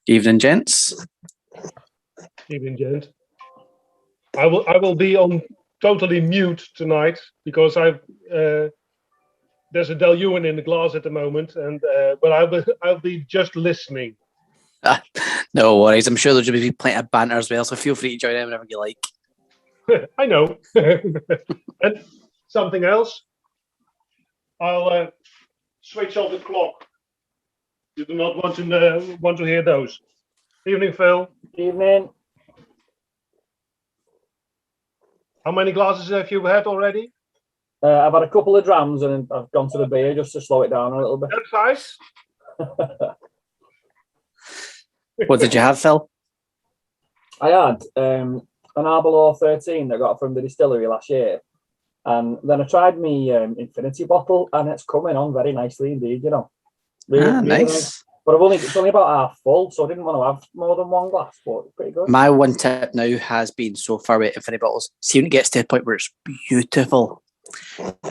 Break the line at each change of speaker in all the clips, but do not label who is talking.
Evening, gents.
Evening, gent. I will be on totally mute tonight because there's a Deluan in the glass at the moment, and but I'll be just listening.
No worries. I'm sure there'll be plenty of banter as well, so feel free to join in whenever you like.
I know. And something else, I'll switch off the clock. You do not want to hear those. Evening, Phil.
Evening.
How many glasses have you had already?
I've had a couple of drams and I've gone to the beer just to slow it down a little bit.
That's nice.
What did you have, Phil?
I had an Arbor 13 that I got from the distillery last year. And then I tried my Infinity bottle and it's coming on very nicely indeed, you know. Really
nice.
Nice. But it's only about half full, so I didn't want to have more than one glass, but it's pretty good.
My one tip now has been so far with Infinity bottles. See when it gets to the point where it's beautiful,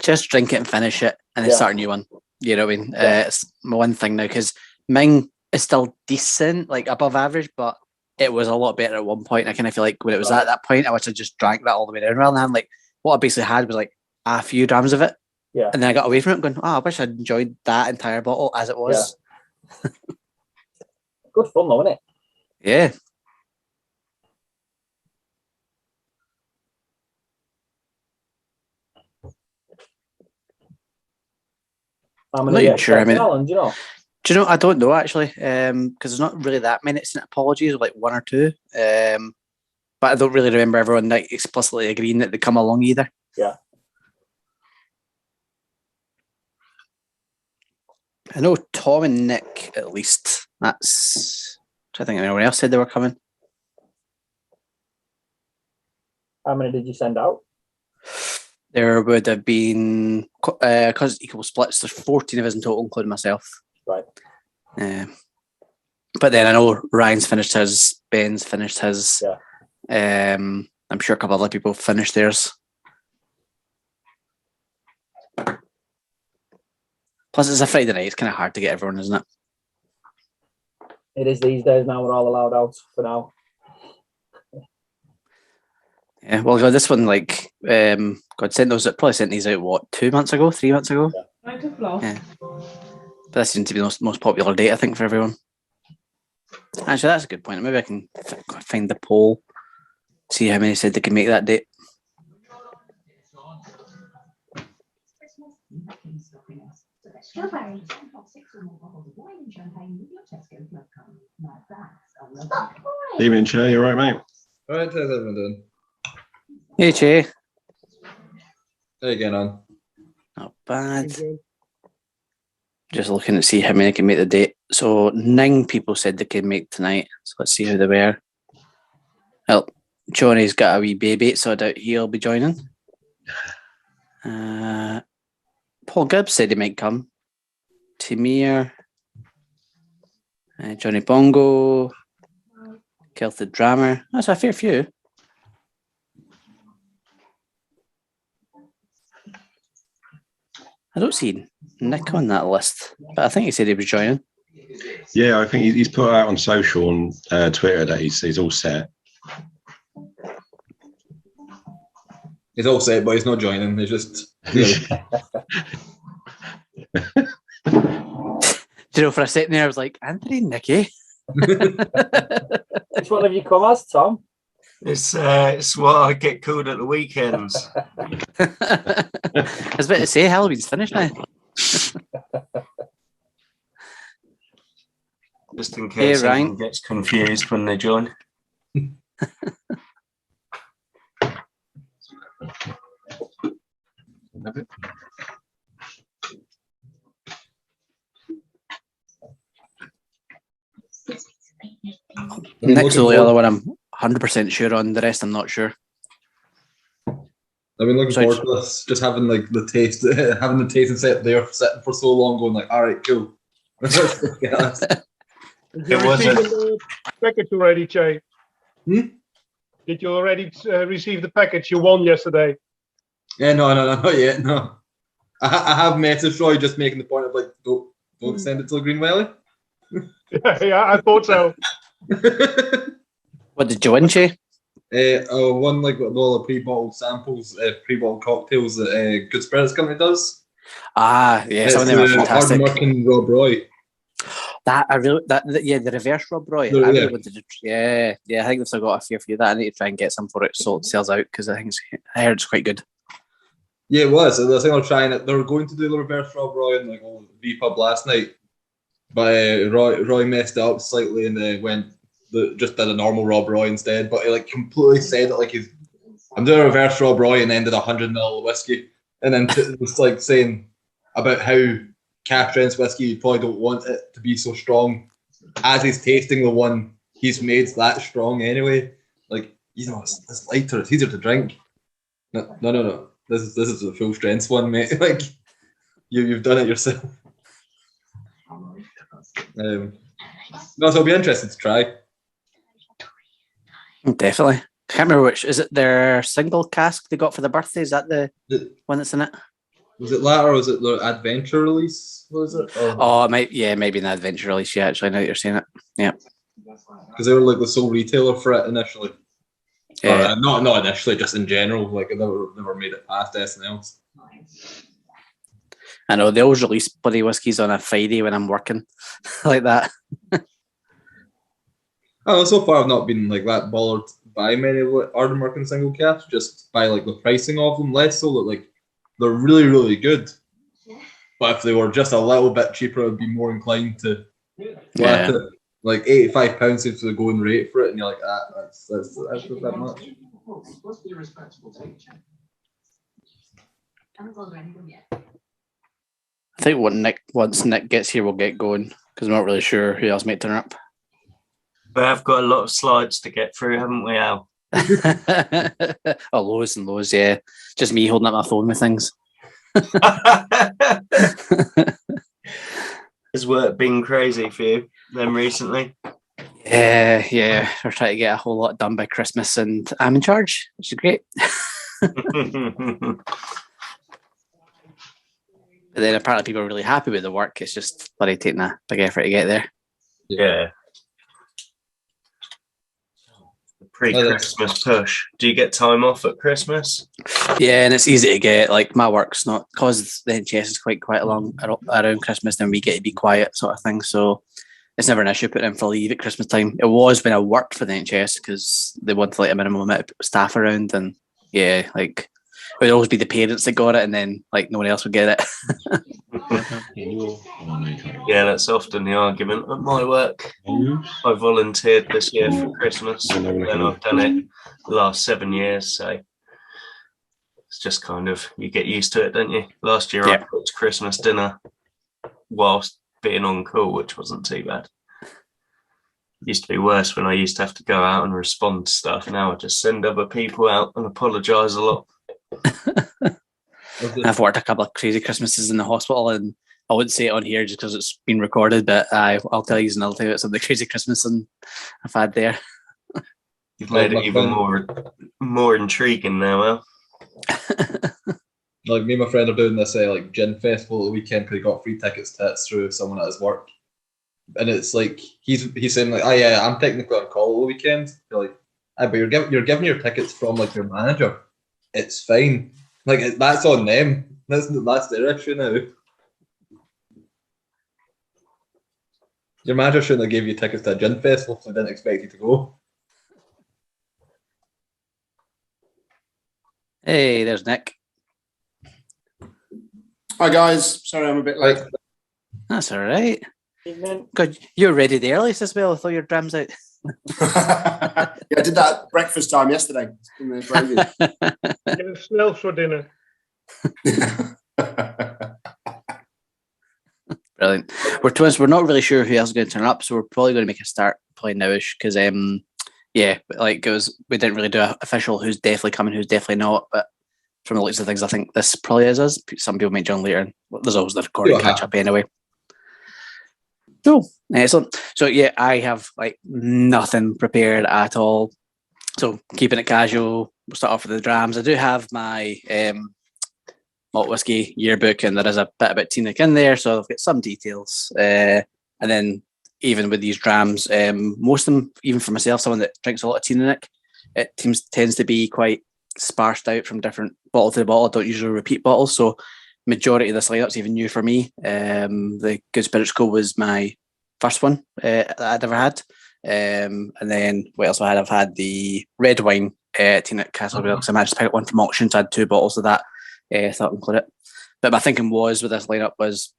just drink it and finish it and then start a new one. You know what I mean?
Yeah.
It's my one thing now because mine is still decent, like above average, but it was a lot better at one point. I kind of feel like when it was at that point, I wish I just drank that all the way down rather than like what I basically had was like a few drams of it.
Yeah.
And then I got away from it going, I wish I'd enjoyed that entire bottle as it was.
Yeah. Good fun though, isn't it?
Yeah.
I'm
not sure. I mean,
challenge, you know.
Do you know? I don't know actually, because there's not really that many instant apologies, like one or two. But I don't really remember everyone like explicitly agreeing that they come along either.
Yeah.
I know Tom and Nick at least. That's. I think anyone else said they were coming.
How many did you send out?
There would have been, because equal splits, there's 14 of us in total, including myself.
Right.
But then I know Ryan's finished his, Ben's finished his.
Yeah.
I'm sure a couple of other people finished theirs. Plus, it's a Friday night. It's kind of hard to get everyone, isn't it?
It is these days now. We're all allowed out for now.
Yeah, well, God, this one, like, God sent those. Probably sent these out what 2 months ago, 3 months ago. Yeah. But this seems to be the most popular date, I think, for everyone. Actually, that's a good point. Maybe I can find the poll, see how many said they can make that date.
Evening, Che. You all right, mate?
All right, how's everyone doing?
Hey, Che.
How you getting on?
Not bad. Just looking to see how many can make the date. So 9 people said they could make tonight. So let's see how they were. Well, Johnny's got a wee baby, so I doubt he'll be joining. Paul Gibbs said he might come. Timir. Johnny Bongo. Celtic Drummer. That's a fair few. I don't see Nick on that list, but I think he said he was joining.
Yeah, I think he's put out on social and Twitter that he's all set.
He's all set, but he's not joining. He's just.
Do you know, for a second there, I was like, Anthony, Nicky.
Which one have you come as, Tom?
It's what I get called at the weekends.
I was about to say, Halloween's finished now.
Just in case
Ryan
anyone gets confused when they join.
Nick's the only other one I'm 100% sure on. The rest I'm not sure.
I've been looking forward to this. Just having like the taste, having the taste and set there, sitting for so long, going like, all right, cool.
Did you receive the package already, Che? Did you already receive the package you won yesterday?
Yeah, no, not yet. No, I have messaged Roy, just making the point of like, don't send it to Green Valley.
Yeah, I thought so.
What did you win, Shay?
I won like all the pre-bottled samples, pre-bottled cocktails that Good Spirits Company does.
Ah, yeah, some of
It's
them are
the
fantastic.
hard-working Rob Roy.
The reverse Rob Roy.
Yeah.
I really wanted to. Yeah, I think they've still got a fair few of that. I need to try and get some for it so it sells out because I heard it's quite good.
Yeah, it was. I think they're trying it. They were going to do the reverse Rob Roy in like V-Pub last night, but Roy messed it up slightly and just did a normal Rob Roy instead. But he like completely said it like I'm doing a reverse Rob Roy and ended 100 ml of whiskey, and then was like saying about how cask strength whiskey you probably don't want it to be so strong as he's tasting the one he's made that strong anyway. Like it's lighter, it's easier to drink. No. This is the full strength one, mate. Like you've done it yourself. So it'll be interesting to try.
Definitely. I can't remember which. Is it their single cask they got for the birthday? Is that the one that's in it?
Was it that or was it the adventure release? Was it?
Oh, it might be an adventure release. Yeah, actually, now that you're saying it. Yeah.
Because they were like the sole retailer for it initially.
Yeah.
Not initially, just in general. Like they never made it past SNLs.
I know they always release bloody whiskies on a Friday when I'm working, like that.
Oh, so far I've not been like that bothered by many Ardenmark single caps, just by like the pricing of them. Less so that like they're really really good. But if they were just a little bit cheaper, I'd be more inclined to whack it. Like £85 seems to the going rate for it, and you're like, that's that much.
I think once Nick gets here, we'll get going because I'm not really sure who else might turn up.
We have got a lot of slides to get through, haven't we, Al?
Oh, loads and loads, yeah. Just me holding up my phone with things.
Has work been crazy for you then recently?
Yeah. We're trying to get a whole lot done by Christmas and I'm in charge, which is great. But then apparently people are really happy with the work. It's just bloody taking a big effort to get there.
Yeah. The pre-Christmas push. Do you get time off at Christmas?
Yeah, and it's easy to get. Like my work's not, because the NHS is quite quiet around Christmas, then we get to be quiet sort of thing. So it's never an issue putting in for leave at Christmas time. It was when I worked for the NHS because they wanted like a minimum amount of staff around, and yeah, like it would always be the parents that got it, and then like no one else would get it.
Yeah, that's often the argument at my work. I volunteered this year for Christmas, and I've done it the last 7 years, so it's just kind of, you get used to it, don't you? Last year I cooked Christmas dinner whilst being on call, which wasn't too bad. It used to be worse when I used to have to go out and respond to stuff. Now I just send other people out and apologise a lot.
I've worked a couple of crazy Christmases in the hospital, and I wouldn't say it on here just because it's been recorded, but I'll tell you another thing about some of the crazy Christmases I've had there.
You've made it even more intriguing now, Al.
Like me and my friend are doing this like gin festival at the weekend because he got free tickets to it through someone at his work, and it's like he's saying like, oh yeah, I'm technically on call all the weekend. You're like, but you're giving your tickets from like your manager. It's fine. Like that's on them. That's their issue now. Your manager shouldn't have gave you tickets to a gin festival, so they didn't expect you to go.
Hey, there's Nick.
Hi guys, sorry I'm a bit late.
That's all right.
Evening.
God, you're ready the earliest as well. I thought your drams out.
Yeah, I did that at breakfast time yesterday.
Get snel for dinner.
Brilliant. We're twins. We're not really sure who else is going to turn up, so we're probably going to make a start playing nowish because, like it was, we didn't really do an official who's definitely coming, who's definitely not. But from the looks of things, I think this probably is us. Some people might join later, and there's always the recording catch up anyway. Cool, excellent. So yeah, I have like nothing prepared at all. So keeping it casual. We'll start off with the drams. I do have my malt whiskey yearbook, and there is a bit about Teaninich in there, so I've got some details. And then even with these drams, most of them, even for myself, someone that drinks a lot of Teaninich, it tends to be quite sparsed out from different bottle to bottle. I don't usually repeat bottles, so majority of this lineup's even new for me. The Good Spirits Co was my first one that I'd ever had. And then what else I had? I've had the red wine Teaninich Castle because I managed to pick up one from auction, so I had 2 bottles of that. Thought I'd include it. But my thinking was with this lineup was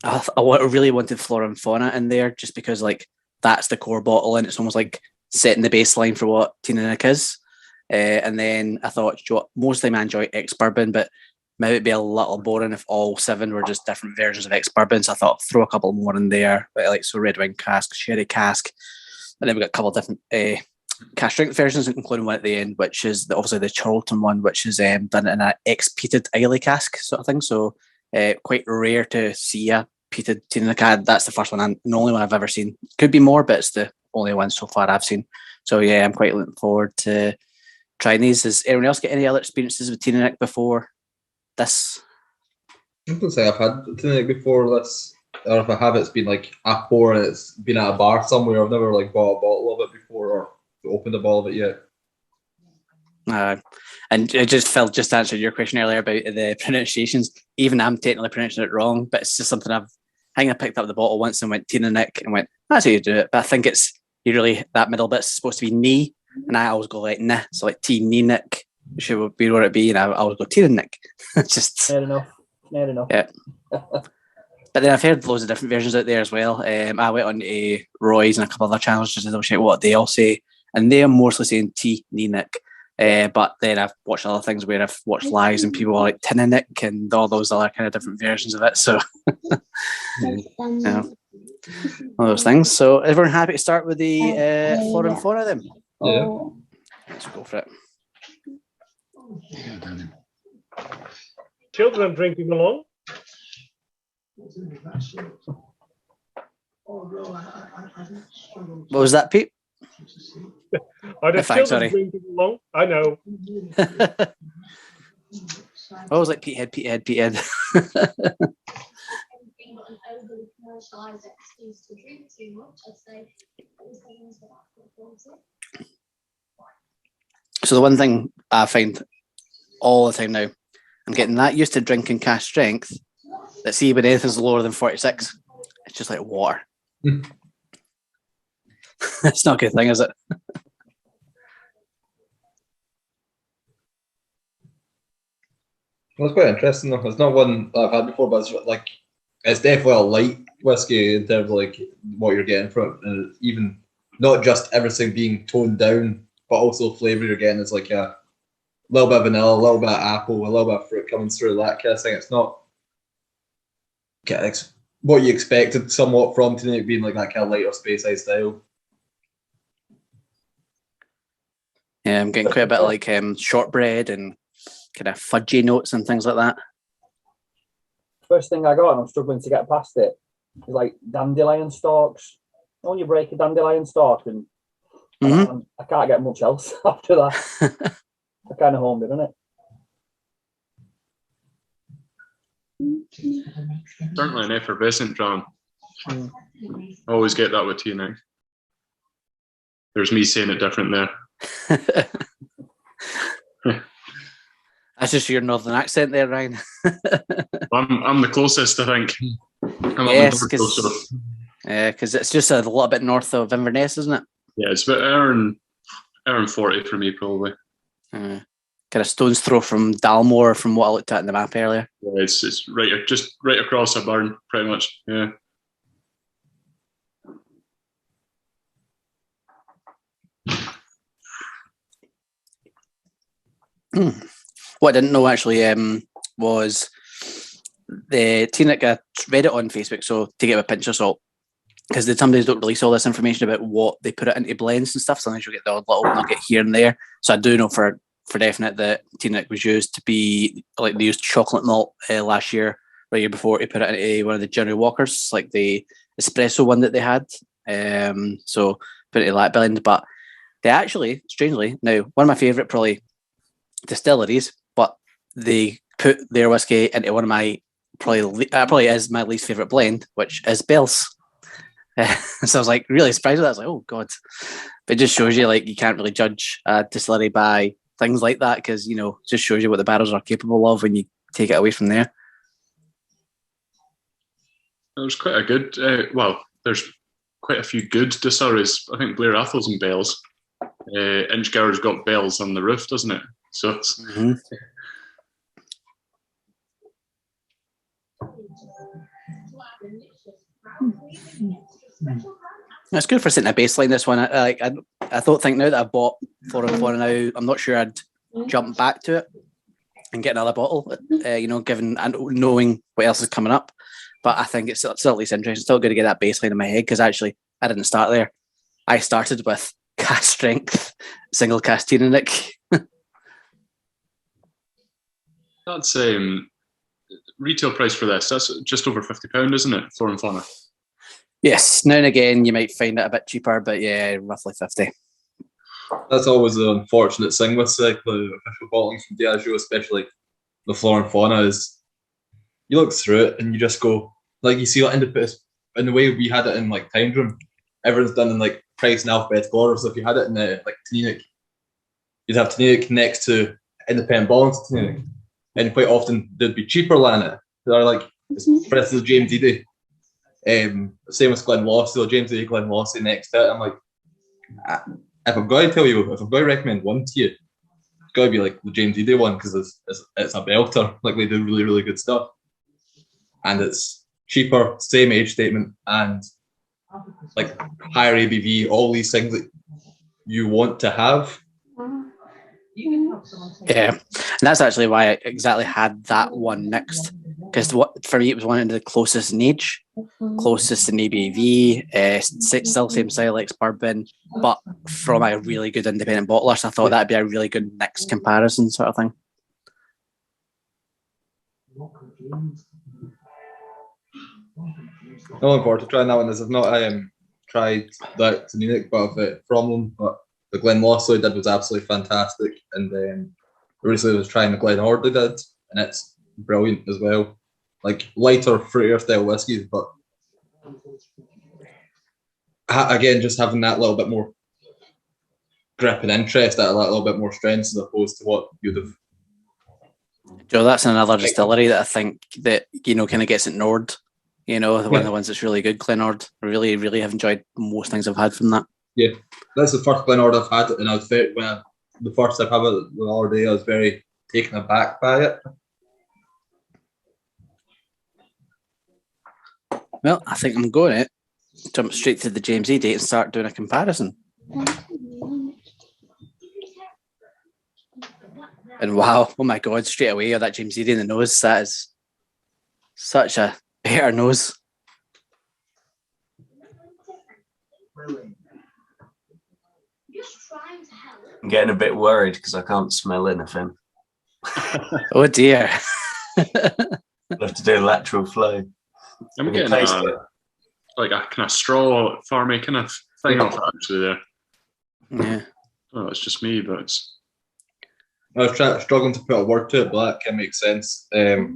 I really wanted Flora and Fauna in there just because like that's the core bottle and it's almost like setting the baseline for what Teaninich is. And then I thought, most of the time I enjoy ex-bourbon, but maybe it'd be a little boring if all 7 were just different versions of ex-bourbon. So I thought throw a couple more in there, like so red wine cask, sherry cask, and then we got a couple of different cask strength versions, including one at the end, which is obviously the Charlton one, which is done in an ex-peated Islay cask sort of thing. So quite rare to see a peated Teaninich. That's the first one and the only one I've ever seen. Could be more, but it's the only one so far I've seen. So yeah, I'm quite looking forward to trying these. Has anyone else get any other experiences with Teaninich before this?
I can say I've had Teaninich before this, or if I have, it's been like a pour and it's been at a bar somewhere. I've never like bought a bottle of it before or opened a bottle of it yet.
And I just felt, just to answer your question earlier about the pronunciations, even I'm technically pronouncing it wrong, but it's just something I think I picked up the bottle once and went Teaninich and went, that's how you do it. But I think it's usually that middle bit's supposed to be knee, and I always go like nah, so like Teaninich should be what it be, and I always go Teaninich. Just
fair enough.
Yeah. But then I've heard loads of different versions out there as well. I went on to Roy's and a couple of other channels just to double check what they all say, and they're mostly saying Teaninich. But then I've watched other things where I've watched lives and people are like Teaninich and all those other kind of different versions of it. So yeah, all those things. So everyone happy to start with the Flora and Fauna then?
Yeah.
Let's go for it.
Children drinking along.
What was that, Pete?
Are the
Thanks,
children
sorry.
drinking along? I know.
I was like Petehead. So the one thing I find all the time now, I'm getting that used to drinking cask strength that see when anything's lower than 46, it's just like water. It's not a good thing, is it?
Well, it's quite interesting though. It's not one that I've had before, but it's definitely a light whiskey in terms of like what you're getting from it, and even not just everything being toned down, but also flavour you're getting is like a little bit of vanilla, a little bit of apple, a little bit of fruit coming through, that kind of thing. It's not it's what you expected somewhat from Teaninich being like that kind of lighter space ice style.
Yeah, I'm getting quite a bit of like shortbread and kind of fudgy notes and things like that.
First thing I got, and I'm struggling to get past it, is like dandelion stalks. When you break a dandelion stalk, and I can't get much else after that. I kind of homed it, isn't it?
Certainly an effervescent dram. Always get that with Teaninich. There's me saying it different there.
That's just your northern accent there, Ryan.
I'm the closest, I think.
Yes, because it's just a little bit north of Inverness, isn't it?
Yeah, it's about hour and 40 for me, probably.
Kind of stone's throw from Dalmore, from what I looked at in the map earlier.
Yeah, it's just right across a burn, pretty much. Yeah.
What I didn't know actually was the Teaninich. I read it on Facebook, so take it with a pinch of salt, because the companies don't release all this information about what they put it into blends and stuff. Sometimes you'll get the odd little nugget here and there. So I do know for definite that Teaninich was used to be like they used chocolate malt last year or the year before to put it into one of the Johnny Walkers, like the espresso one that they had. So put it in that blend, but they actually, strangely, now one of my favourite probably distilleries, but they put their whiskey into one of my probably is my least favourite blend, which is Bell's. So I was like really surprised with that. I was like, oh God. But it just shows you like you can't really judge a distillery by things like that because, it just shows you what the barrels are capable of when you take it away from there.
There's quite a good, there's quite a few good distilleries. I think Blair Athol's in Bells. Inchgour's got bells on the roof, doesn't it? So it's...
It's good for setting a baseline. This one, I don't think now that I've bought Flora and Fauna now, I'm not sure I'd jump back to it and get another bottle. Given and knowing what else is coming up, but I think it's still at least interesting. Still good to get that baseline in my head because actually I didn't start there. I started with cast strength single cast Teaninich.
That's retail price for this. That's just over £50, isn't it? Flora and Fauna.
Yes, now and again you might find it a bit cheaper, but yeah, roughly 50.
That's always the unfortunate thing with the official bottling from Diageo, especially the Flora and Fauna, is you look through it and you just go, like, you see it in the way we had it in like Time Room, everyone's done in like price and alphabetical order. So if you had it in like Teaninich, you'd have Teaninich next to independent bottling Teaninich, and quite often they'd be cheaper than it. They're like, for instance, James Eady. Same with Glenlossie or James A. Glenlossie next to it. I'm like, if I'm going to recommend one to you, it's got to be like the James Eady one because it's a belter. Like, they do really, really good stuff. And it's cheaper, same age statement, and like higher ABV, all these things that you want to have.
Yeah, and that's actually why I exactly had that one next. Because for me, it was one of the closest in age, closest in ABV, still same style ex bourbon, but from a really good independent bottler. So I thought that'd be a really good next comparison sort of thing.
I'm looking forward to trying that one. As I've not tried that Teaninich, but from them. But the Glenlossie did was absolutely fantastic, and recently I was trying the Glenhord they did, and it's brilliant as well. Like lighter, fruitier style whiskies, but again, just having that little bit more grip and interest, that little bit more strength as opposed to what you'd have.
Joe, that's another distillery that I think that kind of gets ignored. One of the ones that's really good, Glenhord. I really, really have enjoyed most things I've had from that.
Yeah, that's the first Glenhord I've had, and I was very the first I've had it the other day, I was very taken aback by it.
Well, I think I'm going to jump straight to the James E date and start doing a comparison. And wow, oh my God, straight away, that James E in the nose, that is such a better nose.
I'm getting a bit worried because I can't smell anything.
Oh dear.
I'll have to do a lateral flow.
I'm getting like a kind of straw farmy kind of thing off actually there.
Yeah.
Oh, it's just me, but it's...
I was struggling to put a word to it, but that can make sense.
Yeah.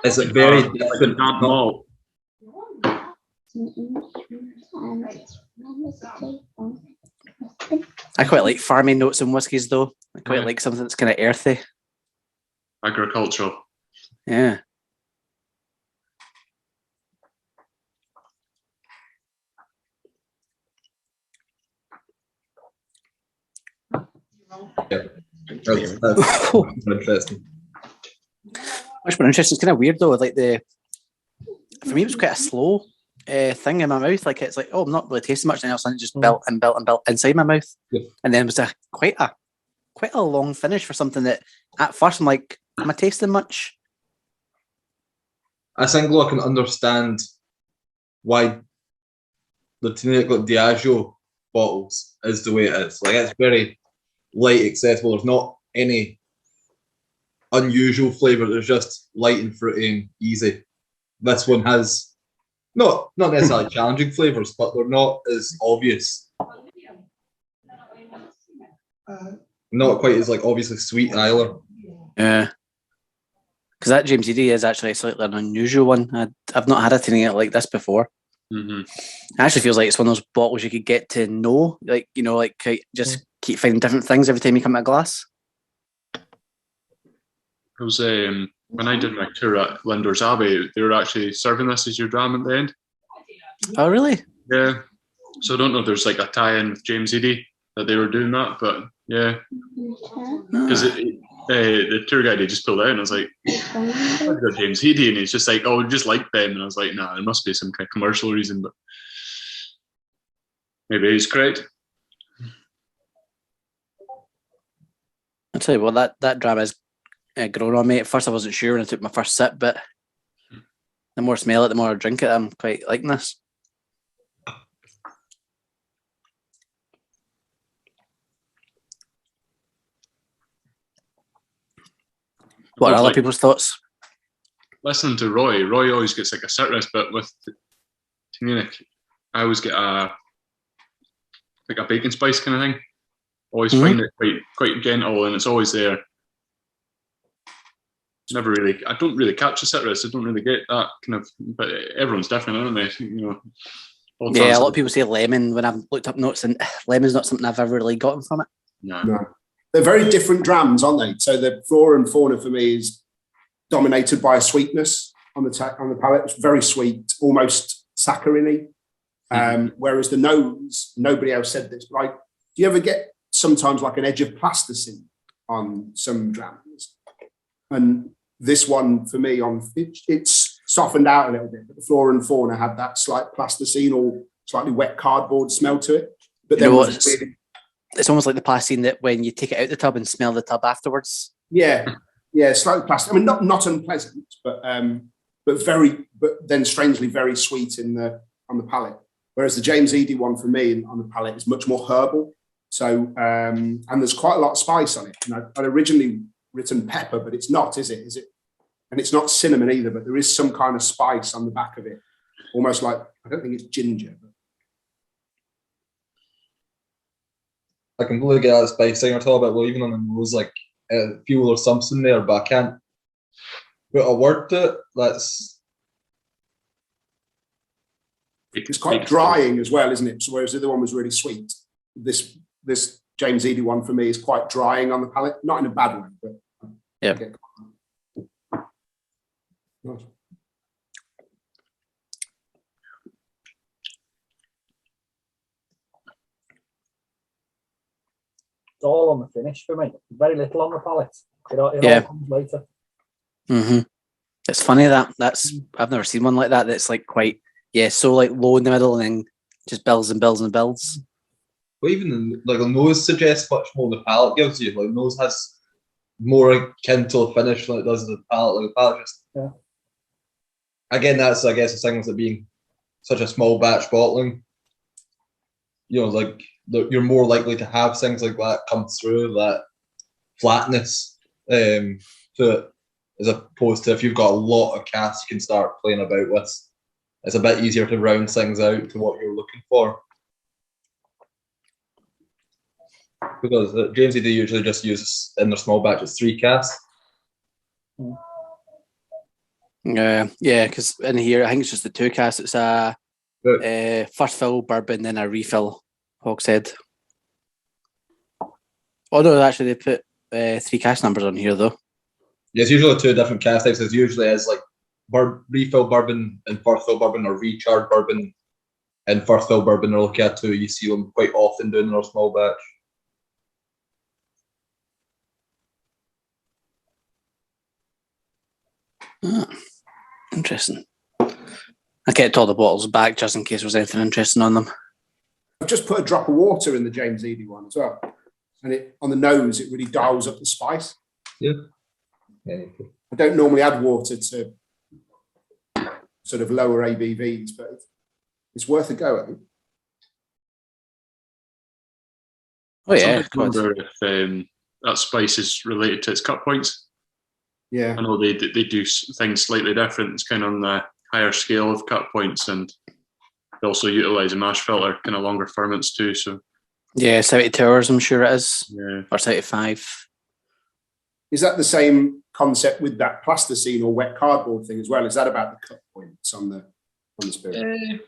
It's like very different.
Malt.
I quite like farming notes in whiskies though. I quite like something that's kind of earthy.
Agricultural.
Yeah.
Yeah. That's interesting.
Much more interesting. It's kind of weird though. Like for me, it was quite a slow thing in my mouth. Like it's like, oh, I'm not really tasting much else, and it just built and built and built inside my mouth.
Yeah.
And then it was quite a long finish for something that at first I'm like, am I tasting much?
I think I can understand why the Diageo bottles is the way it is. Like, it's very light, accessible. There's not any unusual flavour. There's just light and fruity and easy. This one has not necessarily challenging flavours, but they're not as obvious. Not quite as like obviously sweet either.
Yeah. Because that James E is actually slightly an unusual one. I've not had a Teaninich like this before.
Mhm.
It actually feels like it's one of those bottles you could get to know, like, you know, like just keep finding different things every time you come at a glass.
It was when I did my tour at Lindor's Abbey, they were actually serving this as your dram at the end.
Oh, really?
Yeah. So I don't know if there's like a tie-in with James Eady that they were doing that, but yeah. Because the tour guide, he just pulled out and I was like, I've got James Eady, and he's just like, oh, just like them. And I was like, nah, there must be some kind of commercial reason, but maybe he's correct.
I'll tell you what, that dram has grown on me. At first I wasn't sure when I took my first sip, but the more I smell it, the more I drink it. I'm quite liking this. What are other people's thoughts?
Listening to Roy always gets like a citrus, but with Teaninich, I always get a bacon spice kind of thing. Always find it quite gentle, and it's always there. I don't really catch the citrus. I don't really get that kind of, but everyone's different, aren't they? You know.
Yeah, a lot of people say lemon when I've looked up notes, and lemon's not something I've ever really gotten from it.
No. They're very different drams, aren't they? So the flora and fauna for me is dominated by a sweetness on the palate. It's very sweet, almost saccharine. Whereas the nose, nobody else said this. Like, do you ever get sometimes like an edge of plasticine on some drams? And this one for me, it's softened out a little bit, but the flora and fauna had that slight plasticine or slightly wet cardboard smell to it. But then
it's almost like the plasticine that when you take it out the tub and smell the tub afterwards.
Yeah, slightly plastic. I mean, not unpleasant, but then strangely very sweet on the palate. Whereas the James Eady one for me on the palate is much more herbal. So and there's quite a lot of spice on it. And I'd originally written pepper, but it's not, is it? Is it? And it's not cinnamon either, but there is some kind of spice on the back of it, almost like, I don't think it's ginger. But
I can completely get that spice thing. I talk about, well, even on the nose, like fuel or something there, but I can't put a word to it.
It's quite drying as well, isn't it? So whereas the other one was really sweet, this James Eady one for me is quite drying on the palate, not in a bad way, but
yeah.
Nice.
It's all on the finish for me. Very little on the palate. It all comes later.
It's funny that's I've never seen one like that. That's like quite so like low in the middle and then just builds and builds and builds.
But even like the nose suggests much more the palate gives you. Like the nose has more akin to a finish than it does the palate. Like the palate just again, that's I guess the thing with it being such a small batch bottling. You know, like you're more likely to have things like that come through, that flatness to it, as opposed to if you've got a lot of casks you can start playing about with. It's a bit easier to round things out to what you're looking for. Because James Eady usually just uses in their small batches 3 casks.
Yeah, because in here I think it's just the 2 casks. It's a first fill bourbon, then a refill hogshead. Oh no, actually they put 3 cask numbers on here though.
Yeah, it's usually 2 different cask types. It's usually as like refill bourbon and first fill bourbon, or recharge bourbon and first fill bourbon are looked at too. You see them quite often doing their small batch.
Interesting. I kept all the bottles back just in case there was anything interesting on them.
I've just put a drop of water in the James Eady one as well. And it on the nose, it really dials up the spice.
Yeah.
I don't normally add water to sort of lower ABVs, but it's worth a go, I think.
Oh yeah. I wonder if that spice is related to its cut points.
Yeah.
I know they do things slightly different. It's kind of on the higher scale of cut points, and they also utilise a mash filter, kind of longer ferments too. So
yeah, 72 hours I'm sure it is.
Yeah.
Or 75.
Is that the same concept with that plasticine or wet cardboard thing as well? Is that about the cut points on the spirit?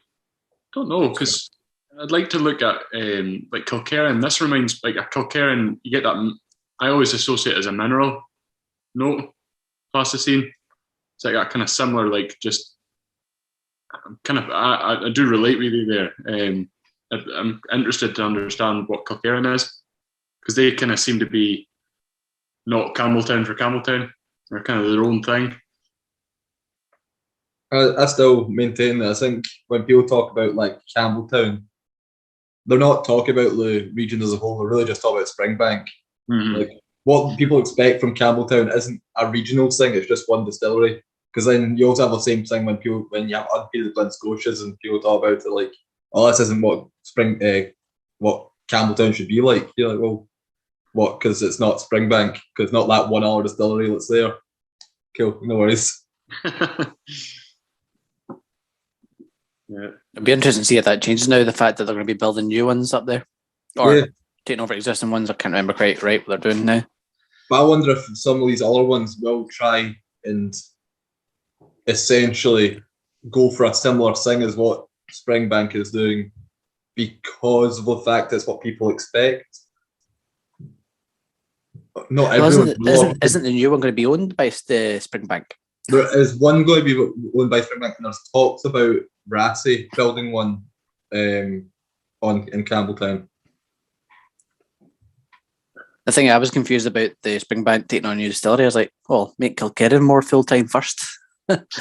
don't know, because I'd like to look at like Kilkerran. This reminds like a Kilkerran. You get that. I always associate it as a mineral. No, plasticine. It's like that kind of similar, like just kind of. I do relate with you there. I'm interested to understand what Kilkerran is, because they kind of seem to be not Campbelltown for Campbelltown. They're kind of their own thing.
I still maintain that. I think when people talk about like Campbelltown, they're not talking about the region as a whole. They're really just talking about Springbank.
Mm-hmm.
Like what people expect from Campbelltown isn't a regional thing. It's just one distillery. Because then you also have the same thing when you have unpeated Glen Scotias and people talk about it like, oh, this isn't what what Campbelltown should be like. You're like, well, what? Because it's not Springbank. Because it's not that 1 hour distillery that's there. Cool, no worries.
Yeah.
It'd be interesting to see if that changes now, the fact that they're going to be building new ones up there. Or taking over existing ones. I can't remember quite right what they're doing now.
But I wonder if some of these other ones will try and essentially go for a similar thing as what Springbank is doing because of the fact it's what people expect. Not everyone.
Isn't the new one going to be owned by the Springbank?
There is one going to be owned by Springbank, and there's talks about Brassey building one in Campbelltown.
The thing I was confused about the Springbank taking on a new distillery, I was like, well, make Kilkerran more full-time first.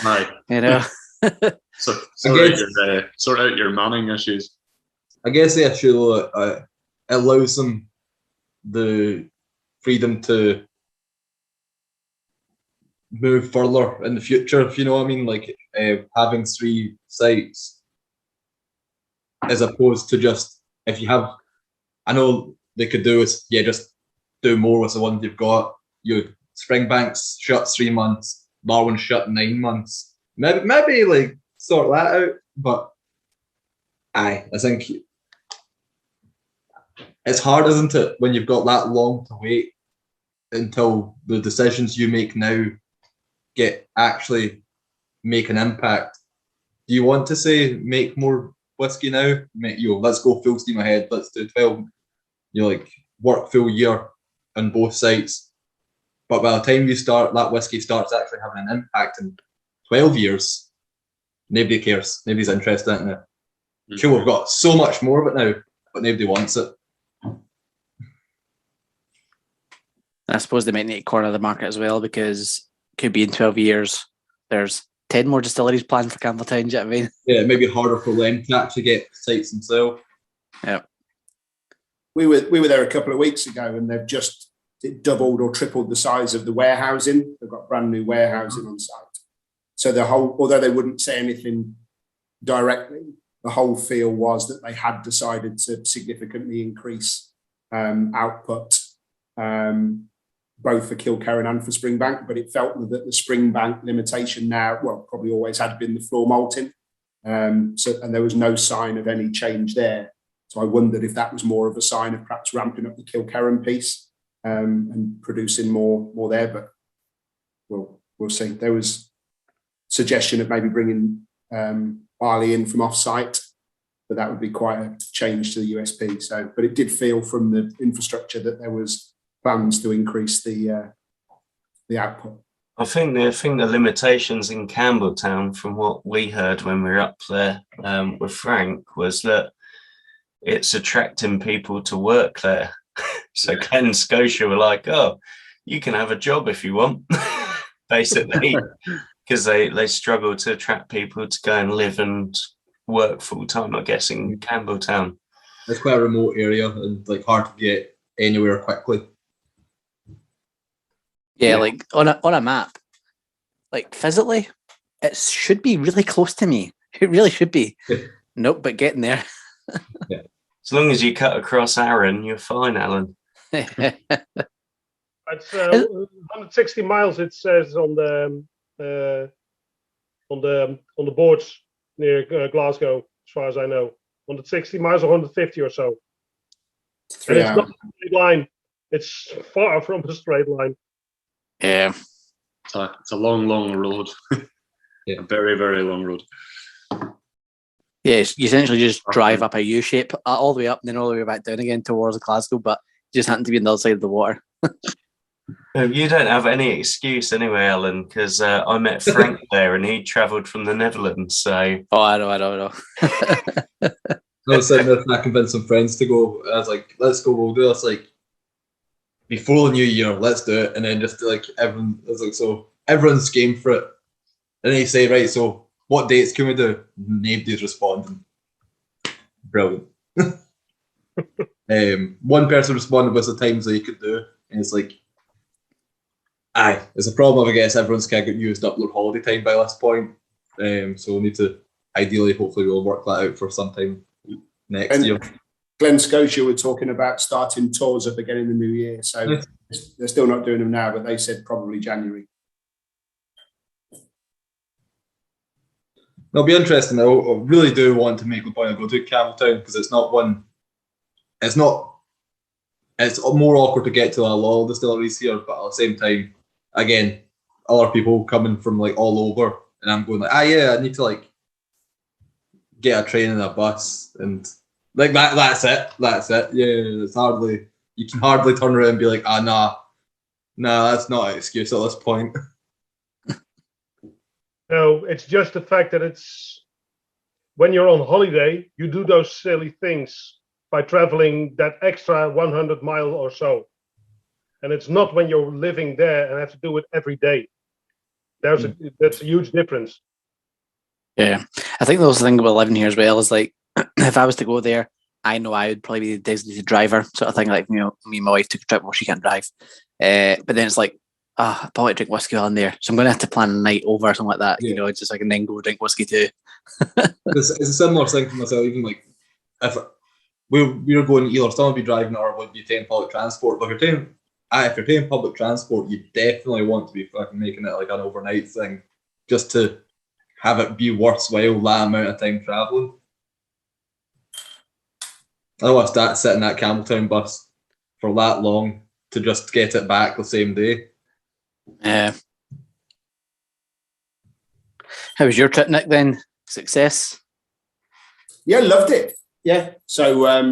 Right.
You know?
Sort out your manning issues.
I guess the issue allows them the freedom to move further in the future, if you know what I mean, like having 3 sites as opposed to just, if you have, I know they could do is just do more with the ones you've got. Springbank's shut 3 months, Darwin's shut 9 months. Maybe like sort that out, but I think it's hard, isn't it, when you've got that long to wait until the decisions you make now actually make an impact. Do you want to say make more whiskey now? Let's go full steam ahead. Let's do 12. Work full year on both sites. But by the time you start, that whiskey starts actually having an impact in 12 years. Nobody cares. Nobody's interested in it. Mm-hmm. Sure, we've got so much more of it now, but nobody wants it.
I suppose they might need to corner the market as well, because it could be in 12 years there's 10 more distilleries planned for Campbelltown. Do you know what I mean?
Yeah, it may be harder for them to actually get sites themselves.
Yeah.
We were there a couple of weeks ago, and they've just doubled or tripled the size of the warehousing. They've got brand new warehousing on site. So although they wouldn't say anything directly, the whole feel was that they had decided to significantly increase output, both for Kilkerran and for Springbank. But it felt that the Springbank limitation now, probably always had been the floor malting. And there was no sign of any change there. So I wondered if that was more of a sign of perhaps ramping up the Kilkerran piece and producing more there. But we'll see. There was suggestion of maybe bringing barley in from off-site, but that would be quite a change to the USP. So, but it did feel from the infrastructure that there was plans to increase the output.
I think the limitations in Campbelltown, from what we heard when we were up there with Frank, was that it's attracting people to work there. So Glen Scotia were like, oh, you can have a job if you want, basically, because they struggle to attract people to go and live and work full time, I guess, in Campbelltown.
It's quite a remote area and hard to get anywhere quickly.
Yeah, like on a map, physically, it should be really close to me. It really should be. Nope, but getting there.
Yeah.
As long as you cut across Arran, you're fine, Alan.
It's 160 miles. It says on the boards near Glasgow, as far as I know. 160 miles or 150 or so. And it's not a straight line. It's far from a straight line.
Yeah.
It's a long, long road.
Yeah.
A very, very long road.
Yeah, you essentially just drive up a U shape all the way up and then all the way back down again towards Glasgow, but you just happen to be on the other side of the water.
You don't have any excuse anyway, Alan, because I met Frank there and he travelled from the Netherlands. So
I know.
I was sitting there trying to convince some friends to go. I was like, let's go, we'll do this like before the new year, let's do it. And then just like everyone was like, so everyone's game for it. And then you say, right, so what dates can we do? Nobody's responding. Brilliant. One person responded with the times that you could do, and it's like, aye, it's a problem. I guess everyone's kind of got used up their holiday time by this point. So we'll need to ideally, hopefully, we'll work that out for sometime next year.
Glen Scotia were talking about starting tours up again in the new year, so they're still not doing them now, but they said probably January.
It'll be interesting. I really do want to make the point of go to Campbelltown because it's more awkward to get to a lot of distilleries here, but at the same time, again, other people coming from like all over, and I'm going like, I need to like get a train and a bus, and like that's it. Yeah, it's hardly, you can hardly turn around and be like, nah, that's not an excuse at this point.
No, it's just the fact that it's when you're on holiday, you do those silly things by traveling that extra 100 miles or so. And it's not when you're living there and have to do it every day. That's a huge difference.
Yeah, I think the other thing about living here as well is like, if I was to go there, I know I would probably be the designated driver, sort of thing. Like, you know, me and my wife took a trip where she can't drive, but then it's like, I probably drink whiskey while I'm there, so I'm going to have to plan a night over or something like that. Yeah. You know, just like, and then go drink whiskey too.
It's a similar thing for myself. Even like if we were going, either someone would be driving or would be taking public transport. But if you're taking public transport, you definitely want to be fucking making it like an overnight thing, just to have it be worthwhile that amount of time traveling. I don't want to start sitting that Campbelltown bus for that long to just get it back the same day.
Yeah. How was your trip, Nick, then? Success?
Yeah, loved it. Yeah. So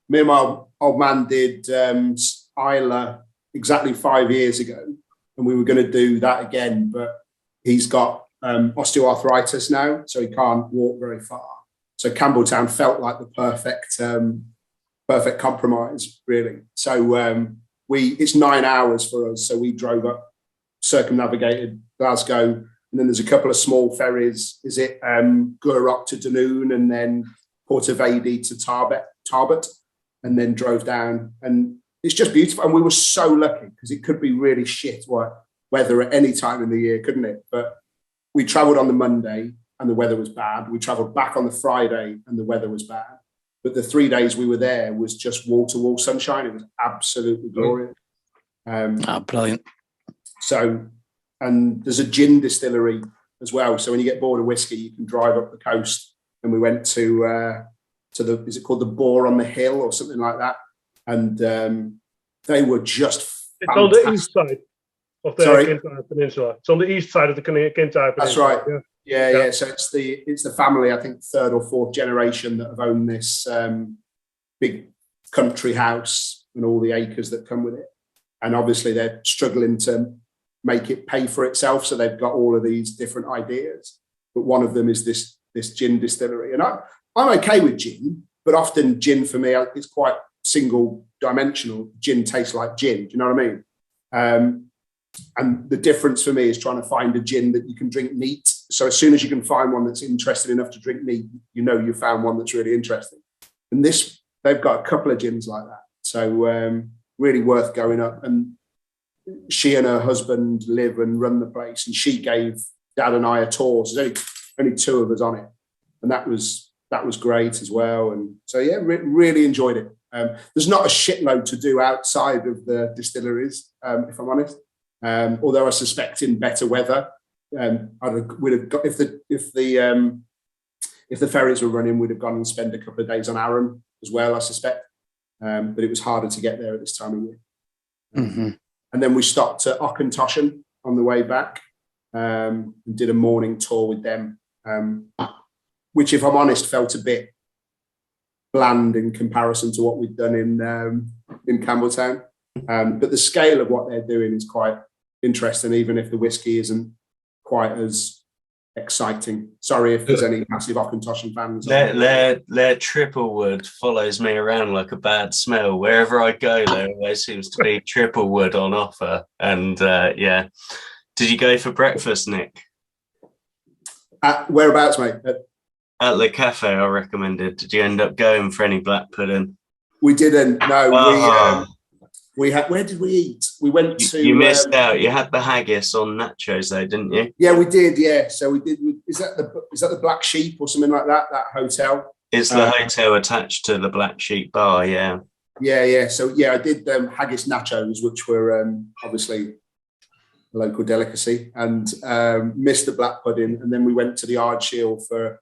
me and my old man did Isla exactly 5 years ago, and we were going to do that again, but he's got osteoarthritis now, so he can't walk very far. So Campbelltown felt like the perfect compromise, really. So it's 9 hours for us. So we drove up, circumnavigated Glasgow, and then there's a couple of small ferries. Is it Gurrock to Dunoon, and then Portavady to Tarbet, and then drove down. And it's just beautiful. And we were so lucky because it could be really shit weather at any time in the year, couldn't it? But we travelled on the Monday and the weather was bad. We travelled back on the Friday and the weather was bad. But the 3 days we were there was just wall-to-wall sunshine. It was absolutely glorious.
Brilliant.
So, and there's a gin distillery as well. So when you get bored of whiskey, you can drive up the coast. And we went to is it called the Boar on the Hill or something like that? And they were just
It's on the east side of the Kintyre Peninsula. It's on the east side of the Kintyre Peninsula.
That's right. Yeah. So it's the family, I think, third or fourth generation that have owned this big country house and all the acres that come with it. And obviously they're struggling to make it pay for itself. So they've got all of these different ideas. But one of them is this gin distillery. And I'm okay with gin, but often gin for me is quite single dimensional. Gin tastes like gin. Do you know what I mean? And the difference for me is trying to find a gin that you can drink neat. So as soon as you can find one that's interesting enough to drink neat, you know you found one that's really interesting. And they've got a couple of gins like that. So really worth going up. And she and her husband live and run the place. And she gave Dad and I a tour. So there's only two of us on it. And that was great as well. And so, yeah, really enjoyed it. There's not a shitload to do outside of the distilleries, if I'm honest. Although I suspect in better weather, we'd have got, if the ferries were running, we'd have gone and spent a couple of days on Arran as well, I suspect. But it was harder to get there at this time of year.
Mm-hmm.
And then we stopped at Auchentoshan on the way back and did a morning tour with them. which, if I'm honest, felt a bit bland in comparison to what we've done in Campbelltown. But the scale of what they're doing is quite interesting, even if the whiskey isn't quite as exciting. Sorry if there's any massive Auchentoshan fans.
Their triple wood follows me around like a bad smell. Wherever I go, there always seems to be triple wood on offer. And yeah. Did you go for breakfast, Nick?
Whereabouts, mate?
At the cafe I recommended. Did you end up going for any black pudding?
We didn't. No, we had. Where did we eat? We went to.
You missed out. You had the haggis on nachos, though, didn't you?
Yeah, we did. Yeah, so we did. Is that the Black Sheep or something like that? That hotel.
Is the hotel attached to the Black Sheep bar? Yeah.
Yeah. So yeah, I did haggis nachos, which were obviously a local delicacy, and missed the black pudding, and then we went to the Ardshiel for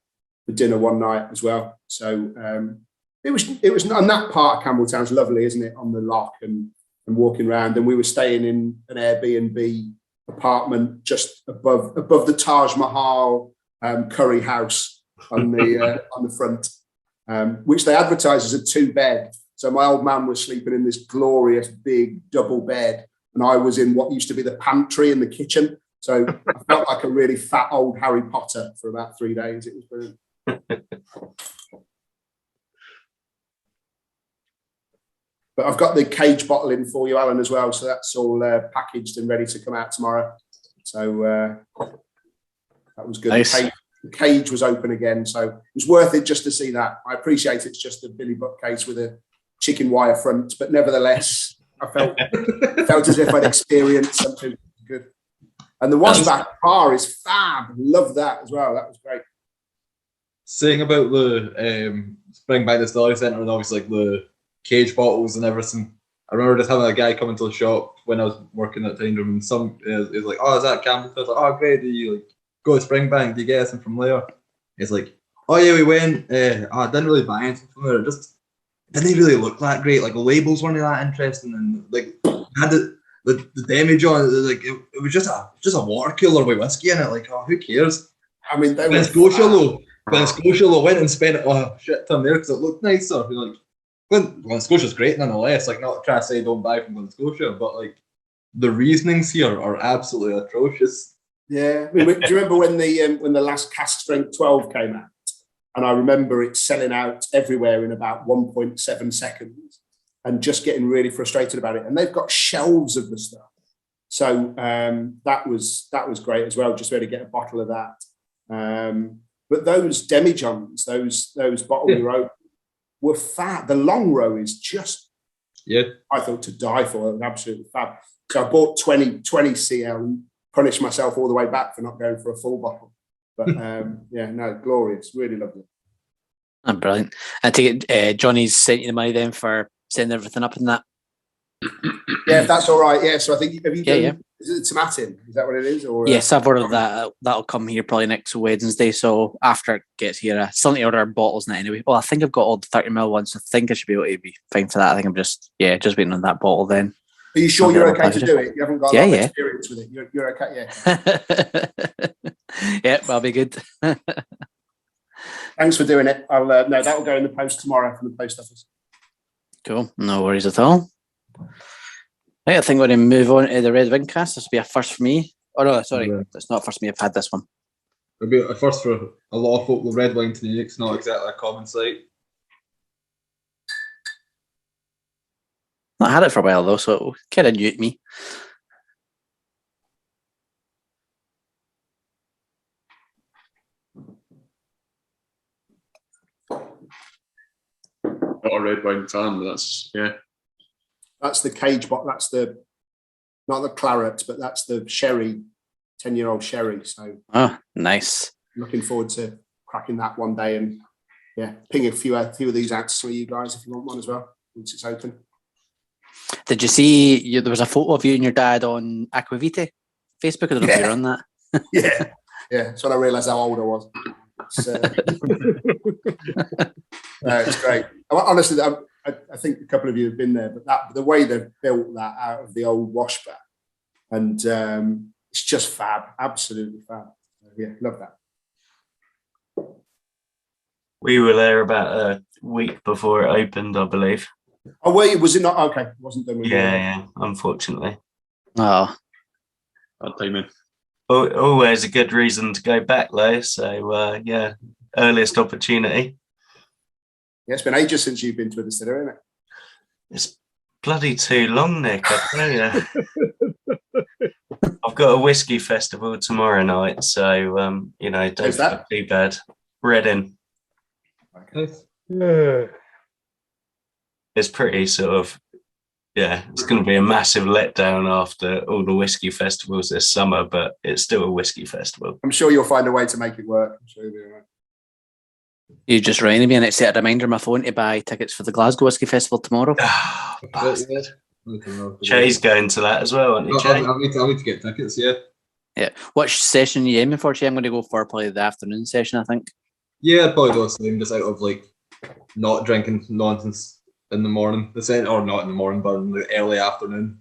dinner one night as well. So it was, and that part of Campbelltown's lovely, isn't it? On the loch and walking around, and we were staying in an Airbnb apartment just above the Taj Mahal curry house on the front, which they advertise as a 2-bed. So my old man was sleeping in this glorious big double bed, and I was in what used to be the pantry in the kitchen. So I felt like a really fat old Harry Potter for about 3 days. It was brilliant. But I've got the cage bottle in for you, Alan, as well. So that's all packaged and ready to come out tomorrow. So that was good.
Nice.
The cage was open again. So it was worth it just to see that. I appreciate it's just a Billy Buck case with a chicken wire front. But nevertheless, I felt as if I'd experienced something good. And the washback bar is fab. Love that as well. That was great.
Saying about the Springbank Distillery Centre and obviously like the cage bottles and everything. I remember just having a guy come into the shop when I was working at Tiny Room, and some is like, "Oh, is that Campbell?" I was like, "Oh, great. Do you like go to Springbank? Do you get anything from there?" He's like, "Oh yeah, we went. I didn't really buy anything from there. It just didn't really look that great. Like the labels weren't that interesting, and like had the damage on it. Like it was just a water cooler with whiskey in it. Like, oh, who cares?"
I mean,
When Scotia went and spent a shit ton there because it looked nicer. Like, Glen Scotia's great nonetheless. Like, not trying to say don't buy from Glen Scotia, but like the reasonings here are absolutely atrocious.
Yeah, I mean, do you remember when the last cask strength 12 came out? And I remember it selling out everywhere in about 1.7 seconds, and just getting really frustrated about it. And they've got shelves of the stuff, so that was great as well. Just really get a bottle of that. But those demijohns, those bottle we wrote, were fab. The long row is just, I thought, to die for. It was absolutely fab. So I bought 20 CL and punished myself all the way back for not going for a full bottle. But yeah, no, glorious. Really lovely.
Oh, brilliant. I take it Johnny's sent you the money then for setting everything up in that.
Yeah, if that's all right. Yeah, so I think, have you done,
yeah.
Is it tomatin? Is that what it is? Or
yes, I've ordered that. That'll come here probably next Wednesday. So after it gets here, I still need to order bottles now anyway. Well, I think I've got all the 30ml ones. So I think I should be able to be fine for that. I think I'm just waiting on that bottle then.
Are you sure you're okay to do it? You haven't got a lot of experience with it. You're okay, yeah.
Yeah, I'll be good.
Thanks for doing it. I'll no, that'll go in the post tomorrow from the post office.
Cool, no worries at all. Right, I think we're going to move on to the Red Wing cast. This will be a first for me. Oh no, sorry, it's not first for me. I've had this one.
It'll be a first for a lot of folk. The Red Wine Teaninic's not exactly a common sight.
I had it for a while though, so it kind of new to me.
Not a red wine fan, but
That's the cage bottle. That's the, not the claret, but that's the sherry, 10-year-old sherry. So
nice.
Looking forward to cracking that one day and ping a few of these out to some of you guys if you want one as well once it's open.
Did you see there was a photo of you and your dad on Aquavite Facebook? I don't know if you're on that.
Yeah. That's when I realised how old I was. It's great. Honestly, I think a couple of you have been there, but the way they've built that out of the old washback, and it's just fab, absolutely fab. Yeah, love that.
We were there about a week before it opened, I believe.
Oh, wait, was it not? Okay, it wasn't done with
Yeah, unfortunately.
Oh,
Bad timing.
Always a good reason to go back, though. So, yeah, earliest opportunity.
Yeah, it's been ages since you've been to a distillery, isn't it?
It's bloody too long, Nick, I tell you. I've got a whiskey festival tomorrow night, so, you know, don't
Where's that?
feel too bad. Reading. It's pretty sort of, yeah, it's going to be a massive letdown after all the whiskey festivals this summer, but it's still a whiskey festival.
I'm sure you'll find a way to make it work. I'm sure you'll be all right.
you just reminded me, and it set a reminder on my phone to buy tickets for the Glasgow Whisky Festival tomorrow.
Ah, bastard. Jay's going to that as well, aren't you, Jay?
I'll need to get tickets, yeah.
Yeah. Which session are you aiming for, Jay? I'm going to go for probably the afternoon session, I think.
Yeah, I'd probably do the same, just out of like not drinking nonsense in the morning. Or not in the morning, but in the early afternoon.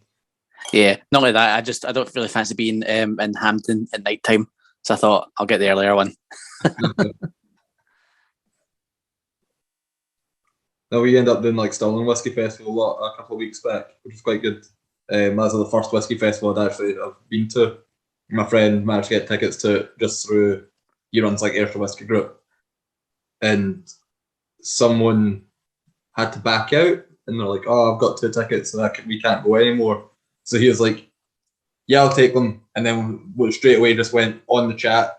Yeah, not like that. I don't really fancy being in Hampton at night time, so I thought I'll get the earlier one.
No, we ended up doing like Stirling Whisky Festival a couple of weeks back, which was quite good. That was the first whisky festival I've been to. My friend managed to get tickets to it just through he runs like Ayrshire Whisky Group, and someone had to back out, and they're like, "Oh, I've got 2 tickets, so we can't go anymore." So he was like, "Yeah, I'll take them," and then straight away just went on the chat.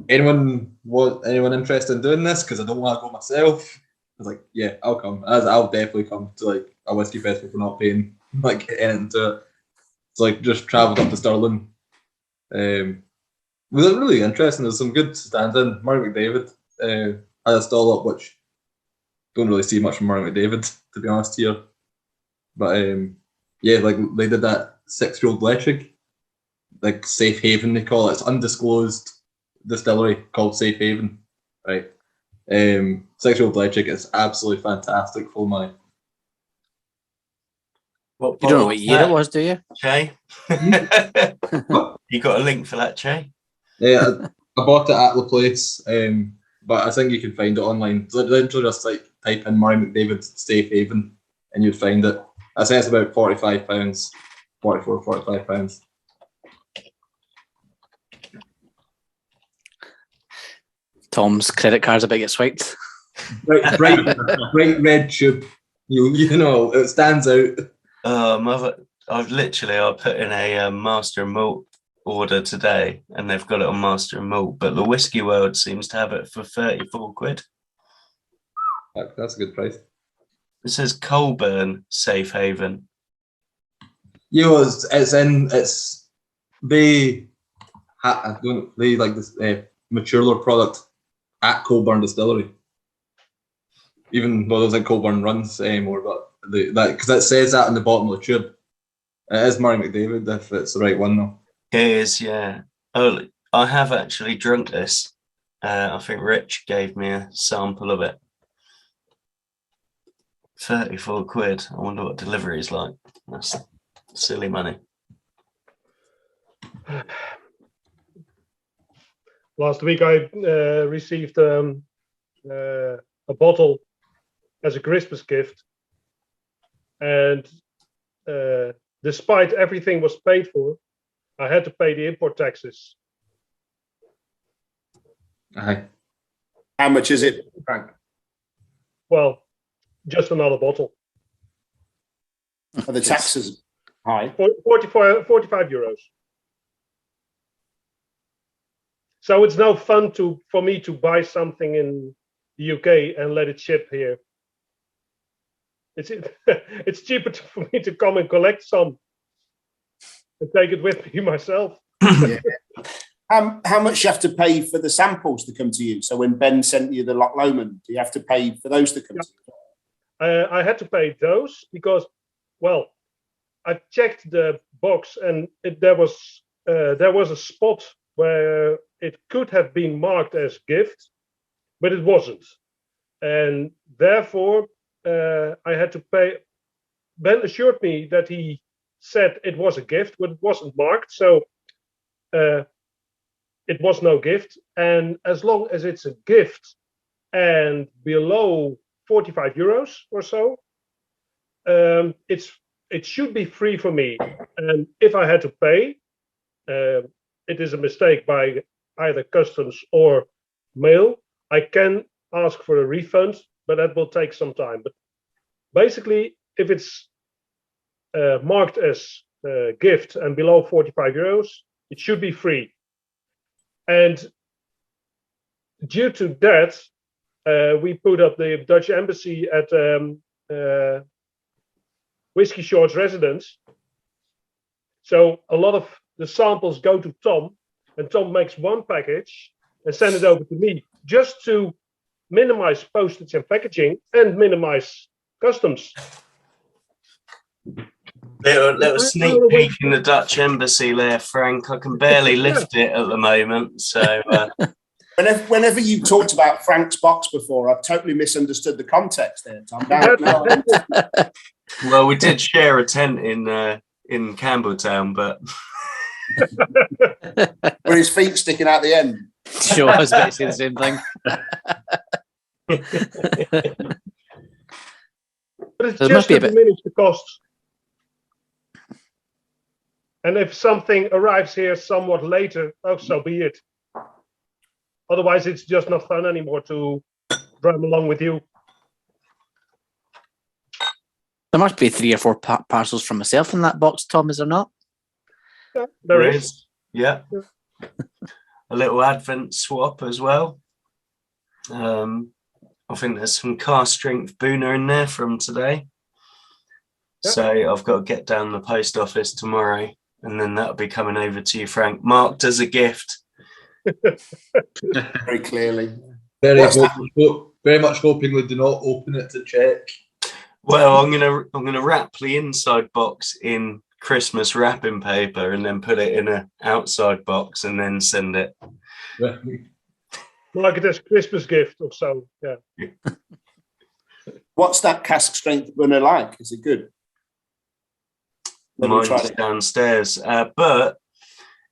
Anyone interested in doing this? Because I don't want to go myself. I was like, yeah, I'll come. I'll definitely come to like a whiskey festival for not paying like anything to it. So like just travelled up to Stirling. It was really interesting. There's some good stands in. Murray McDavid had a stall up, which don't really see much from Murray McDavid, to be honest here. But yeah, like they did that 6-year-old Leipzig, like Safe Haven they call it. It's undisclosed distillery called Safe Haven, right? 6-year-old Leipzig is absolutely fantastic, full money.
What
You don't know what year it was, do you?
Jay? You got a link for that, Jay?
Yeah, I bought it at the place, but I think you can find it online. So literally just like type in Murray McDavid Safe Haven and you'd find it. I say it's about £45, 44, £45.
Tom's credit card's about to get swiped.
Bright red tube. You know, it stands out.
I've put in a Master and Malt order today, and they've got it on Master and Malt, but the Whiskey World seems to have it for 34 quid.
That's a good price.
It says Colburn Safe Haven.
You know, they like this mature product at Colburn Distillery. Even though there's like Colburn runs anymore, but because it says that on the bottom of the tube. It is Murray McDavid if it's the right one though.
It is, yeah. Oh, I have actually drunk this. I think Rich gave me a sample of it. 34 quid. I wonder what delivery is like. That's silly money.
Last week I received a bottle as a Christmas gift, and despite everything was paid for, I had to pay the import taxes.
Aye.
How much is it, Frank?
Well, just another bottle.
Are the taxes high?
45 euros. So it's no fun for me to buy something in the UK and let it ship here. It's cheaper for me to come and collect some and take it with me myself.
Yeah. How much you have to pay for the samples to come to you? So when Ben sent you the Loch Lomond, do you have to pay for those to come to you?
I had to pay those because, well, I checked the box and there was a spot where it could have been marked as gift, but it wasn't, and therefore I had to pay. Ben assured me that he said it was a gift, but it wasn't marked, so it was no gift. And as long as it's a gift and below 45 euros or so, it should be free for me. And if I had to pay, it is a mistake by either customs or mail, I can ask for a refund, but that will take some time. But basically, if it's marked as a gift and below 45 euros, it should be free. And due to that, we put up the Dutch embassy at Whiskey Short's residence. So a lot of the samples go to Tom, and Tom makes one package and send it over to me, just to minimize postage and packaging and minimize customs.
Little sneak peek in the Dutch embassy there, Frank. I can barely lift it at the moment. So
whenever you talked about Frank's box before, I've totally misunderstood the context there, Tom.
Well, we did share a tent in Campbelltown, but
with his feet sticking out the end.
Sure, I was about to say the same thing.
But it's just to diminish the costs. And if something arrives here somewhat later, oh, so be it. Otherwise, it's just not fun anymore to drive along with you.
There must be 3 or 4 parcels from myself in that box, Tom, is there not?
Yeah, there is.
Yeah. A little Advent swap as well. I think there's some car strength Booner in there from today. Yeah. So I've got to get down to the post office tomorrow, and then that'll be coming over to you, Frank, marked as a gift.
Very clearly.
Very much hoping we do not open it to check.
Well, I'm gonna wrap the inside box in Christmas wrapping paper and then put it in an outside box and then send it.
Like it as Christmas gift or so. Yeah.
What's that cask strength burner like? Is it good?
Mine's downstairs, but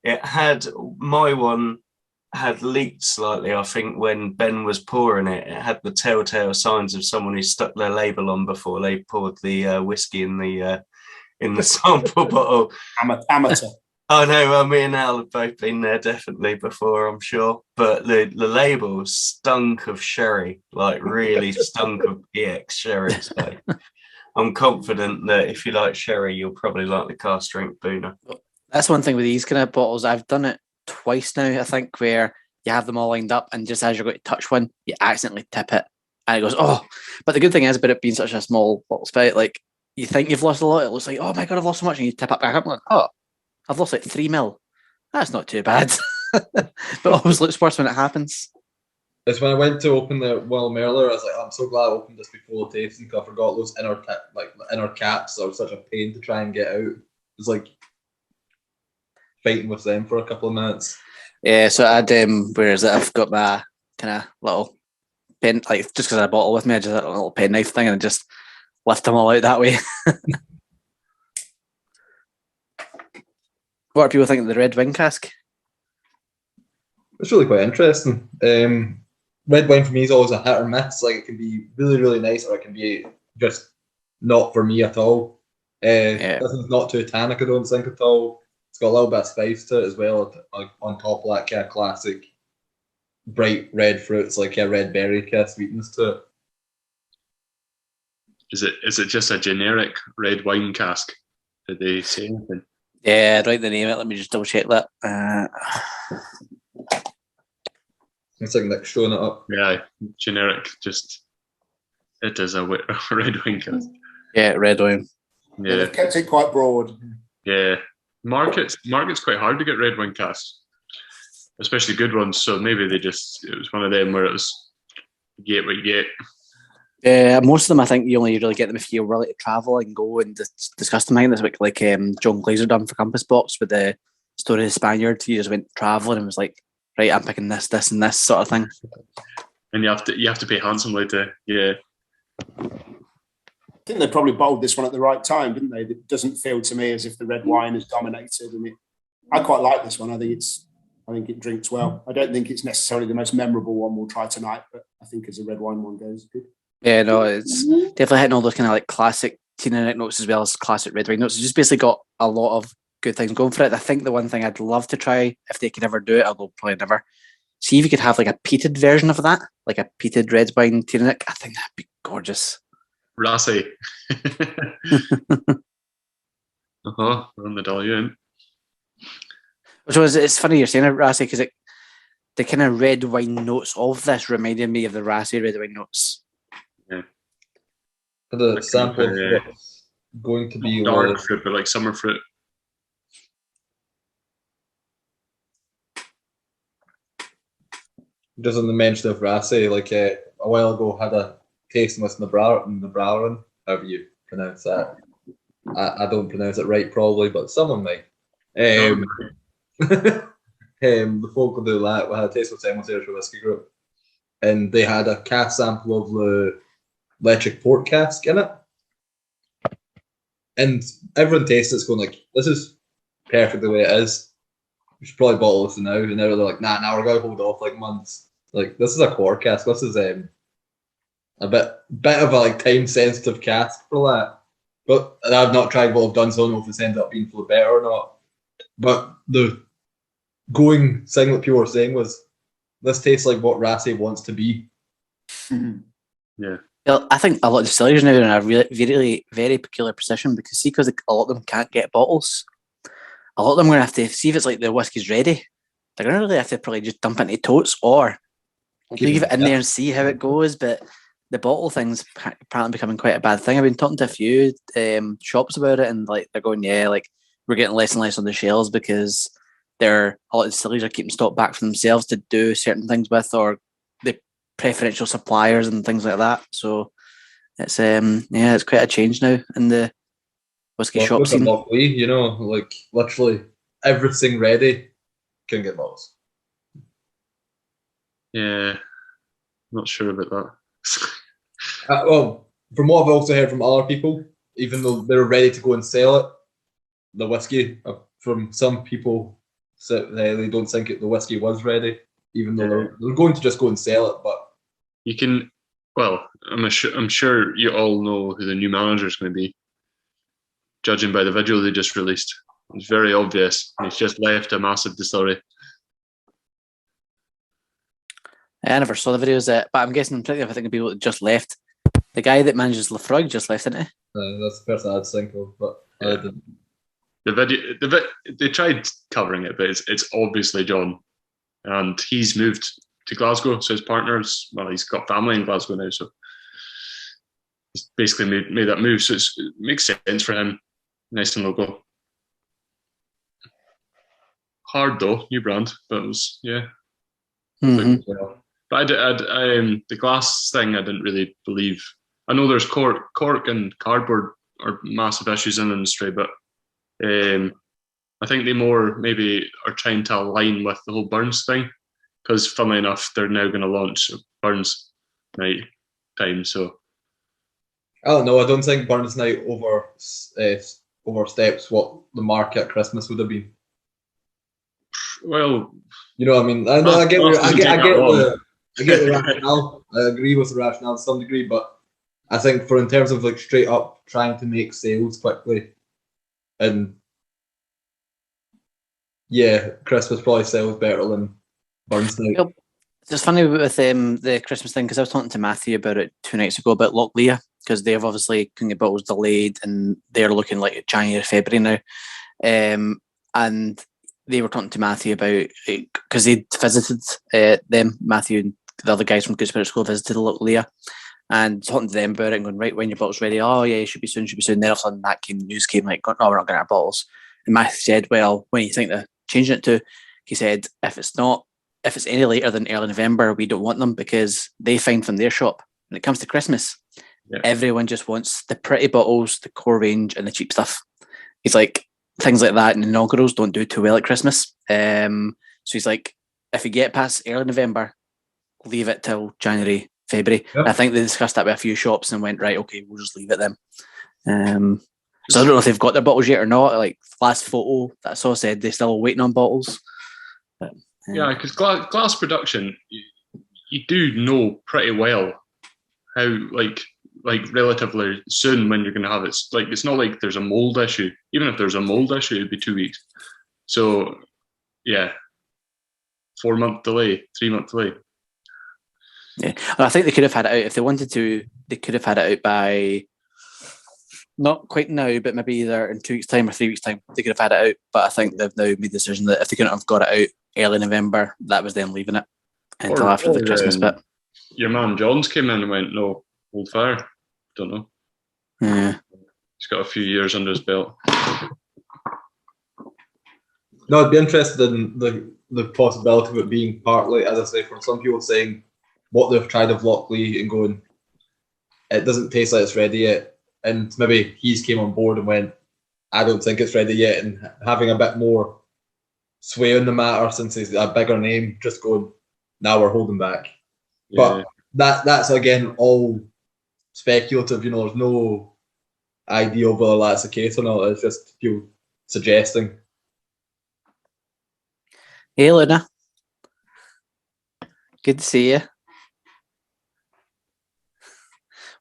my one had leaked slightly. I think when Ben was pouring it, it had the telltale signs of someone who stuck their label on before they poured the whiskey in the sample bottle.
Amateur.
I know. Me and Al have both been there definitely before, I'm sure. But the label stunk of sherry, like really stunk of PX sherry. So I'm confident that if you like sherry, you'll probably like the car strength Booner.
That's one thing with these kind of bottles. I've done it twice now, I think, where you have them all lined up and just as you're going to touch one, you accidentally tip it and it goes, oh. But the good thing is about it being such a small bottle spout, like you think you've lost a lot, it looks like, oh my God, I've lost so much, and you tip it back up, like, oh, I've lost like 3 mil. That's not too bad. But always looks worse when it happens.
It's when I went to open the Willem earlier, I was like, I'm so glad I opened this before the tasting because I forgot those inner caps are such a pain to try and get out. It's like fighting with them for a couple of minutes.
Yeah, so I'd where is it? I've got my kind of little pen, like just because I had a bottle with me, I just had a little pen knife thing and just lift them all out that way. What are people thinking of the red wine cask?
It's really quite interesting. Red wine for me is always a hit or miss. Like it can be really, really nice, or it can be just not for me at all. This is not too tannic, I don't think at all. It's got a little bit of spice to it as well, like on top of that kind of classic bright red fruits, like a red berry kind of sweetness to it.
Is it just a generic red wine cask? Did they say anything?
Yeah, write the name of it. Let me just double check that.
It's like Nick's showing it up.
Yeah, generic. Just it is a red wine cask.
Yeah, red wine.
Yeah, they've kept it quite broad.
Yeah, market's quite hard to get red wine casks, especially good ones. So maybe it was one of them where it was you get what you get.
Yeah, most of them I think you only really get them if you're willing to travel and go and discuss them. I think that's like John Glazer done for Compass Box with the Story of the Spaniard. He just went travelling and was like, right, I'm picking this, and this sort of thing.
And you have to pay handsomely to
I think they probably bowled this one at the right time, didn't they? It doesn't feel to me as if the red wine has dominated, and I quite like this one. I think it's I think it drinks well. I don't think it's necessarily the most memorable one we'll try tonight, but I think as a red wine one goes, good.
Yeah, no, it's definitely hitting all those kind of like classic Teaninich notes as well as classic red wine notes. It's just basically got a lot of good things going for it. I think the one thing I'd love to try, if they could ever do it, although probably never, see if you could have like a peated version of that, like a peated red wine Teaninich. I think that'd be gorgeous.
Rassy. On the medallion.
Which was, it's funny you're saying it, Rassy, because the kind of red wine notes of this reminded me of the Rassy red wine notes.
Yeah.
The sample of what's going to be
dark fruit, but like summer fruit.
Just on the mention of Rassy, like a while ago, had a tasting with McLoughlin, however you pronounce that. I don't pronounce it right, probably, but someone might. The folk will do that. We had a taste with them with Irish Whiskey Group, and they had a cask sample of the electric port cask in it, and everyone tasted it's going like, this is perfect the way it is. We should probably bottle this now. And now they're like, nah, we're gonna hold off like months. Like, this is a core cask. This is a bit of a like time sensitive cask for that. But I've not tried what I've done, so I don't know if it's ended up being for the better or not. But the going thing that people were saying was, this tastes like what Rassy wants to be.
Yeah.
Well, I think a lot of distilleries are now in a really, very, very peculiar position because a lot of them can't get bottles. A lot of them are going to have to see if it's like the whiskey's ready. They're going to really have to probably just dump it into totes or leave it in there and see how it goes. But the bottle thing's apparently becoming quite a bad thing. I've been talking to a few shops about it, and like they're going, yeah, like we're getting less and less on the shelves because a lot of distilleries are keeping stock back for themselves to do certain things with, or the preferential suppliers and things like that. So it's it's quite a change now in the whiskey shop scene.
You know, like literally everything ready can get bottles.
Yeah, not sure about that.
Well, from what I've also heard from other people, even though they're ready to go and sell it, the whiskey from some people they don't think the whiskey was ready, even though they're going to just go and sell it. But
you can, well, I'm sure you all know who the new manager is going to be, judging by the video they just released. It's very obvious. He's just left a massive distillery.
I never saw the videos, but I'm guessing plenty of the people that just left. The guy that manages Lefroy just left, didn't he?
That's the person I'd think of, but I didn't.
The video, they tried covering it, but it's obviously John, and he's moved to Glasgow. So his partner's, well, he's got family in Glasgow now, so he's basically made that move. So it makes sense for him. Nice and local. Hard though, new brand, but it was
Mm-hmm.
But the glass thing I didn't really believe. I know there's cork and cardboard are massive issues in the industry, but I think they more maybe are trying to align with the whole Burns thing, because funnily enough, they're now going to launch Burns night time. So
I don't know. I don't think Burns night oversteps what the market at Christmas would have been.
Well,
you know what I mean. I get the rationale. I agree with the rationale to some degree, but I think in terms of like straight up trying to make sales quickly, and Christmas probably sells better than Burns night.
Yep. It's funny with the Christmas thing, because I was talking to Matthew about it 2 nights ago about Lochlear, because they've obviously couldn't get bottles delayed and they're looking like January, February now. And they were talking to Matthew about, because they'd visited them, Matthew and the other guys from Good Spirit School visited Lochlear, and talking to them about it and going, right, when your bottle's ready, oh yeah, it should be soon. Then all of a sudden news came like, no, we're not getting our bottles. And Matthew said, well, when you think they're changing it to, he said, if it's any later than early November, we don't want them, because they find from their shop, when it comes to Christmas, everyone just wants the pretty bottles, the core range, and the cheap stuff. He's like, things like that and inaugurals don't do too well at Christmas. So he's like, if you get past early November, leave it till January, February. Yep. I think they discussed that with a few shops and went, right, okay, we'll just leave it then. So I don't know if they've got their bottles yet or not. Like, last photo that I saw said they're still waiting on bottles. But
Yeah, because glass production, you do know pretty well how like relatively soon when you're going to have it. Like it's not like there's a mold issue. Even if there's a mold issue, it'd be 2 weeks. So yeah, 4-month delay, 3-month delay.
Yeah, well, I think they could have had it out if they wanted to. They could have had it out by not quite now, but maybe either in 2 weeks' time or 3 weeks' time. They could have had it out, but I think they've now made the decision that if they couldn't have got it out early November, that was them leaving it until after the Christmas bit.
Your man Johns came in and went, "No, hold fire." Don't know.
Yeah,
he's got a few years under his belt.
No, I'd be interested in the possibility of it being partly, as I say, for some people saying what they've tried of Lockley and going, it doesn't taste like it's ready yet. And maybe he's came on board and went, I don't think it's ready yet. And having a bit more sway in the matter since he's a bigger name, just going, now we're holding back. Yeah. But that's again all speculative, there's no idea of whether that's the case or not. It's just people suggesting.
Hey, Luna. Good to see you.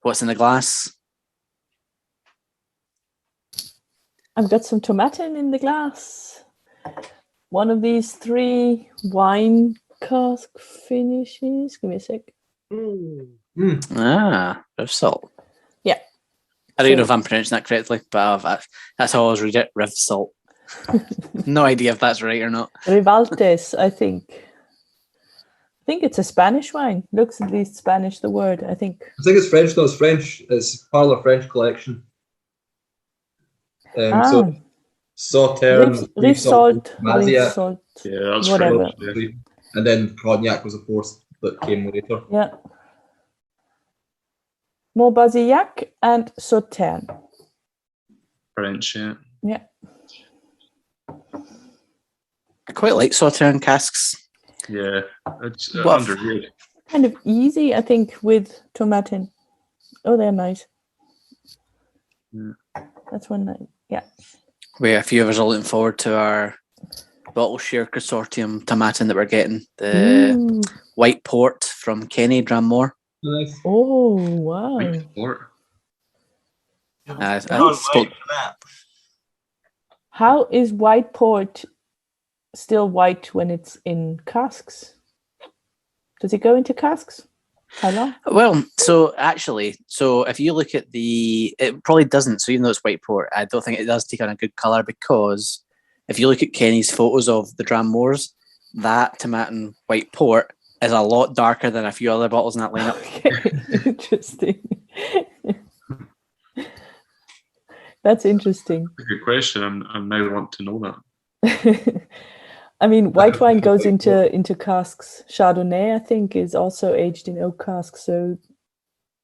What's in the glass?
I've got some tomatin in the glass. One of these 3 wine cask finishes. Give me a sec.
Ah, Riv Salt.
Yeah.
I don't know if I'm pronouncing that correctly, but that's how I always read it, Riv Salt. No idea if that's right or not.
Rivaltes, I think. I think it's a Spanish wine. Looks at least Spanish, the word, I think.
I think it's French. No, it's French. It's part of the French collection. So Sauterne,
Riv Salt,
yeah, that's
whatever.
French.
And then Cognac was the fourth that came later.
Yeah. Montbazillac and Sauterne.
French, yeah.
Yeah.
I quite like Sauterne casks.
Yeah, it's underrated.
Kind of easy, I think, with tomatin. Oh, they're nice.
Yeah.
That's one night. Yeah.
We a few of us are looking forward to our bottle share consortium tomatin that we're getting. The white port from Kenny Dramore.
Nice.
Oh, wow.
White port.
I
Can't
spoke.
wait for that.
How is white port still white when it's in casks? Does it go into casks? How long?
Well, so if you look at it probably doesn't. So even though it's white port, I don't think it does take on a good colour, because if you look at Kenny's photos of the Dramores, that tomatin white port is a lot darker than a few other bottles in that lineup.
Okay. Interesting. That's interesting.
That's a good question. I now want to know that.
I mean, white wine goes into casks. Chardonnay, I think, is also aged in oak casks. So,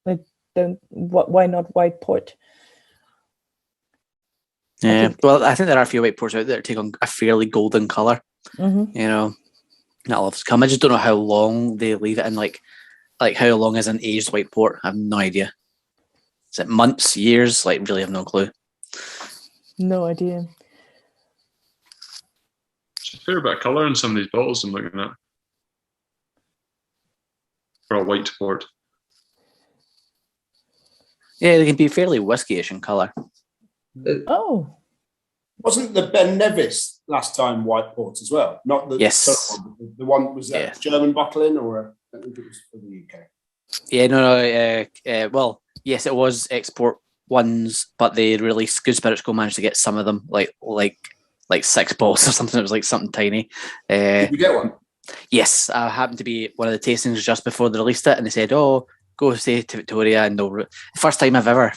why not white port?
Yeah, well, I think there are a few white ports out there that take on a fairly golden colour.
Mm-hmm.
That loves to come. I just don't know how long they leave it in. Like how long is an aged white port? I have no idea. Is it months, years? Really have no clue.
No idea.
There's a fair bit of colour in some of these bottles I'm looking at. For a white port.
Yeah, they can be fairly whiskey-ish in colour.
Oh.
Wasn't the Ben Nevis last time white port as well? Not the
Yes.
The one was that German bottling, or I think it was for the UK.
Yeah, no. Well, yes, it was export ones, but they released Good Spirits Co. managed to get some of them, like 6 bottles or something. It was like something tiny.
Did you get one?
Yes, I happened to be one of the tastings just before they released it, and they said, "Oh, go stay to Victoria." And first time ever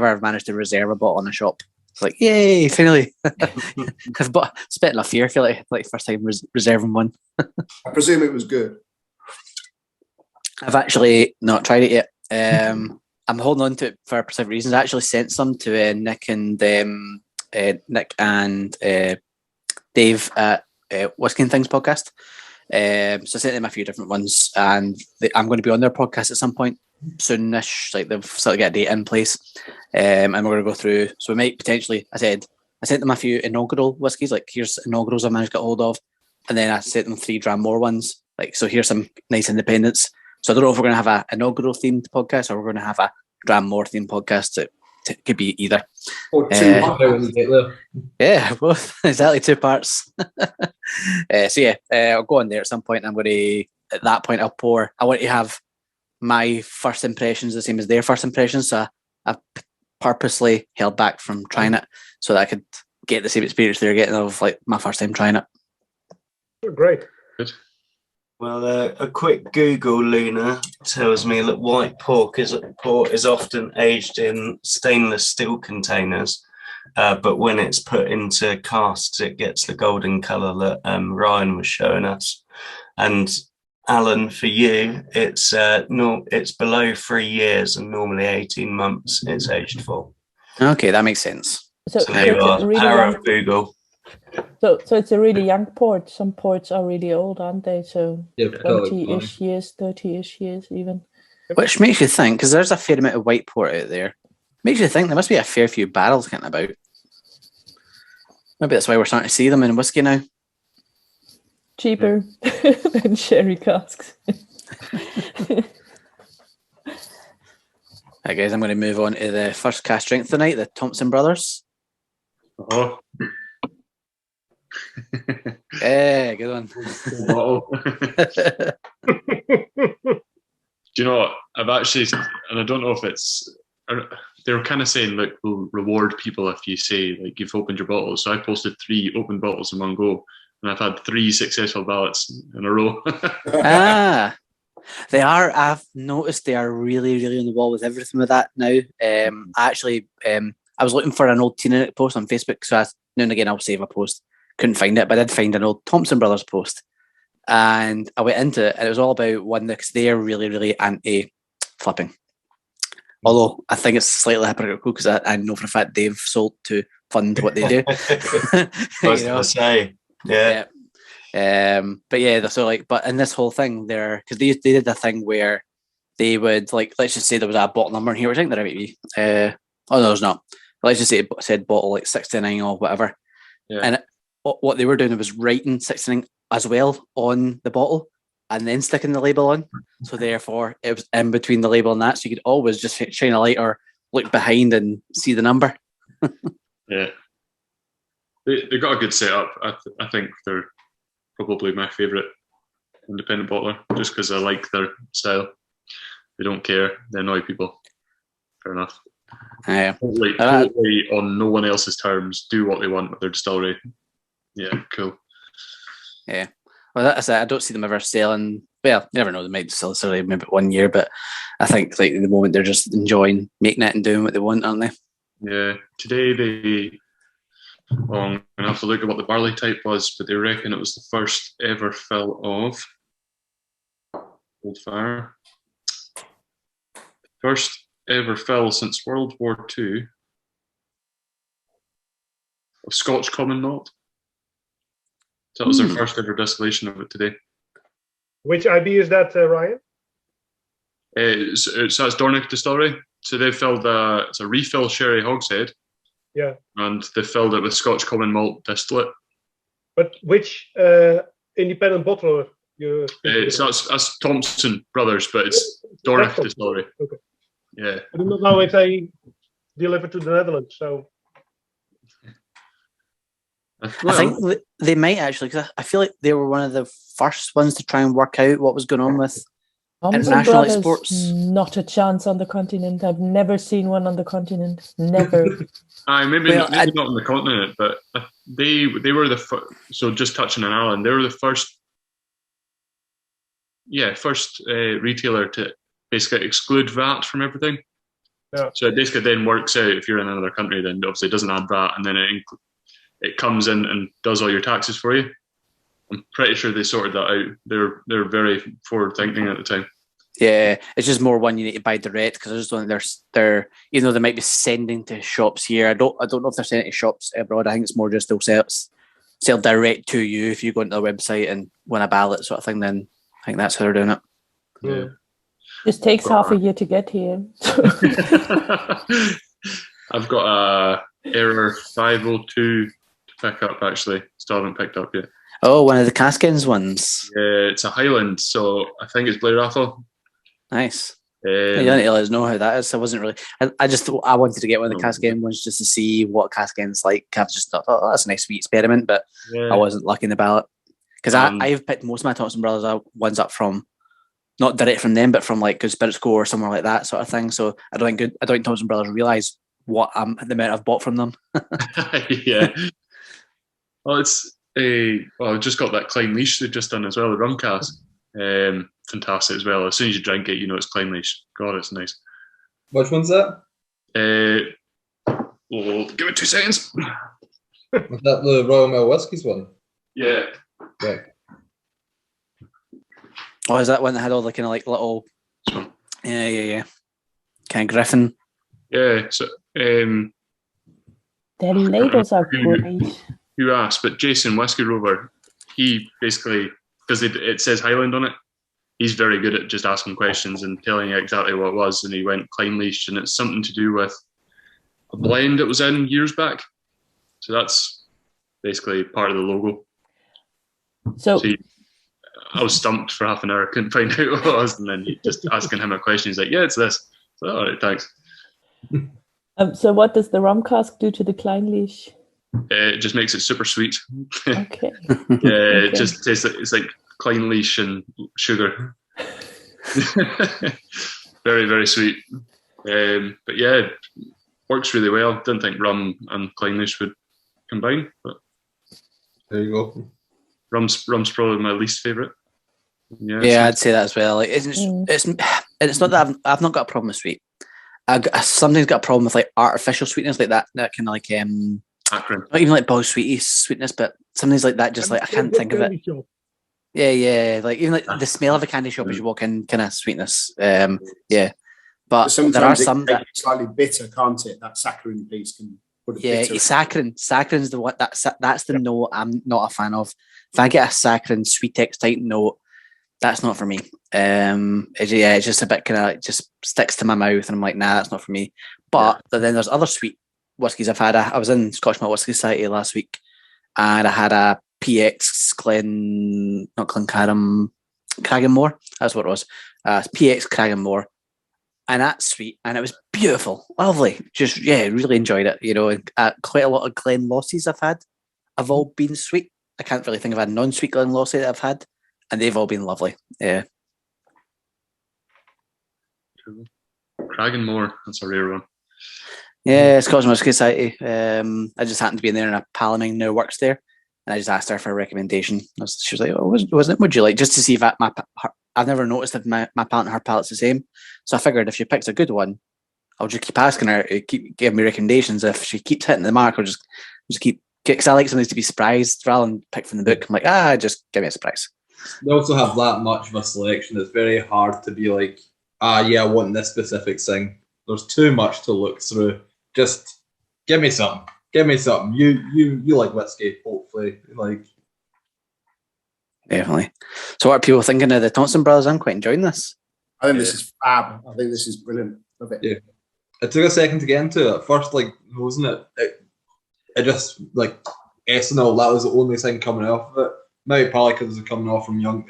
I've managed to reserve a bottle in a shop. It's like, yay, finally! I've spit enough fear. I feel like first time reserving one.
I presume it was good.
I've actually not tried it yet. I'm holding on to it for specific reasons. I actually sent some to Nick and Dave at Whiskey and Things podcast. So I sent them a few different ones, and I'm going to be on their podcast at some point soonish. Like they've sort of got a date in place, and we're going to go through. So we might potentially. I sent them a few inaugural whiskies. Like here's inaugurals I managed to get hold of. and then I sent them 3 Dramore ones. Like, so here's some nice independents. So I don't know if we're going to have an inaugural themed podcast or we're going to have a Dramore themed podcast. It could be either.
Or 2 when you get there.
Yeah, both. Exactly, 2 parts. So yeah, I'll go on there at some point. I'm going to, at that point, I want to have my first impressions the same as their first impressions. So I purposely held back from trying it so that I could get the same experience they're getting of like my first time trying it.
Great.
Good.
Well, a quick Google, Luna, tells me that white port is often aged in stainless steel containers, but when it's put into casks, it gets the golden colour that Ryan was showing us. And Alan, for you, it's below 3 years and normally 18 months it's aged for.
Okay, that makes sense.
So there you are,
really
power of Google.
So it's a really young port. Some ports are really old, aren't they? So 20-ish years, 30-ish years even.
Which makes you think, because there's a fair amount of white port out there, makes you think there must be a fair few barrels getting about. Maybe that's why we're starting to see them in whiskey now.
Cheaper than sherry casks.
Right, guys, I'm going to move on to the first cast drink tonight, the Thompson Brothers.
Oh.
Yeah, good one.
Do you know what? I've actually, and I don't know if it's, they were kind of saying, like, we'll reward people if you say, like, you've opened your bottles. So I posted 3 open bottles in one go, and I've had 3 successful ballots in a row.
They are, I've noticed they are really, really on the wall with everything with that now. I was looking for an old Teaninich post on Facebook, so now and again I'll save a post. Couldn't find it, but I did find an old Thompson Brothers post. And I went into it, and it was all about one, because they're really, really anti-flipping. Although I think it's slightly hypocritical, because I know for a fact they've sold to fund what they do.
I was going to say, yeah.
But yeah, so like, but in this whole thing, because they did a thing where they would, like, let's just say there was a bottle number in here, which I think there might be. Oh no, there's not. Let's just say it said bottle like 69 or whatever. Yeah. And what they were doing was writing 69 as well on the bottle and then sticking the label on. So therefore, it was in between the label and that, so you could always just shine a light or look behind and see the number.
Yeah, they got a good setup. I think they're probably my favourite independent bottler, just because I like their style. They don't care. They annoy people. Fair enough.
Yeah.
Totally on no one else's terms. Do what they want with their distillery. Yeah, cool.
Yeah. Well, that's it. I don't see them ever selling. Well, you never know. They might sell maybe 1 year, but I think like at the moment they're just enjoying making it and doing what they want, aren't they?
Yeah. Today I'm going to have to look at what the barley type was, but they reckon it was the first ever fill of Old Fire. First ever fill since World War II of Scotch Common Malt. So that was their first ever distillation of it today.
Which IB is that, Ryan?
So that's Dornick Distillery. So they filled it's a refill sherry hogshead.
Yeah.
And they filled it with Scotch Common Malt distillate.
But which independent bottler?
That's Thompson Brothers, but it's Dornick Distillery.
Okay.
Yeah.
I do not know if they deliver to the Netherlands, so.
I think they might actually, because I feel like they were one of the first ones to try and work out what was going on with international exports.
Not a chance on the continent. I've never seen one on the continent. Never.
Maybe not on the continent, but they were the first. So just touching on Alan, they were the first retailer to basically exclude VAT from everything.
Yeah.
So it basically then works out if you're in another country, then obviously it doesn't add VAT, and then it comes in and does all your taxes for you. I'm pretty sure they sorted that out. They're very forward thinking at the time.
Yeah, it's just more one you need to buy direct, because I just don't think they're even though they might be sending to shops here. I don't know if they're sending to shops abroad. I think it's more just they'll sell direct to you if you go into their website and win a ballot sort of thing. Then I think that's how they're doing it.
Yeah.
Just takes half a year to get here.
I've got a error 502 to pick up. Actually, still haven't picked up yet.
Oh, one of the Caskins ones.
Yeah, it's a Highland, so I think it's Blair Athol.
Nice. You don't let us know how that is. I wasn't really. I wanted to get one of the Cascade ones just to see what Cascade's like. I've just thought, oh, that's a nice wee experiment, but I wasn't lucky in the ballot because I've picked most of my Thompson Brothers ones up from not direct from them, but from like Good Spirits Co or somewhere like that sort of thing. So I don't think Thompson Brothers realise what the amount I've bought from them.
Yeah. Well, it's I've just got that Klein Leash they've just done as well, the rum cask. Fantastic as well. As soon as you drink it, you know it's Klein Leash. God, it's nice.
Which one's that?
Give it 2 seconds.
Was that the Royal Mill Whiskies one?
Yeah.
Right.
Oh, is that one that had all the kind of like little? Yeah. Kind of Griffin.
Yeah. So
their labels are great.
You asked, but Jason Whiskey Rover, he basically, because it says Highland on it, he's very good at just asking questions and telling you exactly what it was. And he went Klein Leash, and it's something to do with a blend that was in years back. So that's basically part of the logo. So I was stumped for half an hour, couldn't find out what it was, and then just asking him a question. He's like, "Yeah, it's this." So, all right, thanks.
So what does the rum cask do to the Klein Leash?
It just makes it super sweet.
Okay.
It just tastes like it's like Klein Leash and sugar. Very, very sweet. But yeah, works really well. Didn't think rum and Klein Leash would combine, but
there you go.
Rum's probably my least favourite.
Yeah, I'd say that as well. Like, it's not that I've not got a problem with sweet. I sometimes got a problem with like artificial sweetness like that kind of like
Akron.
Not even like Ball sweetness, but something's like that. Just like I can't think of it. Yeah. Like even like the smell of a candy shop as you walk in, kind of sweetness. Yeah, but there are some that
slightly bitter, can't it? That saccharin piece can put a bitter.
Saccharin's the one that's the note I'm not a fan of. If I get a saccharin sweetex type note, that's not for me. It's just a bit kind of like just sticks to my mouth, and I'm like, nah, that's not for me. But then there's other sweet whiskies I've had. I was in Scotch Malt Whisky Society last week, and I had a PX Cragganmore. That's what it was. PX Cragganmore, and that's sweet, and it was beautiful, lovely. Just really enjoyed it. You know, quite a lot of Glenlosses I've had have all been sweet. I can't really think of a non-sweet Glenlossie that I've had, and they've all been lovely. Yeah.
Cragganmore, that's a rare one.
Yeah, Scottish Whisky Society. I just happened to be in there, and a pal of mine now works there, and I just asked her for a recommendation. She was like, "Oh, wasn't it? Would you like?" Just to see if I've never noticed if my palate and her palate's the same. So I figured if she picks a good one, I'll just keep asking her to keep giving me recommendations. If she keeps hitting the mark, I'll just keep. Because I like something to be surprised rather than pick from the book. I'm like, just give me a surprise.
They also have that much of a selection. It's very hard to be like, I want this specific thing. There's too much to look through. Just give me something. Give me something. You like whiskey, hopefully. Like,
definitely. So what are people thinking of the Thompson Brothers? I'm quite enjoying this.
I think this is fab. I think this is brilliant. Love it.
Yeah. It took a second to get into it. At first, like, wasn't it just like ethanol, that was the only thing coming off of it. Maybe probably because it was coming off from young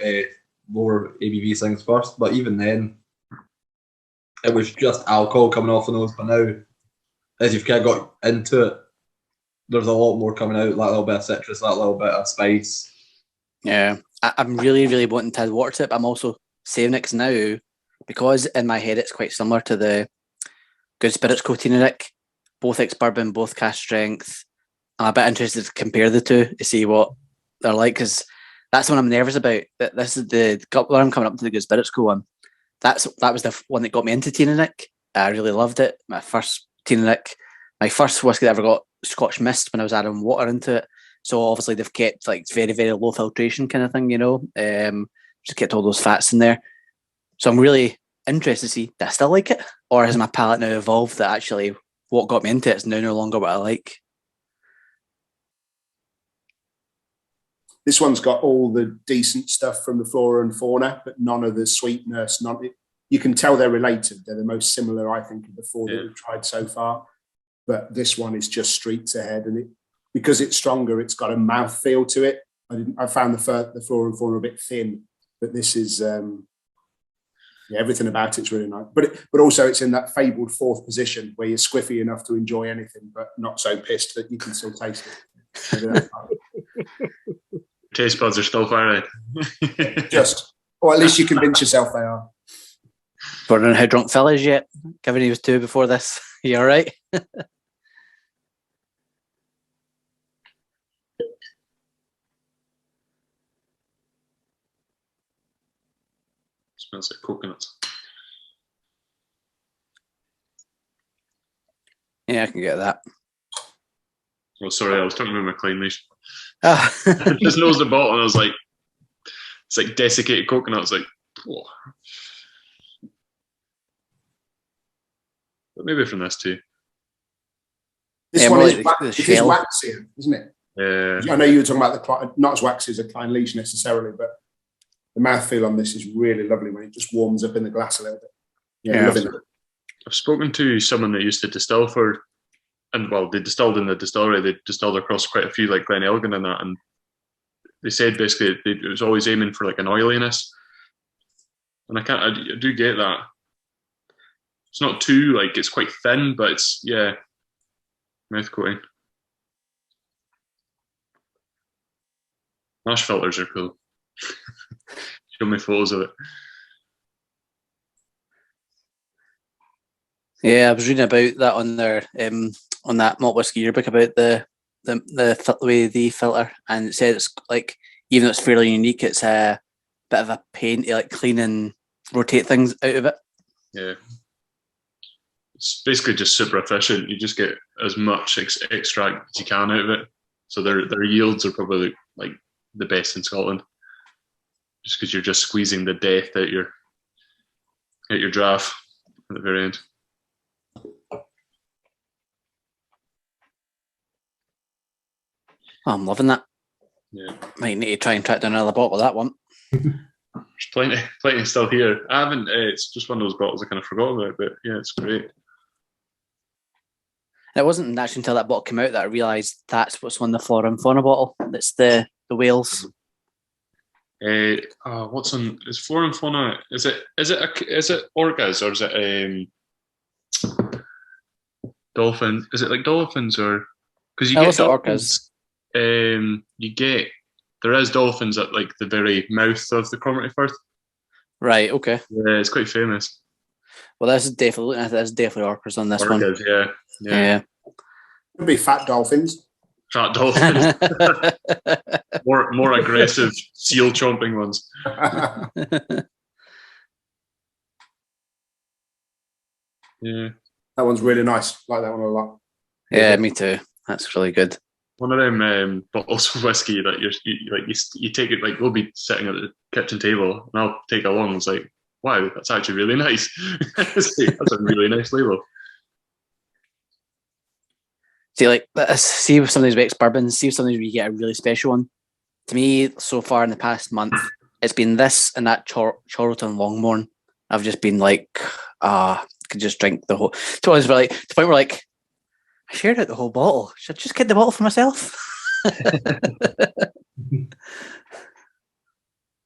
lower ABV things first, but even then it was just alcohol coming off of those. But now, as you've kind of got into it, there's a lot more coming out, like a little bit of citrus, that little bit of spice.
Yeah, I'm really, really wanting to add water to it, but I'm also saving it now because in my head it's quite similar to the Good Spirits Co Teaninich, both ex-bourbon, both cask strength. I'm a bit interested to compare the two to see what they're like, because that's what I'm nervous about. This is the where I'm coming up to the Good Spirits Co one. That was the one that got me into Teaninich. I really loved it. My first Teaninich, my first whiskey that I ever got Scotch mist when I was adding water into it. So obviously they've kept like very, very low filtration kind of thing, you know. Just kept all those fats in there. So I'm really interested to see, do I still like it, or has my palate now evolved that actually what got me into it is now no longer what I like?
This one's got all the decent stuff from the flora and fauna, but none of the sweetness. You can tell they're related. They're the most similar, I think, of the four that we've tried so far. But this one is just streets ahead, and because it's stronger, it's got a mouthfeel to it I found the flora and fauna a bit thin, but this is everything about it's really nice. But also it's in that fabled fourth position where you're squiffy enough to enjoy anything, but not so pissed that you can still taste it.
Taste buds are still firing.
Or at least you convince yourself they are.
Wondering how drunk Phil is yet? Given he was 2 before this. You all right?
Smells like coconuts.
Yeah, I can get that.
Oh, sorry, I was talking about McLean.
Ah.
I just nosed the bottle and I was like, it's like desiccated coconut. It's like, oh. But maybe from this too.
This one is waxy, isn't it?
Yeah.
I know you were talking about not as waxy as a Klein Leash necessarily, but the mouthfeel on this is really lovely when it just warms up in the glass a little bit. Yeah. Loving it.
I've spoken to someone that used to distill for, and well, they distilled in the distillery. They distilled across quite a few, like Glen Elgin and that, and they said basically it was always aiming for like an oiliness, and I do get that. It's not too like it's quite thin, but it's mouth coating. Mash filters are cool. Show me photos of it.
Yeah, I was reading about that on their on that malt whiskey yearbook about the way they filter, and it said it's like, even though it's fairly unique, it's a bit of a pain to like clean and rotate things out of it.
Yeah, it's basically just super efficient. You just get as much extract as you can out of it. So their yields are probably like the best in Scotland, just because you're just squeezing the death out your draft at the very end.
Oh, I'm loving that.
Yeah,
might need to try and track down another bottle of that one.
There's plenty still here. I haven't. It's just one of those bottles I kind of forgot about, but yeah, it's great.
It wasn't actually until that bottle came out that I realised that's what's on the Flora and Fauna bottle. That's the Wales.
What's on? Is Flora and Fauna? Is it orcas or is it dolphin? Is it like dolphins or? Because you get
orcas.
There is dolphins at like the very mouth of the Cromarty Firth.
Right. Okay.
Yeah, it's quite famous.
Well, there's definitely orcas on this one.
Yeah.
Could be fat dolphins.
Fat dolphins. more aggressive seal chomping ones. Yeah.
That one's really nice. Like that one a lot.
Yeah, me too. That's really good.
One of them bottles of whiskey that you take it, like we'll be sitting at the kitchen table and I'll take it along. It's like, wow, that's actually really nice. That's a really nice label.
See with some of these Wex bourbons, see with some of these where you get a really special one. To me, so far in the past month, it's been this and that Chorlton Longmorn. I've just been like, could just drink the whole. To the point where like, I shared out the whole bottle. Should I just get the bottle for myself?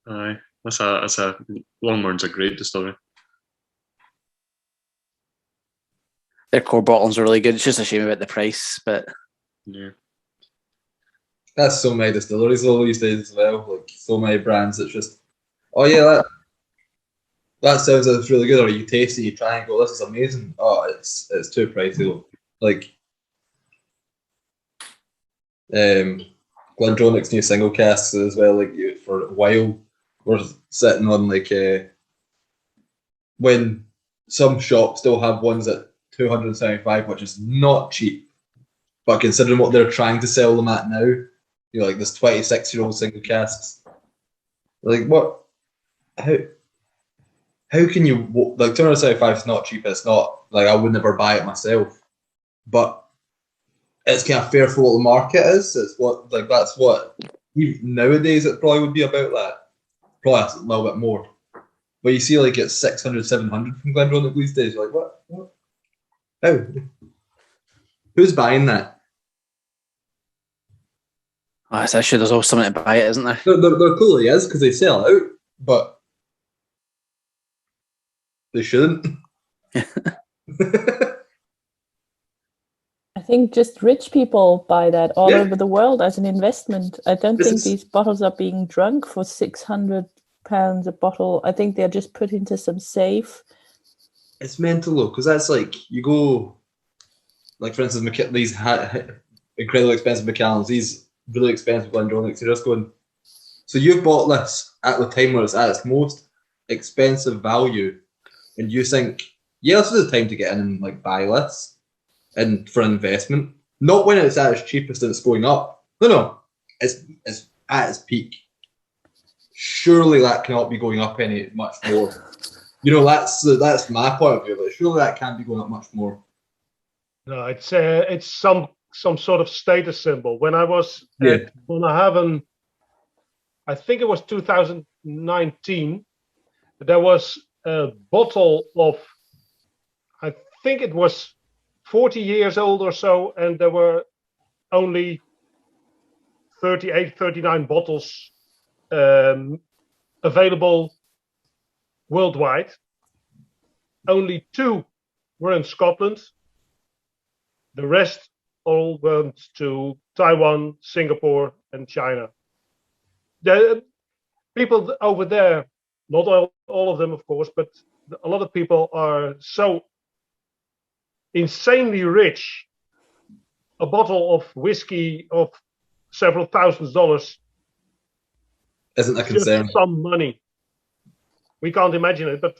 Aye, that's a Longmorn's a great distillery.
Their core bottles are really good. It's just a shame about the price, but
yeah,
that's so many distilleries though these days as well. Like so many brands. It's just, oh yeah, that sounds like it's really good. Or you taste it, you try and go, this is amazing. Oh, it's too pricey though. Like. Glendronach's new single casks as well. Like for a while, we're sitting on like when some shops still have ones at $275, which is not cheap. But considering what they're trying to sell them at now, you know, like this 26-year-old single casks, like what? How can you like $275 is not cheap? It's not like I would never buy it myself, but it's kind of fair for what the market is. It's what that's what even nowadays it probably would be about that. Probably a little bit more. But you see like it's 600, 700 from Glendronach these days. You're like, what? How? Who's buying that?
Oh, it's actually there's always something to buy it, isn't there?
There clearly is because they sell out, but they shouldn't.
I think just rich people buy that all over the world as an investment. I don't think these bottles are being drunk for £600 a bottle. I think they're just put into some safe.
It's mental though, because that's like you go, like for instance, these incredibly expensive McAllens, these really expensive Glendronachs. You're just going. So you've bought this at the time where it's at its most expensive value, and you think, yeah, this is the time to get in and like buy this, and for investment. Not when it's at its cheapest and it's going up. No, it's at its peak. Surely that cannot be going up any much more. You know, that's my point of view. But surely that can't be going up much more.
No, it's some sort of status symbol. When I was at Bonnehaven, I think it was 2019, there was a bottle of, I think it was 40 years old or so, and there were only 38, 39 bottles available worldwide. Only 2 were in Scotland. The rest all went to Taiwan, Singapore, and China. The people over there, not all of them, of course, but a lot of people are so insanely rich. A bottle of whiskey of several $1000s
isn't a concern.
Just some money. We can't imagine it, but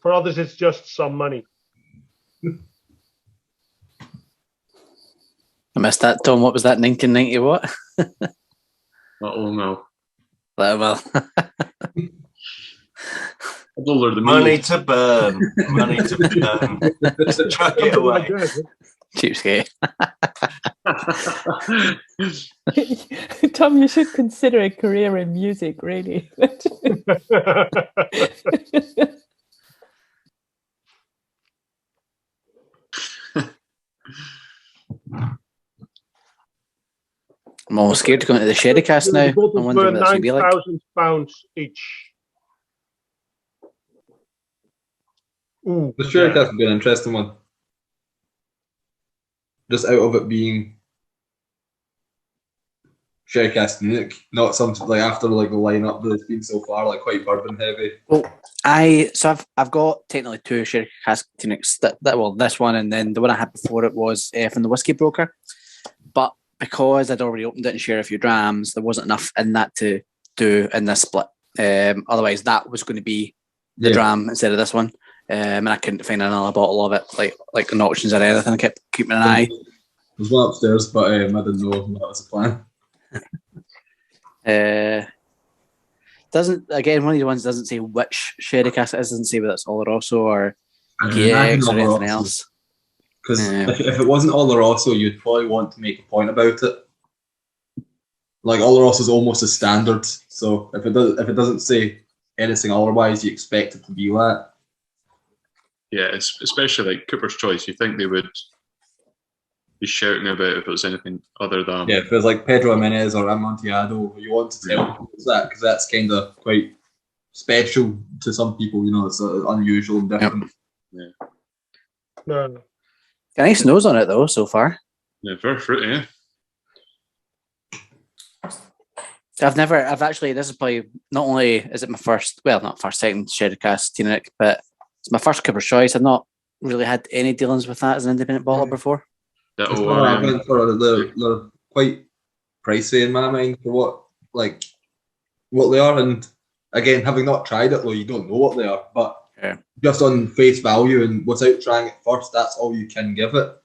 for others, it's just some money.
I missed that, Tom. What was that? 1990 what?
Oh no.
Well.
Money to burn. Money to burn. Just chuck it away.
Cheapskate.
Tom, you should consider a career in music, really.
I'm almost scared to go into the sherry cast now. I'm wondering what that's going to be like.
£9,000 each.
Ooh, the sherry cast would be an interesting one. Just out of it being sherry cast Teaninich, not something like after like the lineup that it's been so far, like quite bourbon heavy.
Well, I've got technically 2 sherry cast Teanichs. Well, this one and then the one I had before it was from the Whiskey Broker, but because I'd already opened it and shared a few drams, there wasn't enough in that to do in this split. Otherwise, that was going to be the dram instead of this one. And I couldn't find another bottle of it, like in auctions or anything. I kept keeping an eye.
There's one upstairs, but I didn't know that was the
plan. One of the ones doesn't say which sherry cask it is. Doesn't say whether it's Oloroso or PX or anything else.
Because if it wasn't Oloroso, you'd probably want to make a point about it. Like Oloroso is almost a standard, so if it doesn't say anything otherwise, you expect it to be that.
Yeah, especially like Cooper's Choice. You think they would be shouting about if it was anything other than...
Yeah, if it was like Pedro Jimenez or Amontillado, you want to tell people it's that, because that's kind of quite special to some people, you know, it's unusual and different.
Yep.
Yeah. No.
Got nice nose on it though, so far.
Yeah, very fruity, yeah.
I've actually, this is probably, not only is it my second sherry cast Teaninich, but it's my first Cooper's Choice. I've not really had any dealings with that as an independent bottler before.
They're quite pricey in my mind for what they are, and again, having not tried it, well, you don't know what they are, but just on face value and without trying it first, that's all you can give it.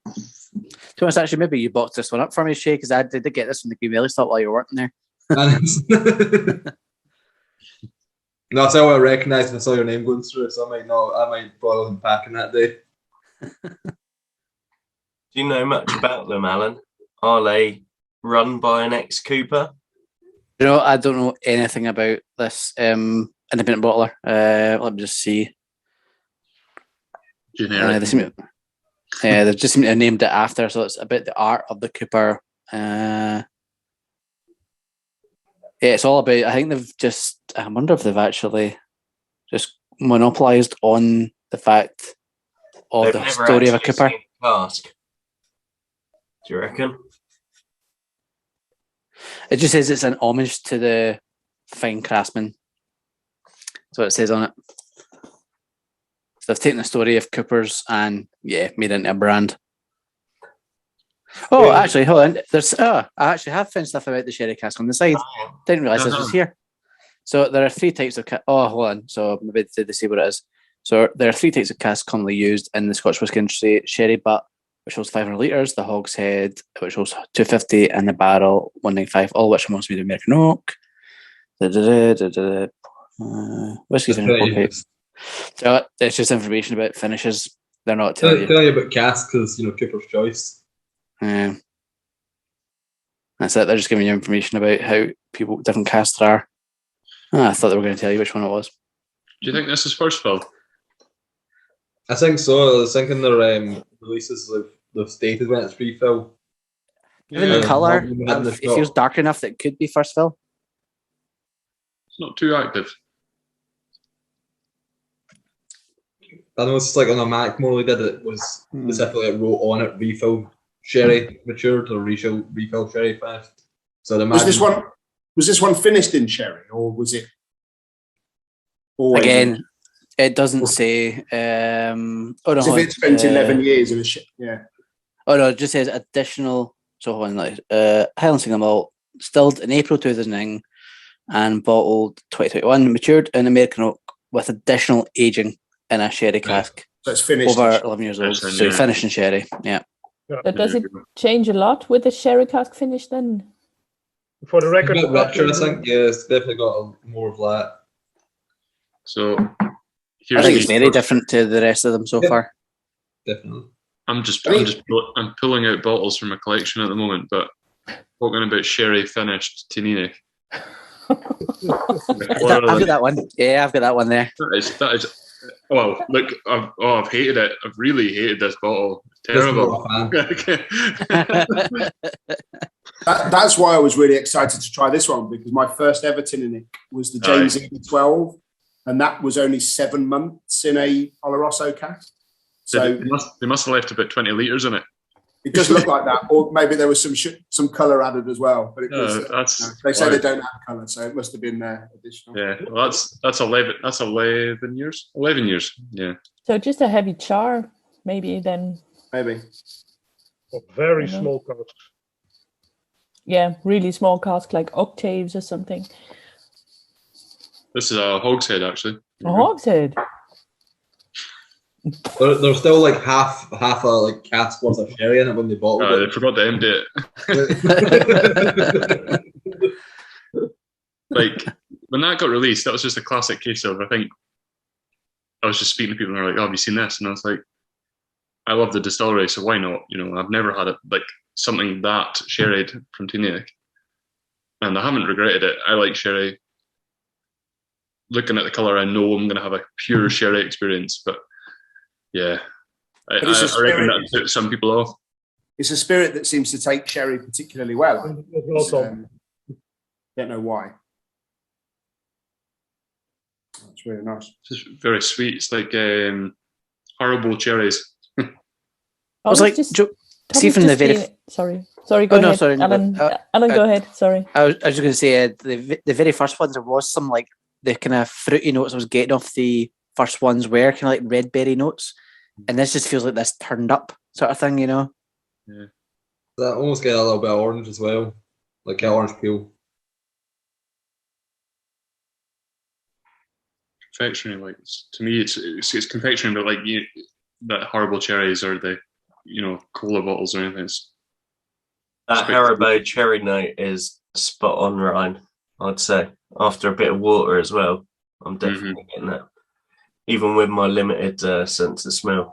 To be honest, actually, maybe you boxed this one up for me, Shay, because I did get this from the Green Valley stop while you were working there.
No, that's how I recognised when I saw your name going through it, so I might probably wasn't packing that day.
Do you know much about them, Alan? Are they run by an ex-Cooper?
You know, I don't know anything about this independent bottler. Let me just see.
Generic.
They just seem to have named it after, so it's about the art of the Cooper. Yeah, it's all about. I think they've just. I wonder if they've actually just monopolised on the fact of
They've
the
never
story of a
actually
Cooper.
seen cask. Do you reckon?
It just says it's an homage to the fine craftsman. That's what it says on it. So they've taken the story of Coopers and made it into a brand. Oh, actually, hold on. I actually have found stuff about the sherry cask on the side. Didn't realise this was here. So there are 3 types of hold on. So maybe they see what it is. So there are 3 types of casks commonly used in the Scotch whisky industry: sherry butt, which holds 500 litres, the hogshead, which holds 250, and the barrel 195, all which are mostly made of American oak. Whiskey finished. So it's just information about finishes. They're not telling you.
Tell you about cask because Cooper's Choice.
That's it. They're just giving you information about how different casks there are. I thought they were going to tell you which one it was.
Do you think this is first fill?
I think so. I was thinking their releases they've stated when it's refill.
Even the colour, it feels dark enough that it could be first fill.
It's not too active.
I know it's like on a Mac Morley did it was specifically it wrote on it refill sherry matured or refill sherry finished. So was
this one finished in sherry or was it always
again? It doesn't say.
If it spent 11 years in a
Oh no, it just says additional. So hold on, Highland Single Malt, distilled in April 2009 and bottled 2021, matured in American oak with additional aging in a sherry cask.
So it's finished
over 11 years old. So you finish in sherry, yeah.
So does it change a lot with the sherry cask finish then?
For the record,
richer, I think. Yeah, it's definitely got more of that.
So
I think it's very different to the rest of them so far.
Definitely.
I'm pulling out bottles from my collection at the moment, but talking about sherry finished Teaninich.
I've got that one. Yeah, I've got that one there.
That is. Well, look, I've hated it. I've really hated this bottle. It's terrible.
That's why I was really excited to try this one, because my first ever Teaninich was the James Eden 12, and that was only 7 months in a Oloroso cask. So
they must have left about 20 litres in it.
It does look like that, or maybe there was some colour added as well. But it was, they say they don't add colour, so it must have been additional.
Yeah, well, that's 11 years. 11 years, yeah.
So just a heavy char, maybe then.
Maybe.
Very small casks.
Yeah, really small cask, like octaves or something.
This is a hogshead, actually.
A hogshead.
There's still like half a like cask worth of sherry in it when they bottled it.
They forgot to empty it. Like when that got released, that was just a classic case of, I think I was just speaking to people and they're like, "Oh, have you seen this?" And I was like, "I love the distillery, so why not?" I've never had it like something that sherried from Teaninich, and I haven't regretted it. I like sherry. Looking at the colour, I know I'm going to have a pure sherry experience, but yeah, I reckon that puts some people off.
It's a spirit that seems to take sherry particularly well. Don't know why. It's really nice.
It's just very sweet. It's like horrible cherries.
I was like, see from the very.
Sorry, go ahead.
Sorry,
Alan, go ahead. Sorry.
I was just going to say the very first ones, there was some like the kind of fruity notes I was getting off the first ones were kind of like red berry notes, and this just feels like this turned up sort of thing,
Yeah.
That almost get a little bit of orange as well, like an orange peel.
Confectionery, like to me, it's confectionery, but like that horrible cherries or the cola bottles or anything.
That Haribo cherry note is spot on, Ryan. I'd say after a bit of water as well, I'm definitely getting that. Even with my limited sense of smell.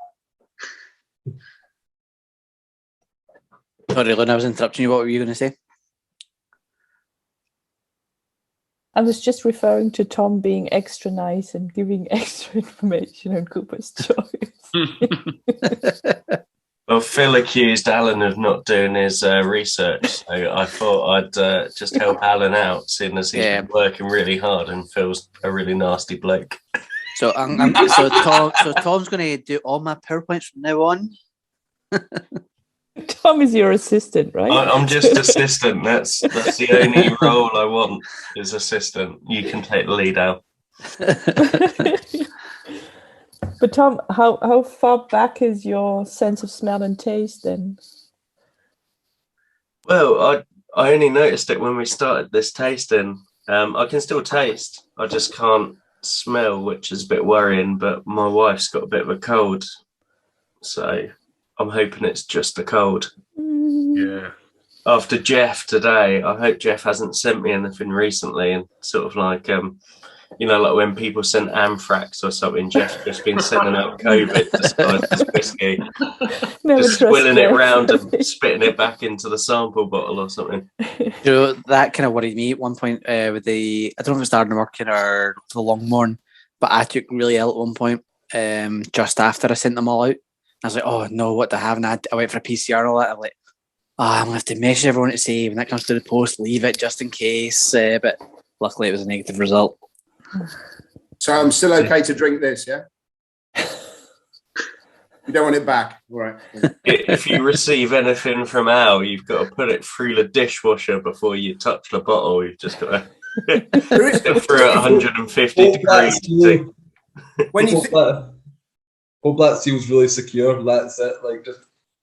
Sorry, Lynn, I was interrupting you. What were you going to say?
I was just referring to Tom being extra nice and giving extra information on Cooper's Choice.
Well, Phil accused Alan of not doing his research, so I thought I'd just help Alan out, seeing as he's been working really hard and Phil's a really nasty bloke.
So Tom's going to do all my PowerPoints from now on.
Tom is your assistant, right?
I'm just assistant. That's the only role I want is assistant. You can take the lead out.
But Tom, how far back is your sense of smell and taste then?
Well, I only noticed it when we started this tasting. I can still taste. I just can't smell, which is a bit worrying. But my wife's got a bit of a cold, so I'm hoping it's just a cold.
Yeah.
After Jeff today, I hope Jeff hasn't sent me anything recently, and sort of like like when people sent anthrax or something, Jeff's just been sending out COVID disguised as whiskey, just swilling it round and spitting it back into the sample bottle or something.
That kind of worried me at one point with I don't know if it was the Ardnamurchan or the Longmorn, but I took really ill at one point just after I sent them all out. I was like, oh no, what do I have? And I went for a PCR and all that. I'm like, I'm going to have to message everyone to say when that comes to the post, leave it just in case. But luckily it was a negative result.
So I'm still okay to drink this, yeah? You don't want it back, all right?
If you receive anything from Al, you've got to put it through the dishwasher before you touch the bottle. You've just got to get through at 150 degrees.
When you hope that seal's really secure. That's it. Like just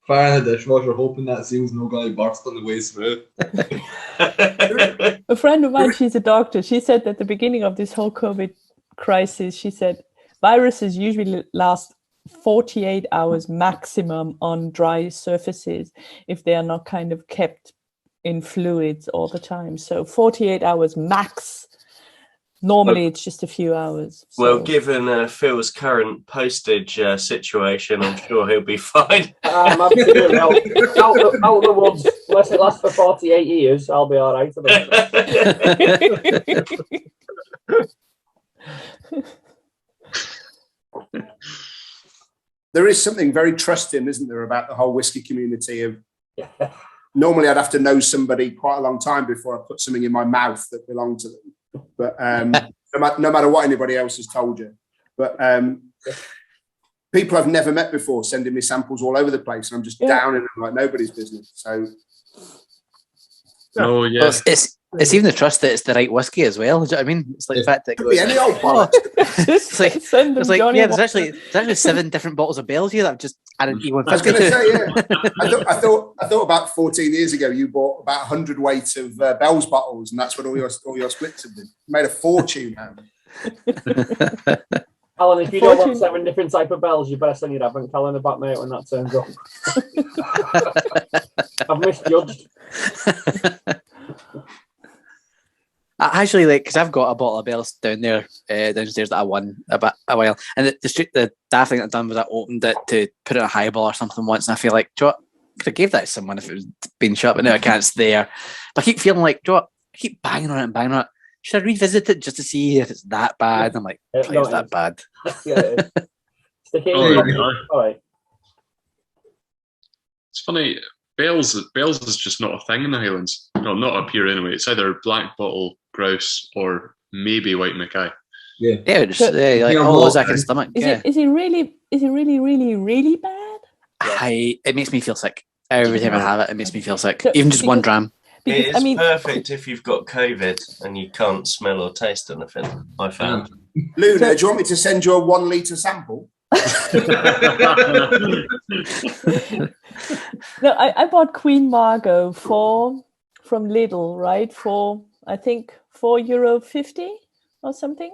fire in the dishwasher, hoping that seal's not going to burst on the way through.
A friend of mine, she's a doctor. She said that at the beginning of this whole COVID crisis, she said viruses usually last 48 hours maximum on dry surfaces if they are not kind of kept in fluids all the time. So 48 hours max. Normally, it's just a few hours. So.
Well, given Phil's current postage situation, I'm sure he'll be fine.
Absolutely. Out of the woods, unless it lasts for 48 years, I'll be all right.
There is something very trusting, isn't there, about the whole whiskey community. Normally, I'd have to know somebody quite a long time before I put something in my mouth that belonged to them. But no matter what anybody else has told you, but people I've never met before sending me samples all over the place, and I'm just down in them like nobody's business. So,
oh yeah,
well, it's even the trust that it's the right whiskey as well. Do you know what I mean? It's like the fact that it goes,
any old bollocks.
it's like there's actually 7 different bottles of Bell's here that I've just added E150.
I was going to say, yeah. I thought about 14 years ago you bought about 100 weight of Bell's bottles, and that's what all your splits have been. You made a fortune out of it.
Alan, if you don't want 7 different type of bells, you better send your advent calendar back, mate, when that turns up. I've misjudged.
Actually, because I've got a bottle of Bell's down there downstairs that I won a while, and the daft thing I've done was I opened it to put it in a highball or something once, and I feel like, I could have gave that to someone if it was being shut, but now I can't. It's there. But I keep feeling like, I keep banging on it and banging on it. Should I revisit it just to see if it's that bad? I'm like, it's that bad.
Yeah,
it's funny. Bell's is just not a thing in the Highlands. No, not up here anyway. It's either black bottle, grouse, or maybe white Mackay.
Yeah, like all those I can stomach.
Is it really, really bad?
It makes me feel sick every time I have it. It makes me feel sick, even just 1 dram.
It's perfect if you've got COVID and you can't smell or taste anything, I found.
Luna, do you want me to send you a 1 litre sample?
No, I bought Queen Margot from Lidl, right? For I think €4.50 or something.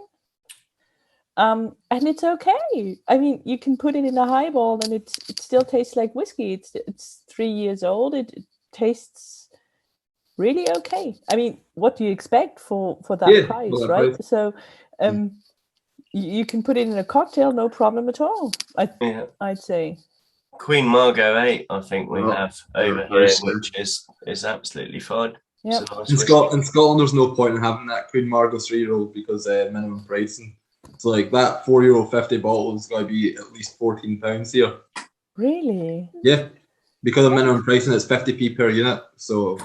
And it's okay. I mean, you can put it in a highball and it still tastes like whiskey. It's 3 years old. It tastes really okay. I mean, what do you expect for that price, right? Price. So you can put it in a cocktail, no problem at all. I'd say.
Queen Margot 8, I think we have over here, which is absolutely fine.
Yeah.
In Scotland, there's no point in having that Queen Margot 3-year-old because minimum pricing. It's like that €4.50 bottle is going to be at least £14 here.
Really?
Yeah. because of minimum pricing, it's 50p per unit. So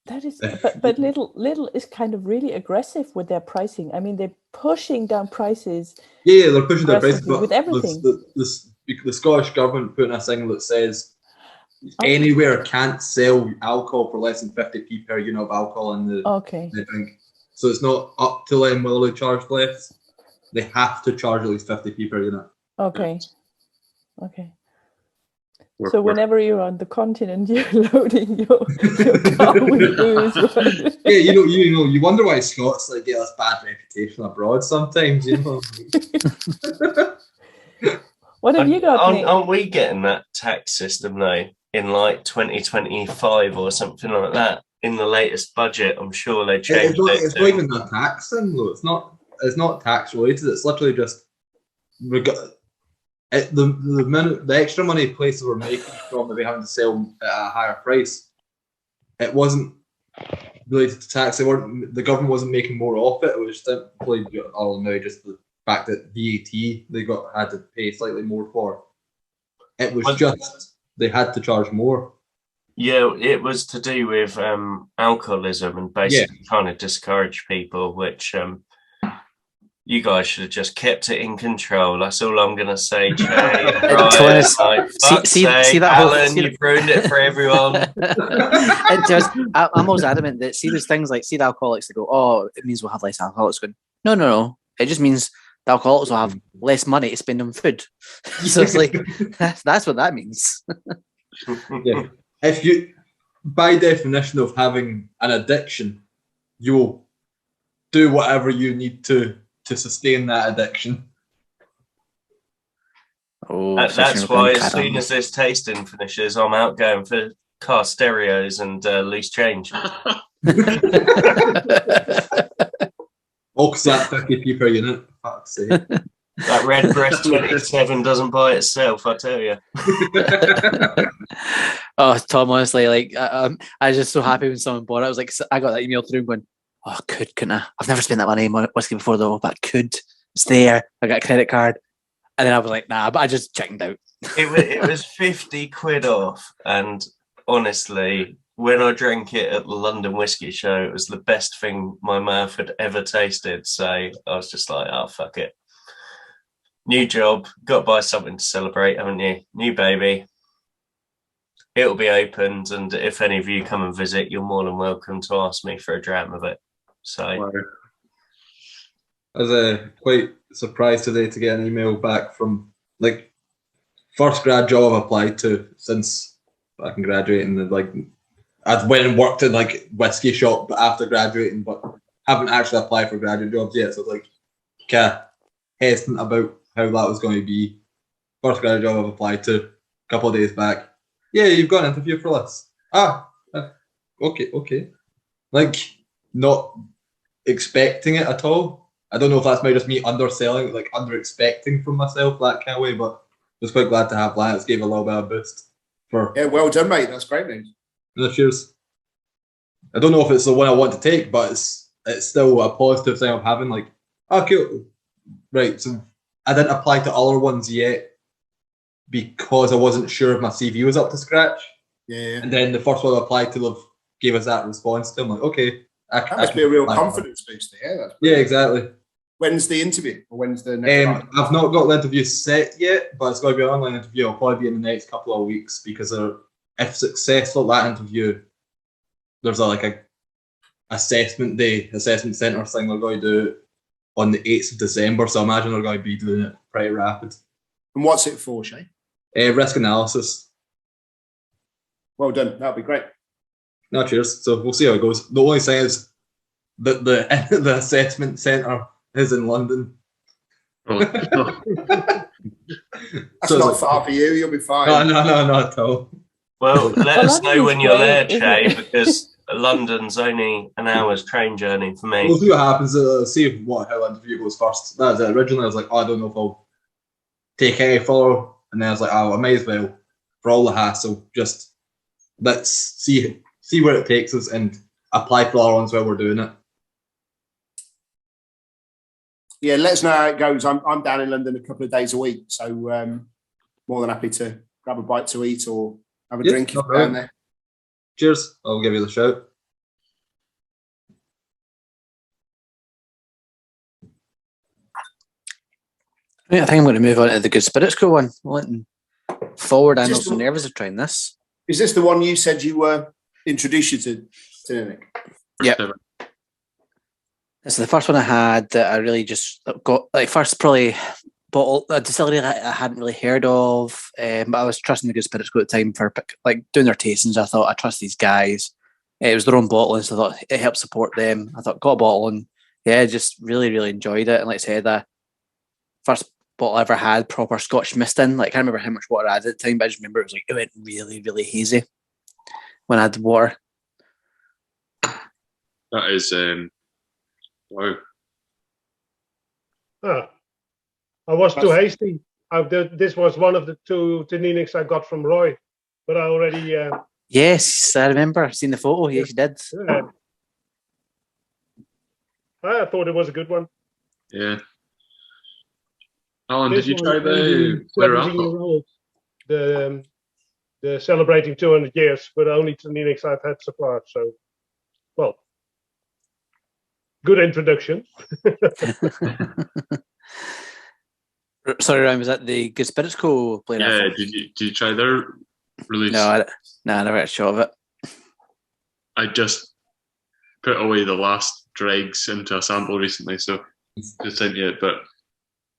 that is, but Lidl is kind of really aggressive with their pricing. I mean, they're pushing down prices.
Yeah, they're pushing their prices, but
with everything.
The Scottish government put in a thing that says anywhere can't sell alcohol for less than 50p per unit of alcohol in the drink. So it's not up to them will they charge less. They have to charge at least 50p per unit.
Okay. So whenever you're on the continent, you're loading your car with booze. Right?
Yeah, you wonder why Scots like get this bad reputation abroad sometimes.
What have you got, Nick?
Aren't we getting that tax system though in like 2025 or something like that? In the latest budget, I'm sure they changed it.
It's not even a tax thing though. It's not tax related. It's literally just the extra money places were making from maybe having to sell at a higher price. It wasn't related to tax. The government wasn't making more off it. It was simply just the fact that VAT they had to pay slightly more for. It was just they had to charge more.
Yeah, it was to do with alcoholism and basically trying to discourage people, which you guys should have just kept it in control. That's all I'm going to say, Jay. Right, see that Alan, you've ruined it for everyone.
I'm always adamant that there's things like the alcoholics that go, oh, it means we'll have less alcoholics. Going, no. It just means the alcoholics will have less money to spend on food. So it's like that's what that means.
Yeah. If you, by definition of having an addiction, you'll do whatever you need to sustain that addiction.
Oh, that's why as soon as this tasting finishes, I'm out going for car stereos and loose change.
Oh, because that 50p per unit. Fuck's sake.
That red breast 27 doesn't buy itself, I tell you.
Oh, Tom, honestly, like I was just so happy when someone bought it. I was like, I got that email through going, oh, couldn't I? I've never spent that money on whiskey before though, but I could. It's there. I got a credit card. And then I was like, nah, but I just chickened out.
It was 50 quid off. And honestly, when I drank it at the London Whiskey Show, it was the best thing my mouth had ever tasted. So I was just like, oh, fuck it. New job, got to buy something to celebrate, haven't you? New baby. It'll be opened, and if any of you come and visit, you're more than welcome to ask me for a dram of it. So,
I was quite surprised today to get an email back from first grad job I've applied to since fucking graduating. I went and worked in whiskey shop after graduating, but haven't actually applied for graduate jobs yet. So I was kind of hesitant about how that was going to be. First graduate job I've applied to a couple of days back. Yeah, you've got an interview for this. Okay. Not expecting it at all. I don't know if that's maybe just me underselling, under expecting from myself that kind of way, but I was quite glad to have that. It gave a little bit of a boost.
Yeah, well done, mate. That's great news.
No, cheers. I don't know if it's the one I want to take, but it's still a positive thing of having cool. Right, so I didn't apply to other ones yet because I wasn't sure if my CV was up to scratch.
Yeah.
And then the first one I applied to gave us that response to. I'm like, okay.
That must be a real confidence booster.
Yeah, exactly.
When's the interview? Or when's the next
I've not got the interview set yet, but it's going to be an online interview. It'll probably be in the next couple of weeks because if successful, that interview, there's a assessment centre thing they're going to do on the 8th of December. So I imagine they're going to be doing it pretty rapid.
And what's it for, Shay?
Risk analysis.
Well done. That'll be great.
No, cheers. So we'll see how it goes. The only thing is that the assessment centre is in London.
That's not far for you. You'll be fine.
No, not at all.
Well, let us know when you're there, Jay, because London's only an hour's train journey for me.
We'll see what happens. See how the interview goes first. That was it. Originally, I was like, I don't know if I'll take any further. And then I was like, I may as well, for all the hassle, just let's see where it takes us and apply for other ones while we're doing it.
Yeah, let us know how it goes. I'm down in London a couple of days a week, so more than happy to grab a bite to eat or have a
Yeah,
drink if
no
you're down
problem.
there.
Cheers. I'll give you the shout.
Right, I think I'm going to move on to the Good Spirits Co one. Looking forward, I know
Just
some
the-
nervous of trying this.
Is this the one you said you were introduced you to Teaninich?
Yep. It's the first one I had that I really just got, like, first probably bottle a distillery that I hadn't really heard of, but I was trusting the Good Spirits Co at the time for like doing their tastings. I thought I trust these guys. It was their own bottling, so I thought it helped support them. I thought got a bottle and yeah, just really enjoyed it. And like I said, the first bottle I ever had proper Scotch mist in. Like I can't remember how much water I had at the time, but I just remember it went really hazy when I had water.
That is wow.
I was too hasty. This was one of the 2 Teaninichs I got from Roy, but I already.
Yes, I remember. I've seen the photo. Yes, you did.
I thought it was a good one.
Yeah. Alan, did you try the
17-year-old? The celebrating 200 years, but only Teaninichs I've had so far. So, well, good introduction.
Sorry, Ryan, was that the Good Spirits Co playing?
Yeah, did you try their release?
No, I never had a shot of it.
I just put away the last dregs into a sample recently, so just sent you it. But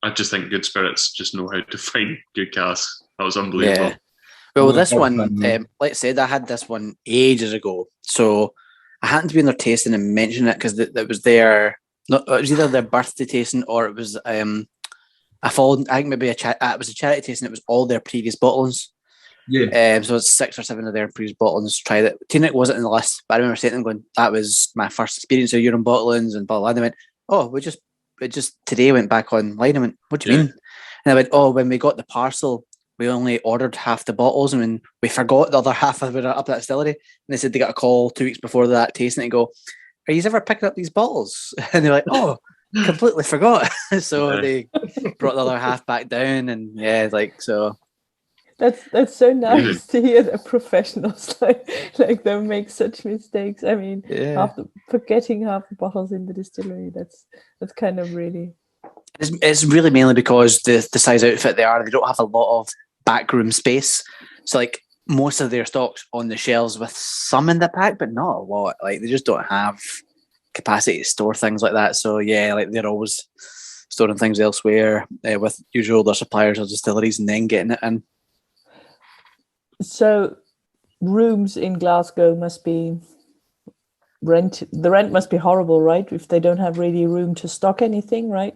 I just think Good Spirits just know how to find good casks. That was unbelievable.
Yeah. Well, this one, like I said, I had this one ages ago, so I happened to be in their tasting and mention it because that was their. It was either their birthday tasting or it was I think maybe it was a charity tasting. It was all their previous bottlings.
Yeah.
So it's 6 or 7 of their previous bottlings. Tried it. Teaninich wasn't in the list, but I remember saying to them going, "That was my first experience of urine bottlings," and blah blah. And they went, "Oh, we just today went back online." I went, "What do you mean?" And I went, "Oh, when we got the parcel, we only ordered half the bottles, and when we forgot the other half of it up at that distillery." And they said they got a call 2 weeks before that tasting and go, "Are you ever picking up these bottles?" And they're like, "Oh, completely forgot." So they brought the other half back down, and yeah, like so.
That's so nice to hear that professionals like them make such mistakes. I mean, forgetting half the bottles in the distillery. That's kind of really.
It's really mainly because the size outfit they don't have a lot of backroom space. So like most of their stock's on the shelves with some in the pack, but not a lot. Like they just don't have capacity to store things like that. So yeah, like they're always storing things elsewhere with usually other suppliers or distilleries and then getting it in.
So rooms in Glasgow must be the rent must be horrible, right? If they don't have really room to stock anything, right?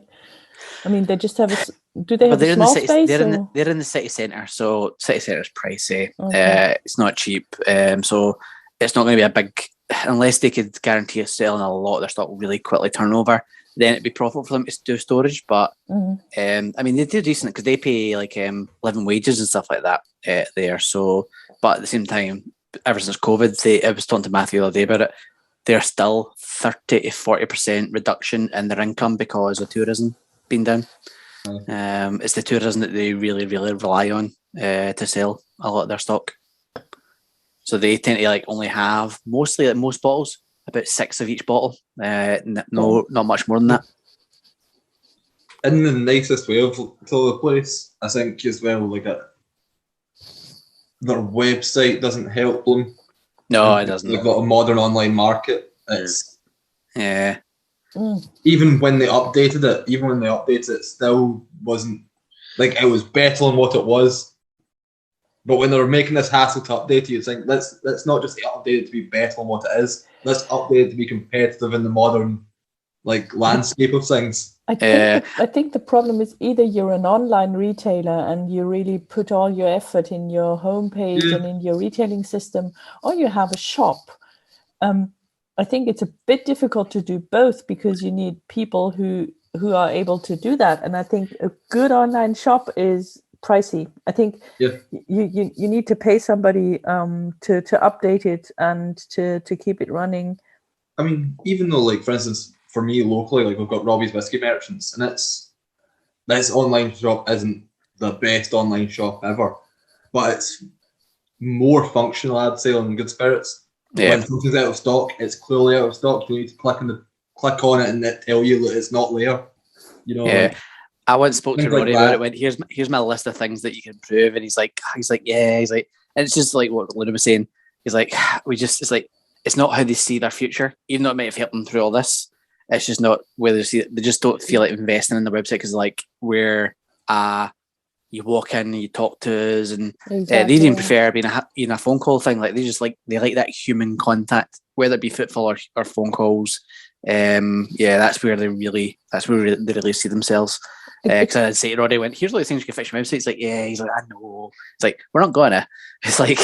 I mean, they just have do they have a small space?
They're in the city centre, so city centre is pricey.
Okay.
It's not cheap, so it's not going to be a big, unless they could guarantee us selling a lot of their stock really quickly turnover, then it'd be profitable for them to do storage. But I mean, they do decent because they pay like living wages and stuff like that there. So, but at the same time, ever since COVID, I was talking to Matthew the other day about it. They're still 30 to 40% reduction in their income because of tourism being down. It's the tourism that they really rely on to sell a lot of their stock. So they tend to like only have most bottles, about 6 of each bottle. Not much more than that.
In the nicest way of the place, I think as well. Like their website doesn't help them.
No, it doesn't.
They've got a modern online market. It's
yeah.
Even when they updated it, it still wasn't like it was better than what it was. But when they were making this hassle to update it, you think let's not just update it to be better than what it is. Let's update it to be competitive in the modern landscape of things.
I think the problem is either you're an online retailer and you really put all your effort in your homepage and in your retailing system, or you have a shop. I think it's a bit difficult to do both because you need people who are able to do that. And I think a good online shop is pricey. I think you need to pay somebody to update it and to keep it running.
I mean, even though, for instance, for me locally, we've got Robbie's Whiskey Merchants, and this online shop isn't the best online shop ever, but more functional ad sale on Good Spirits.
Yeah.
When something's out of stock, it's clearly out of stock. You need to click on it and it tell you that it's not there. You know.
Yeah.
Like,
I once spoke to
things like
Rory about
that.
it. Went, here's my list of things that you can improve, and he's like, yeah, and it's just like what Luna was saying. He's like, it's like, it's not how they see their future, even though it might have helped them through all this. It's just not where they see it. They just don't feel like investing in the website because like where you walk in, and you talk to us, and they even prefer being a phone call thing. Like they like that human contact, whether it be football or phone calls. That's where they really see themselves. Because I'd say to Roddy, here's all the things you can fix your website. It's like, yeah, he's like, I know. It's like, we're not gonna. It's like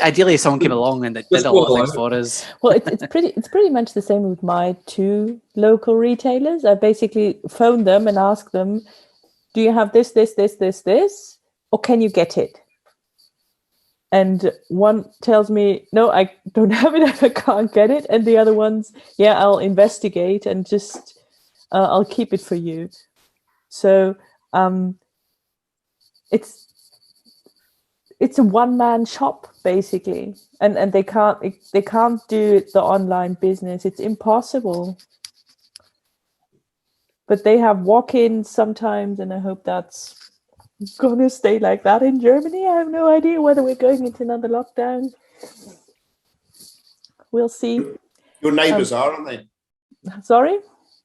ideally if someone came along and did a lot of things for us.
Well, it's pretty much the same with my 2 local retailers. I basically phone them and ask them, do you have this, or can you get it? And one tells me, no, I don't have it, I can't get it. And the other ones, yeah, I'll investigate and just I'll keep it for you. So it's a one-man shop basically, and they can't do the online business. It's impossible. But they have walk-ins sometimes, and I hope that's gonna stay like that in Germany. I have no idea whether we're going into another lockdown. We'll see.
Your neighbours are, aren't they?
Sorry?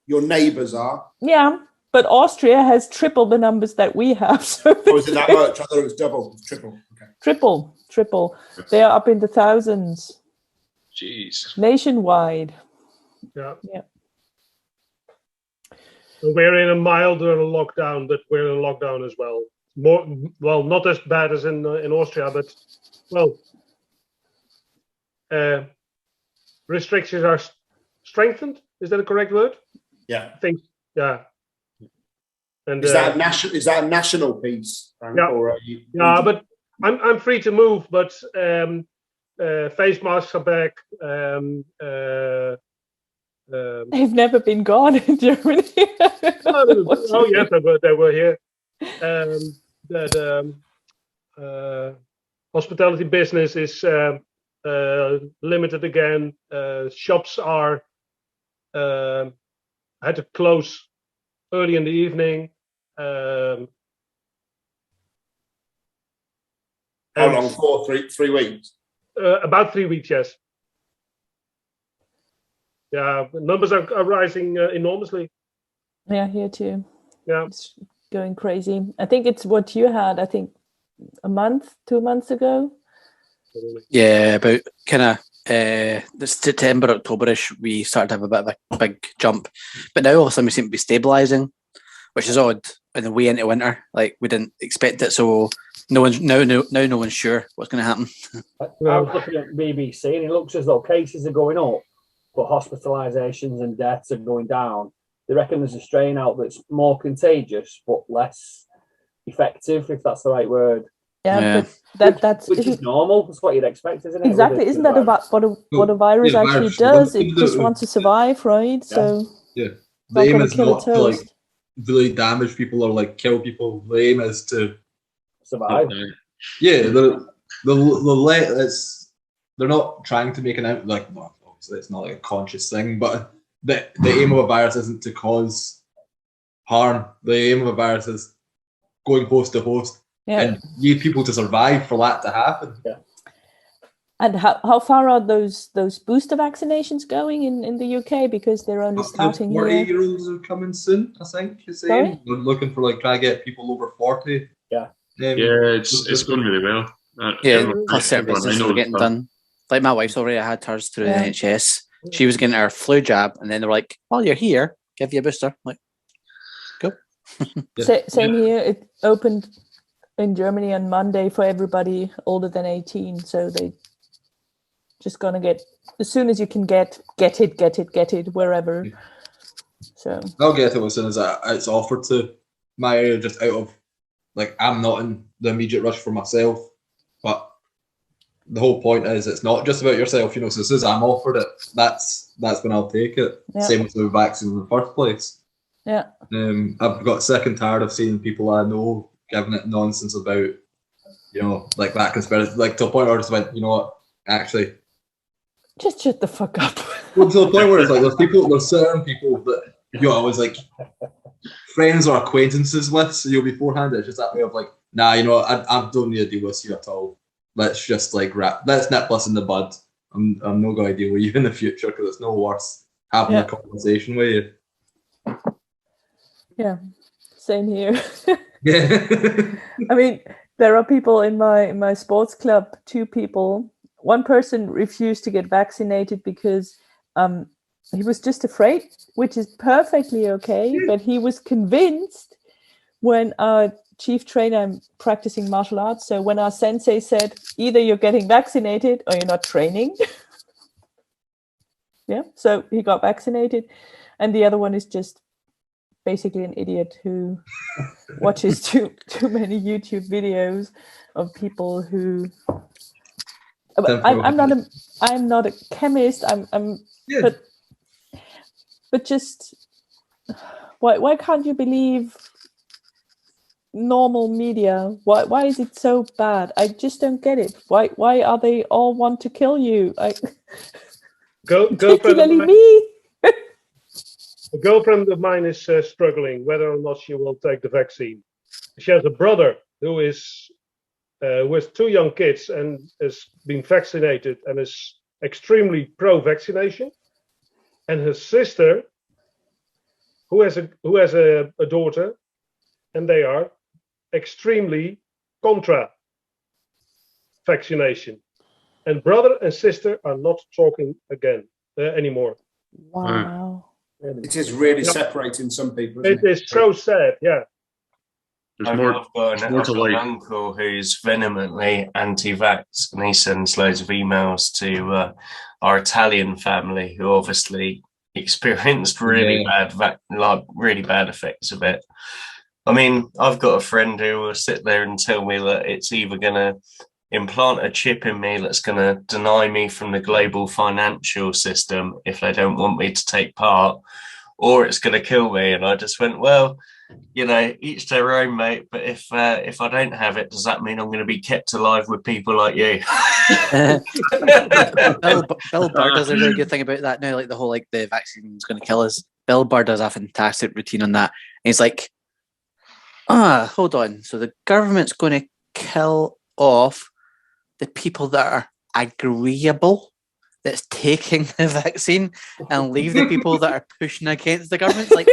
Your neighbours are.
Yeah, but Austria has triple the numbers that we have. So
Oh, is it that much? I thought it was double. It's triple. Okay.
Triple. They are up in the thousands.
Jeez.
Nationwide.
Yeah.
Yeah.
So we're in a milder lockdown, but we're in a lockdown as well. Not as bad as in Austria, but restrictions are strengthened. Is that a correct word?
Yeah.
I think. Yeah. And
is that a national piece? Frank,
yeah.
Or
but I'm free to move, but face masks are back.
They've never been gone in Germany.
Oh yes, they were here. The hospitality business is limited again. Shops are had to close early in the evening.
How long for? 3 weeks?
About 3 weeks, yes. Yeah, the numbers are rising enormously.
Yeah, here too.
Yeah.
It's going crazy. I think it's what you had, I think, 2 months ago.
Yeah, about kind of September, October-ish, we started to have a bit of a big jump. But now all of a sudden we seem to be stabilising, which is odd on the way into winter. Like, we didn't expect it, so no one's sure what's going to happen.
I was looking at BBC and it looks as though cases are going up, but hospitalisations and deaths are going down. They reckon there's a strain out that's more contagious but less effective, if that's the right word.
Yeah. But that's
which is normal. That's what you'd expect, isn't it?
Exactly. Isn't that about what a virus actually does? It just wants to survive, right?
Yeah.
So
yeah, the aim is not to like really damage people or like kill people. The aim is to
survive.
Yeah, they're not trying to make an out like. Well, obviously, it's not like a conscious thing, but the aim of a virus isn't to cause harm. The aim of a virus is going host to host.
Yeah.
And need people to survive for that to happen.
Yeah.
And how far are those booster vaccinations going in the UK? Because they're only starting here.
40-year-olds are coming soon, I think. They're looking for trying to get people over 40.
Yeah.
It's going really well.
Plus certain businesses are getting done. Like my wife's already had hers through the NHS. She was getting her flu jab, and then they're like, "Well, you're here. Give you a booster." I'm like, go.
Same here. It opened in Germany on Monday for everybody older than 18, so they just gonna get as soon as you can get it wherever. So
I'll get it as soon as it's offered to my area, just out of like I'm not in the immediate rush for myself, but the whole point is it's not just about yourself, So as soon as I'm offered it, that's when I'll take it.
Yeah.
Same with the vaccine in the first place.
Yeah.
I've got sick and tired of seeing people I know giving it nonsense about, you know, like that conspiracy, like to the point where I just went, you know what, actually,
just shut the fuck up.
Well, to the point where it's like there's certain people that you know, I was like friends or acquaintances with, so you'll beforehand. It's just that way of like, nah, you know, I don't need to deal with you at all. Let's just like let's nip this in the bud. I'm not going to deal with you in the future because it's no worse having a conversation with you.
Yeah, same here.
Yeah.
I mean, there are people in my sports club, 2 people. One person refused to get vaccinated because he was just afraid, which is perfectly okay. But he was convinced when our chief trainer, I'm practicing martial arts, so when our sensei said, either you're getting vaccinated or you're not training. Yeah, so he got vaccinated. And the other one is just basically an idiot who watches too many YouTube videos of people who. I'm not a chemist.
Yeah.
But just why can't you believe normal media? Why is it so bad? I just don't get it. Why are they all want to kill you? Particularly me.
A girlfriend of mine is struggling whether or not she will take the vaccine. She has a brother who is with 2 young kids and has been vaccinated and is extremely pro-vaccination, and her sister, who has a daughter, and they are extremely contra vaccination. And brother and sister are not talking anymore.
Wow.
It is really separating some people.
It is so sad, yeah.
I've got an uncle who's vehemently anti-vax, and he sends loads of emails to our Italian family, who obviously experienced really bad effects of it. I mean, I've got a friend who will sit there and tell me that it's either going to implant a chip in me that's going to deny me from the global financial system if they don't want me to take part, or it's going to kill me. And I just went, well, you know, each their own, mate. But if I don't have it, does that mean I'm going to be kept alive with people like you?
Bill Burr does a really good thing about that now, like the whole like the vaccine is going to kill us. Bill Burr does a fantastic routine on that. And he's like, hold on. So the government's going to kill off the people that are agreeable that's taking the vaccine and leave the people that are pushing against the government. Like,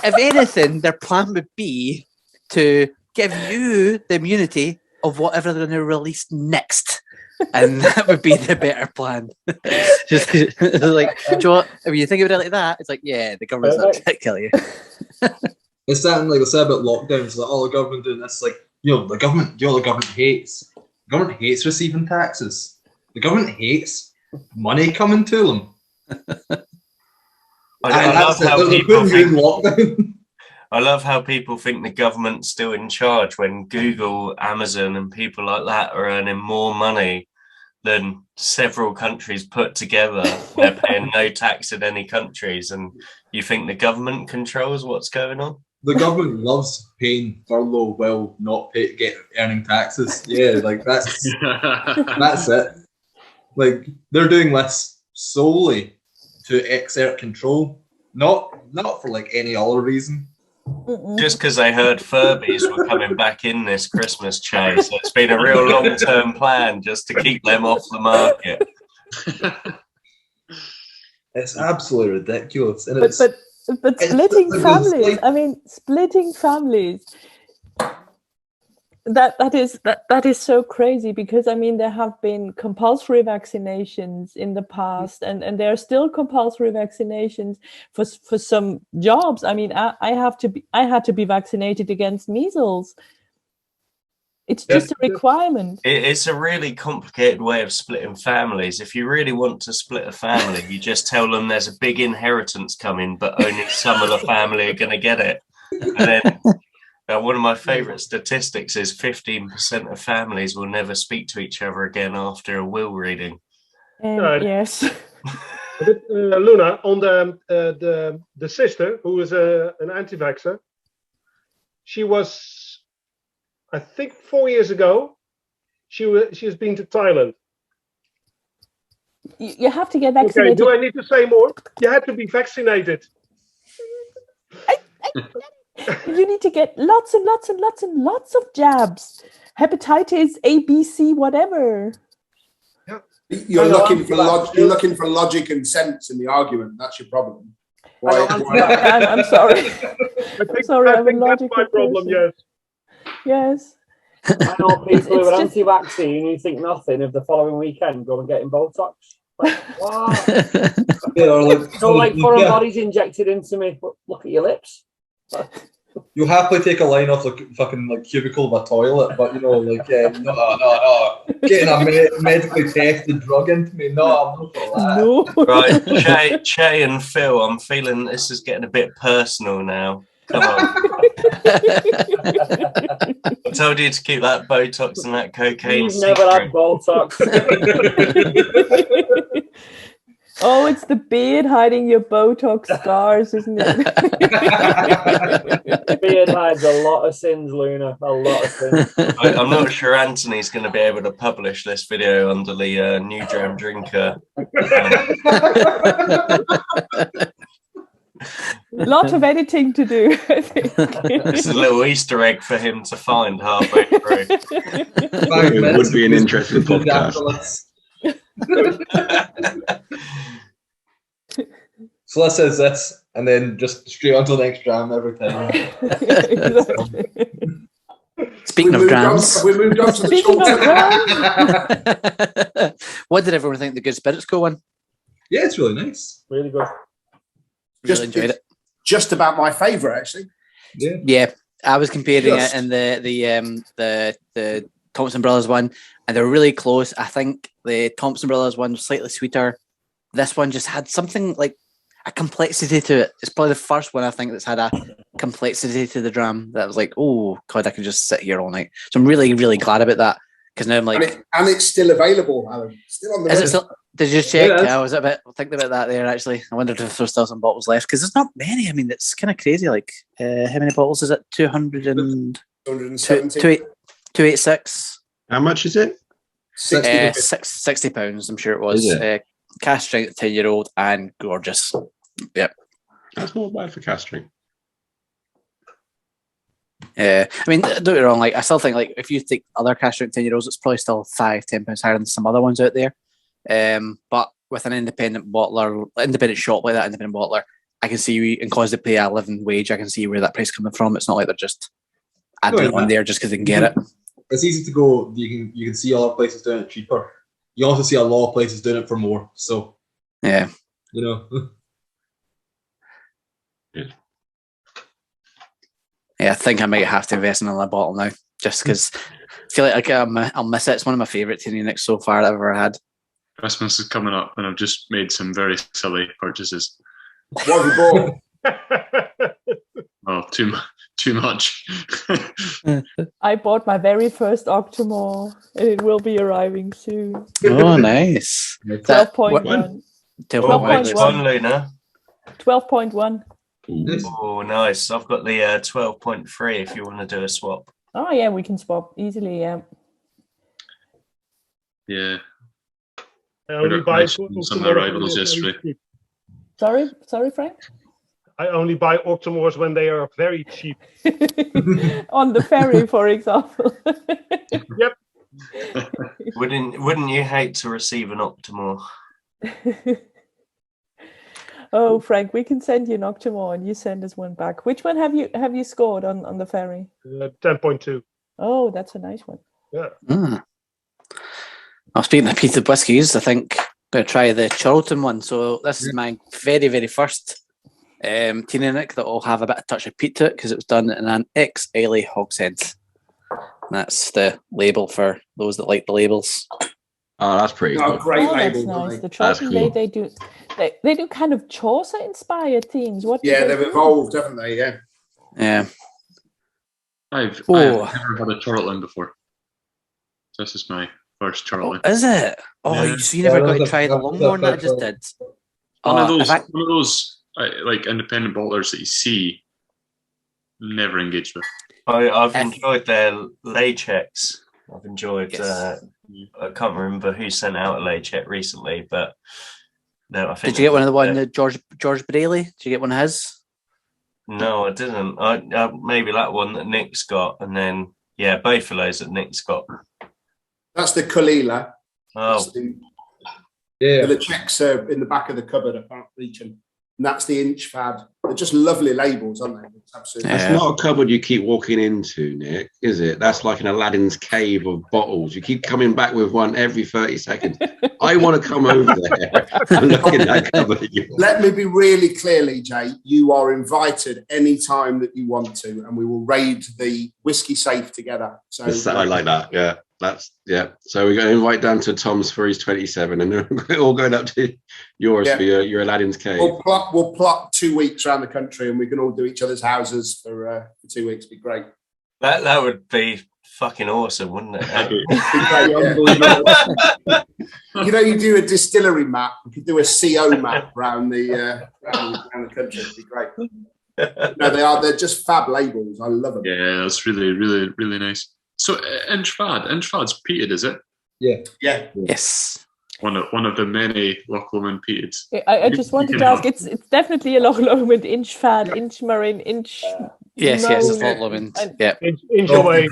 if anything, their plan would be to give you the immunity of whatever they're going to release next. And that would be the better plan. Just like, do you know what? When you think about it like that, it's like, yeah, the government's not trying to kill you.
It's something like they said about lockdowns, like, oh, the government doing this, like, the government hates. The government hates receiving taxes. The government hates money coming to them.
I love how people think the government's still in charge when Google, Amazon, and people like that are earning more money than several countries put together. They're paying no tax in any countries, and you think the government controls what's going on?
The government loves paying furlough while not earning taxes. Yeah, like that's it. Like, they're doing this solely to exert control, not for like any other reason.
Just because they heard Furbies were coming back in this Christmas chase. So it's been a real long-term plan just to keep them off the market.
It's absolutely ridiculous. And
but splitting families, I mean, splitting families, that is so crazy, because I mean, there have been compulsory vaccinations in the past, and there are still compulsory vaccinations for some jobs. I mean, I had to be vaccinated against measles. It's just a requirement.
It's a really complicated way of splitting families. If you really want to split a family, you just tell them there's a big inheritance coming, but only some of the family are going to get it. And then one of my favourite statistics is 15% of families will never speak to each other again after a will reading.
Yes.
Luna, on the sister who is an anti-vaxxer, she was I think 4 years ago, she has been to Thailand.
You have to get
Okay,
vaccinated.
do I need to say more? You have to be vaccinated.
You need to get lots and lots and lots and lots of jabs. Hepatitis A, B, C, whatever.
You're looking for logic and sense in the argument. That's your problem.
I'm sorry. I'm sorry, I'm a logical
that's my problem,
person.
yes.
I know people who are anti-vaccine who think nothing of the following weekend go and get Botox. Like, wow. So like foreign bodies injected into me, but look at your lips.
You'll happily take a line off the fucking like cubicle of a toilet, but no. Getting a medically tested drug into me, no, I'm not for that.
No.
Right, Che and Phil, I'm feeling this is getting a bit personal now. Come on. I told you to keep that Botox and that cocaine.
You've never had Botox.
Oh, it's the beard hiding your Botox scars, isn't it?
Beard hides a lot of sins, Luna. A lot of sins.
I'm not sure Anthony's going to be able to publish this video under the New Jam Drinker.
Lot of editing to do, I think.
It's a little Easter egg for him to find halfway through.
It would be an interesting podcast.
So let's say this, and then just straight on to the next jam every time.
Exactly.
Speaking of drams,
we moved on to
the what did everyone think the Good Spirits Go one?
Yeah, it's really nice.
Really good.
Really enjoyed it.
Just about my favourite, actually.
Yeah, I was comparing it and the Thompson Brothers one, and they're really close. I think the Thompson Brothers one was slightly sweeter. This one just had something like a complexity to it. It's probably the first one I think that's had a complexity to the dram that was like, oh god, I could just sit here all night. So I'm really, really glad about that because now I'm like,
and it's still available, Alan. Still on the.
Is it still? Did you just check? Yeah, I was a bit thinking about that there actually. I wondered if there's still some bottles left because there's not many. I mean, it's kind of crazy. Like, how many bottles is it? 286.
How much is it?
£60. I'm sure it was. Cask strength, 10-year-old, and gorgeous. Yep.
That's not bad for cask strength.
I mean, don't get me wrong. Like, I still think like if you take other cask strength 10-year-olds, it's probably still £5-10 higher than some other ones out there. But with an independent bottler, independent shop like that, independent bottler, I can see, and cause they pay a living wage, I can see where that price is coming from. It's not like they're just adding it on there just because they can get it.
It's easy to go. You can see a lot of places doing it cheaper. You also see a lot of places doing it for more. So
yeah,
Yeah,
I think I might have to invest in another bottle now, just because I feel like I'll miss it. It's one of my favourite Teaninich so far that I've ever had.
Christmas is coming up, and I've just made some very silly purchases.
What have you bought?
Oh, too much.
I bought my very first Octomore, and it will be arriving soon.
Oh, nice.
12.1.
12.1, Luna.
12.1.
Oh, nice. I've got the 12.3 if you want to do a swap.
Oh, yeah, we can swap easily, yeah.
Yeah.
I only buy
some of the rivals yesterday.
Sorry, Frank?
I only buy Octomores when they are very cheap.
On the ferry, for example.
Yep.
Wouldn't you hate to receive an Octomore?
Oh, Frank, we can send you an Octomore and you send us one back. Which one have you scored on the ferry?
10.2.
Oh, that's a nice one.
Yeah.
Well, speaking of peated whiskies, I think I'm going to try the Charlton one. So this is my very, very first Teaninich that will have a bit of touch of peat to it because it was done in an ex-Ailey hogshead. That's the label for those that like the labels.
Oh, that's pretty cool.
Great
That's
label.
nice. The Charlton,
cool.
they do kind of Chaucer-inspired themes.
Yeah, they've evolved, haven't they? Yeah.
Yeah.
I've never had a Charlton before. This is my first Charlton.
Oh, is it? Oh,
Yeah.
so you never got to try the Longmorn that I just did?
One of those like independent bottlers that you see, never engaged with.
I've enjoyed their lay checks. I've enjoyed.
Yes.
I can't remember who sent out a lay check recently, but no, I think.
Did you get one of the one that George Braley? Did you get one of his?
No, I didn't. I maybe that one that Nick's got, and then both of those that Nick's got.
That's the Kalila.
Oh,
The checks are in the back of the cupboard. I can't reach them. And that's the Inch Fad. They're just lovely labels, aren't they? It's absolutely.
That's not a cupboard you keep walking into, Nick, is it? That's like an Aladdin's cave of bottles. You keep coming back with one every 30 seconds. I want to come over there and look in that cupboard.
Let me be really clear, Jay. You are invited any time that you want to, and we will raid the whiskey safe together. So
I like that. Yeah. So we're going to invite down to Tom's for his 27, and then we're all going up to yours for your Aladdin's cave.
We'll plot 2 weeks around the country, and we can all do each other's houses for 2 weeks. It'd be great.
That would be fucking awesome, wouldn't it?
You do a distillery map. We could do a CO map around the country. It'd be great. No, they're just fab labels. I love them.
Yeah, that's really, really, really nice. So Inch Fad's peated, is it?
Yeah.
Yes.
One of the many Loch Lomond peated.
I just wanted to ask. It's definitely a Loch Lomond Inch Fad, Inch Marine, Inch.
Yes, it's Loch Lomond. Yeah.
Inch away.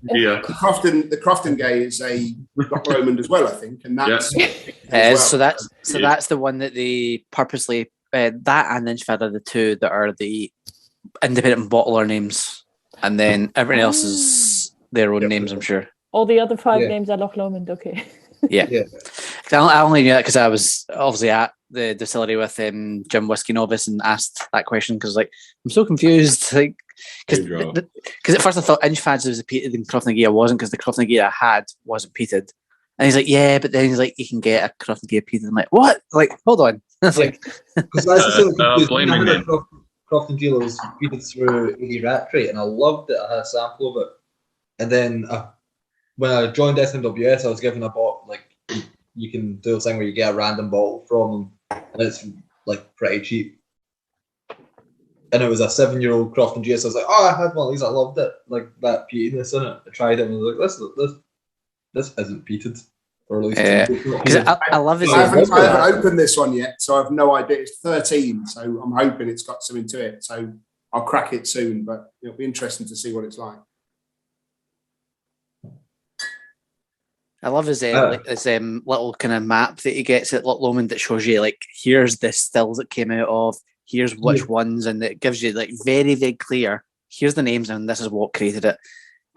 Yeah.
The Crofton Gay is a Loch Lomond as well, I think, and that's
So that's the one that they purposely that and Inch Fad are the two that are the independent bottler names, and then everyone else is their own names, I'm sure.
All the other 5 names are Loch Lomond, okay.
Yeah. I only knew that because I was obviously at the distillery with Jim Whiskey Novice and asked that question because I'm so confused. Because at first I thought Inch Fads was peated and Crofton Gay wasn't, because the Crofton Gay I had wasn't peated. And he's like, yeah, but then he's like, you can get a Crofton Gay peated. I'm like, what? Hold on. It's
Crofton Gay was peated through 80 Rat Crate, and I loved it. I had a sample of it. And then when I joined SMWS, I was given a bottle, you can do a thing where you get a random bottle from them, and it's pretty cheap. And it was a 7-year-old Crofton Gay, so I was like, I had one of these, I loved it. That peatiness in it. I tried it and I was like, this isn't peated. Or at least
because I love it.
I haven't opened this one yet, so I have no idea. It's 13, so I'm hoping it's got something to it. So I'll crack it soon, but it'll be interesting to see what it's like.
I love his little kind of map that he gets at Loch Lomond that shows you here's the stills it came out of, here's which ones, and it gives you very, very clear, here's the names and this is what created it.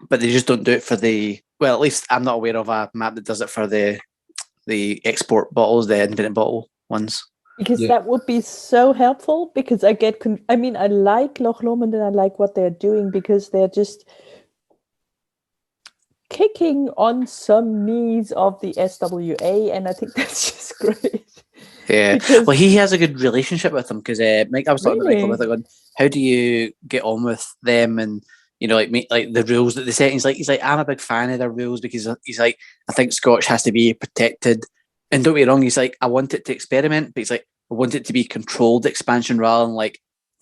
But they just don't do it for at least I'm not aware of a map that does it for the export bottles, the independent bottle ones.
Because that would be so helpful, because I like Loch Lomond and I like what they're doing, because they're just kicking on some knees of the SWA, and I think that's just great.
Yeah, well, he has a good relationship with them, because Mike, I was talking to Michael with it, going, how do you get on with them, and the rules that they set? He's like, I'm a big fan of their rules, because he's like, I think Scotch has to be protected, and don't be wrong, he's like, I want it to experiment, but he's like, I want it to be controlled expansion rather than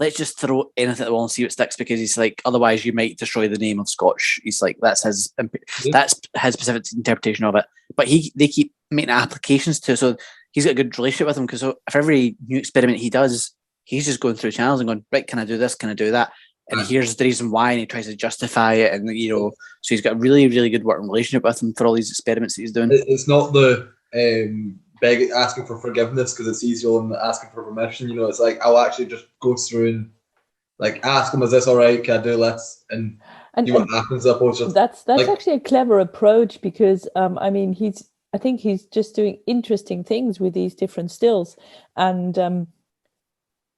let's just throw anything at the wall and see what sticks, because he's like, otherwise you might destroy the name of Scotch. He's like, that's his specific interpretation of it. But they keep making applications to it, so he's got a good relationship with them, because if every new experiment he does, he's just going through channels and going, right, can I do this? Can I do that? And here's the reason why, and he tries to justify it, and so he's got a really, really good working relationship with them for all these experiments that he's doing.
It's not the asking for forgiveness, because it's easier than asking for permission. It's like, I'll actually just go through and ask him, is this all right? Can I do this? And see what happens.
That's actually a clever approach, because I think he's just doing interesting things with these different stills, and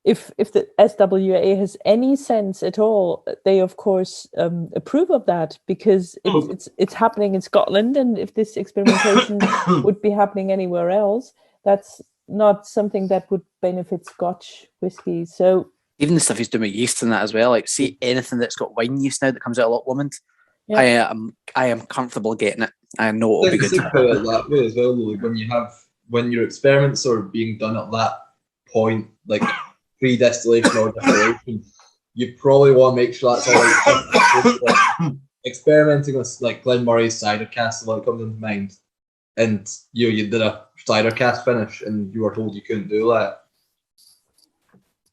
if the SWA has any sense at all, they of course approve of that, because it's happening in Scotland, and if this experimentation would be happening anywhere else, that's not something that would benefit Scotch whiskey. So
even the stuff he's doing with yeast and that as well, see anything that's got wine yeast now that comes out of Loch Lomond, I am comfortable getting it. I know it'll be good.
Think about it that way as well, when your experiments are being done at that point, pre-distillation or distillation, you probably want to make sure that's all right. Experimenting with like Glenn Murray's cider cast like comes into mind, and you did a cider cast finish, and you were told you couldn't do that,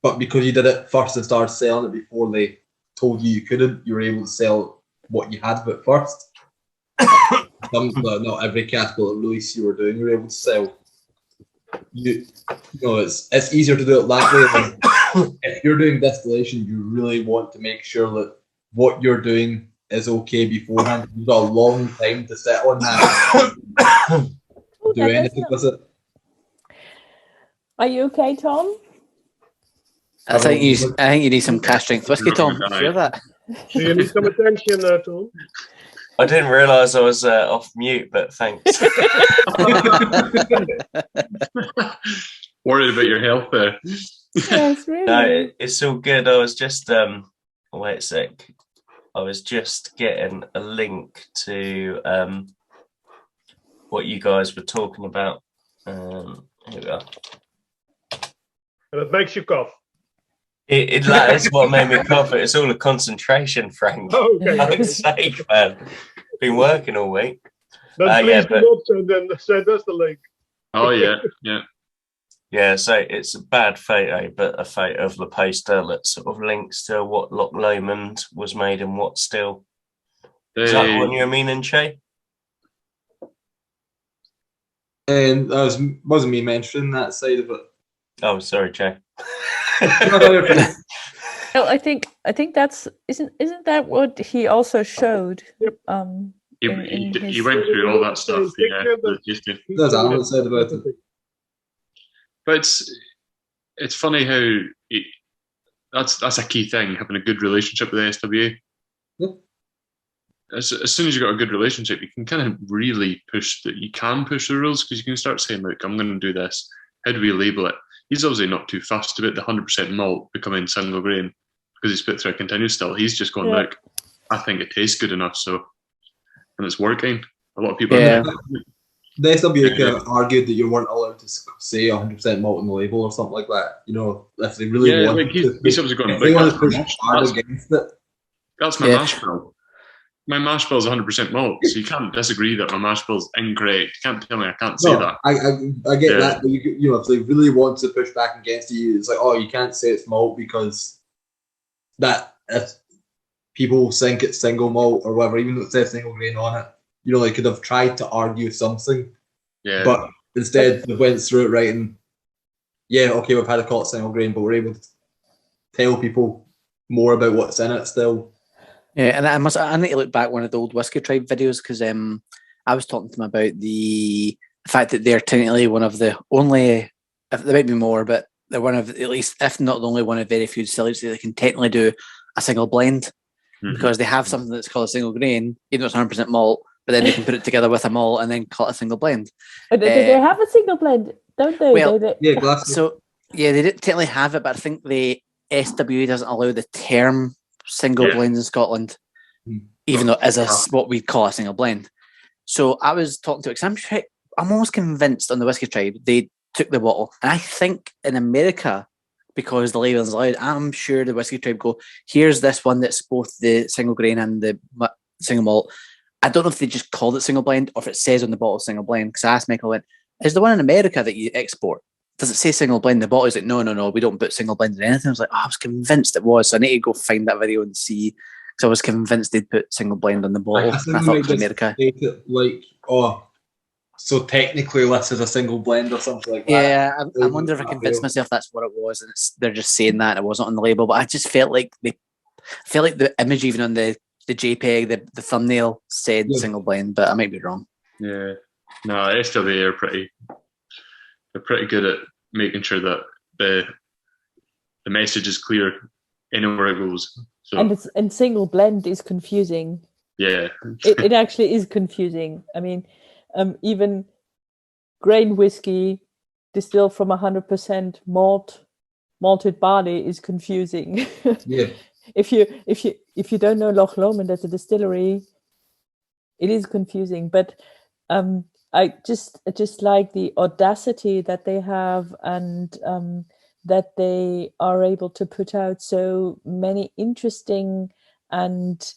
but because you did it first and started selling it before they told you couldn't, you were able to sell what you had of it first. Not every cast but release you were doing, you were able to sell. You know, it's easier to do it that way. If you're doing distillation, you really want to make sure that what you're doing is okay beforehand. You've got a long time to settle on that. Do anything with it.
Are you okay, Tom?
I think you need some cask strength whiskey, Tom. Hear that?
Do you need some attention, Tom?
I didn't realise I was off mute, but thanks.
Worried about your health there.
Yes, really.
No, it's all good. I was just wait a sec. I was just getting a link to what you guys were talking about. Here we are.
And it makes you cough.
That is what made me cough. It's all a concentration, Frank.
Oh, okay.
God's sake, man. Been working all week.
Then please do not send us the link.
Oh yeah.
Yeah, so it's a bad photo, but a photo of the poster that sort of links to what Loch Lomond was made in what still. Is that the one you were meaning, Che?
And that wasn't me mentioning that side of it.
Oh, sorry, Che.
No, I think that's isn't that what he also showed?
He went through all that stuff. Yeah,
that's Alan said about it.
But it's funny how that's a key thing, having a good relationship with the SWA.
Yep.
As soon as you've got a good relationship, you can kind of really push the rules, because you can start saying, look, I'm going to do this. How do we label it? He's obviously not too fussed about the 100% malt becoming single grain because he's put through a continuous still. He's just going, look, I think it tastes good enough, and it's working. A lot of people
the SWA kind of argued that you weren't allowed to say 100% malt on the label or something like that. You know, if they really want
like he's obviously going,
they want to push hard against it.
That's my mash bill. My mash bill is 100% malt, so you can't disagree that my mash bill is incorrect. You can't tell me I can't say that.
I get that, but you know, if they really want to push back against you, it's like, oh, you can't say it's malt because that if people think it's single malt or whatever, even though it says single grain on it, you know, they could have tried to argue something. Yeah. But instead they went through it right and okay, we've had to call it single grain, but we're able to tell people more about what's in it still.
Yeah, and I need to look back one of the old Whiskey Tribe videos, because I was talking to them about the fact that they're technically one of the only, if there might be more, but they're one of, at least, if not the only one of very few distilleries that can technically do a single blend, because they have something that's called a single grain, even though it's 100% malt, but then they can put it together with a malt and then call it a single blend.
But they have a single blend, don't they?
Well,
they
didn't technically have it, but I think the SWA doesn't allow the term single blend in Scotland, even though it is what we call a single blend. So I was talking to, because I'm almost convinced on the Whiskey Tribe they took the bottle, and I think in America, because the label is allowed, I'm sure the Whiskey Tribe go, here's this one that's both the single grain and the single malt. I don't know if they just called it single blend or if it says on the bottle single blend, because I asked Michael, is the one in America that you export, does it say single blend? The bottle is like, no, we don't put single blend in anything. I was like, I was convinced it was, so I need to go find that video and see, because I was convinced they'd put single blend on the bottle. I thought it was America.
Like, so technically this is a single blend or something like that.
Yeah, I wonder if I convinced myself that's what it was, and they're just saying that it wasn't on the label. But I just felt like the image, even on the JPEG, the thumbnail said single blend, but I might be wrong.
Yeah, no, SWA are pretty good at making sure that the message is clear anywhere it goes. So.
And single blend is confusing.
Yeah,
it actually is confusing. I mean, even grain whiskey distilled from 100% malted barley is confusing.
Yeah.
If you don't know Loch Lomond as a distillery, it is confusing. But I just like the audacity that they have, and that they are able to put out so many interesting and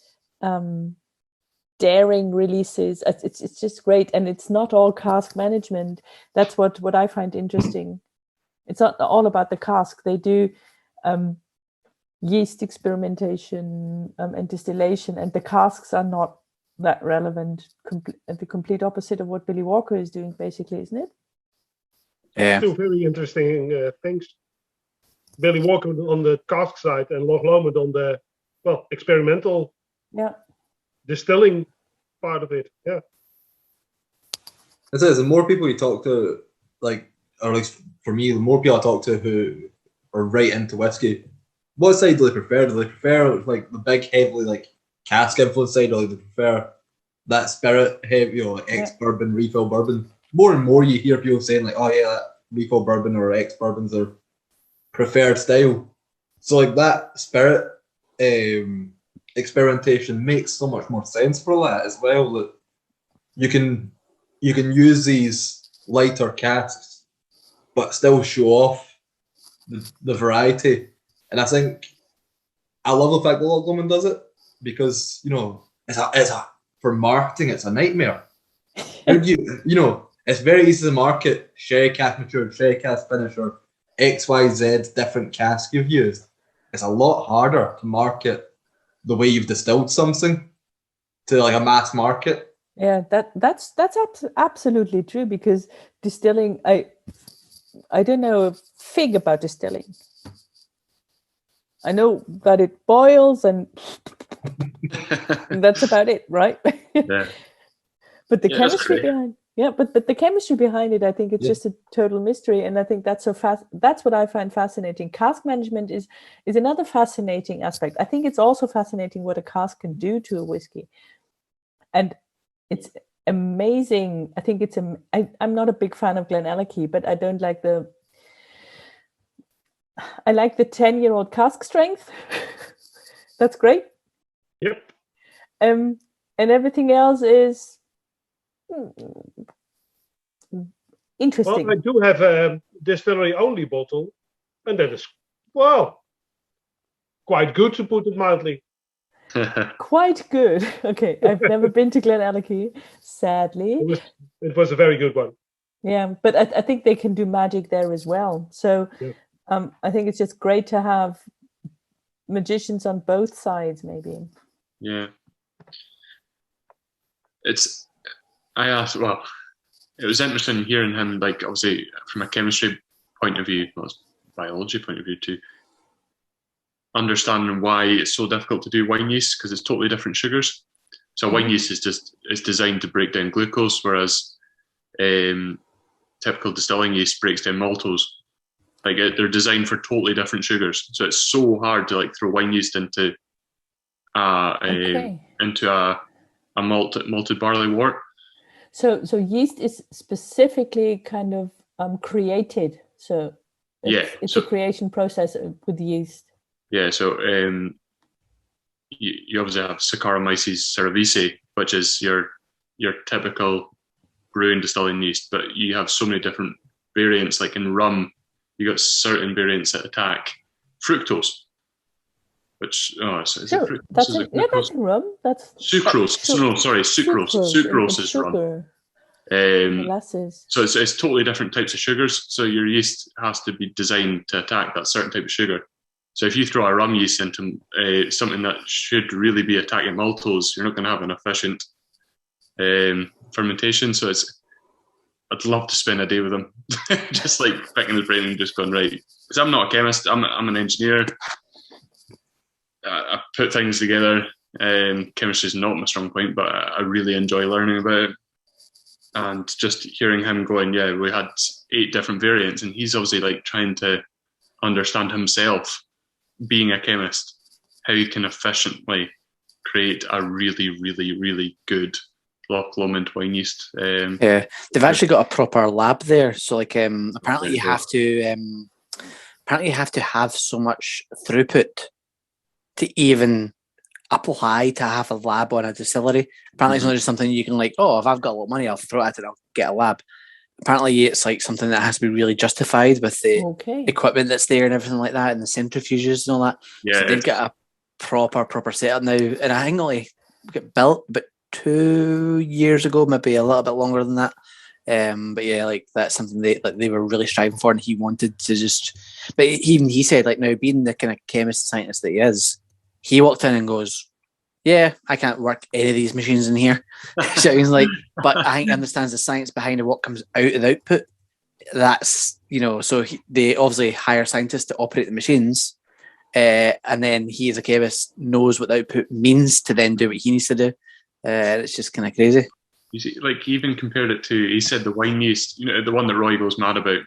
daring releases. It's just great, and it's not all cask management. That's what I find interesting. It's not all about the cask. They do yeast experimentation and distillation, and the casks are not that relevant. The complete opposite of what Billy Walker is doing, basically, isn't it?
Yeah.
Two very interesting things. Billy Walker on the cask side and McLoughlin on the experimental distilling part of it. Yeah.
It says the more people you talk to, like, or at least for me, the more people I talk to who are right into whiskey, what side do they prefer? Do they prefer like the big, heavily like cask influence side, or do they prefer that spirit heavy, ex-bourbon, refill bourbon? More and more you hear people saying like, oh yeah, that refill bourbon or ex-bourbon's their preferred style. So like that spirit experimentation makes so much more sense for that as well, that you can use these lighter casks but still show off the variety. And I think I love the fact that McLoughlin does it, because it's a for marketing it's a nightmare. How do you it's very easy to market sherry cask matured, sherry cask finish, or XYZ different cask you've used. It's a lot harder to market the way you've distilled something to like a mass market.
Yeah, that's absolutely true, because distilling, I don't know a fig about distilling. I know that it boils and that's about it, right?
Yeah.
But the chemistry behind but the chemistry behind it, I think it's just a total mystery, and I think that's so fast. That's what I find fascinating. Cask management is another fascinating aspect. I think it's also fascinating what a cask can do to a whiskey, and it's amazing. I think I'm not a big fan of Glenallachie, but I don't like I like the 10-year-old cask strength. That's great.
Yep.
And everything else is interesting.
Well, I do have a distillery only bottle, and that is quite good, to put it mildly.
Quite good. Okay, I've never been to Glenallachie, sadly.
It was a very good one.
Yeah, but I think they can do magic there as well. So I think it's just great to have magicians on both sides, maybe.
Yeah. It was interesting hearing him, like, obviously from a chemistry point of view, biology point of view too, understanding why it's so difficult to do wine yeast, because it's totally different sugars. So wine yeast is designed to break down glucose, whereas typical distilling yeast breaks down maltose. Like they're designed for totally different sugars, so it's so hard to like throw wine yeast into a malted barley wort.
So yeast is specifically kind of created. So it's a creation process with yeast.
Yeah, so you obviously have Saccharomyces cerevisiae, which is your typical brewing distilling yeast, but you have so many different variants. Like in rum, you got certain variants that attack fructose, which is it fructose?
That's in rum. That's
sucrose. Sucrose is rum.
Molasses.
So it's totally different types of sugars. So your yeast has to be designed to attack that certain type of sugar. So if you throw a rum yeast into something that should really be attacking maltose, you're not going to have an efficient fermentation. So I'd love to spend a day with him, just like picking his brain and just going, right. Because I'm not a chemist. I'm an engineer. I put things together. Chemistry is not my strong point, but I really enjoy learning about it. And just hearing him going, we had 8 different variants, and he's obviously like trying to understand himself, being a chemist, how he can efficiently create a really, really, really good McLoughlin wine yeast.
They've actually got a proper lab there. So like apparently you have to have so much throughput to even apply to have a lab on a distillery. Apparently it's not just something you can like, if I've got a lot of money, I'll throw it at it, I'll get a lab. apparently it's like something that has to be really justified with the
Okay.
equipment that's there and everything like that, and the centrifuges and all that.
Yeah,
So they've got a proper setup now, and I think only got built about 2 years ago, maybe a little bit longer than that. But yeah, like that's something they were really striving for, and he wanted to just. But he said, like, now being the kind of chemist scientist that he is, he walked in and goes, "Yeah, I can't work any of these machines in here." So he's like, but I think he understands the science behind what comes out of the output. That's, so they obviously hire scientists to operate the machines, and then he as a chemist knows what the output means to then do what he needs to do. It's just kind of crazy.
You see, like, he even compared it to, he said the wine yeast, the one that Roy goes mad about,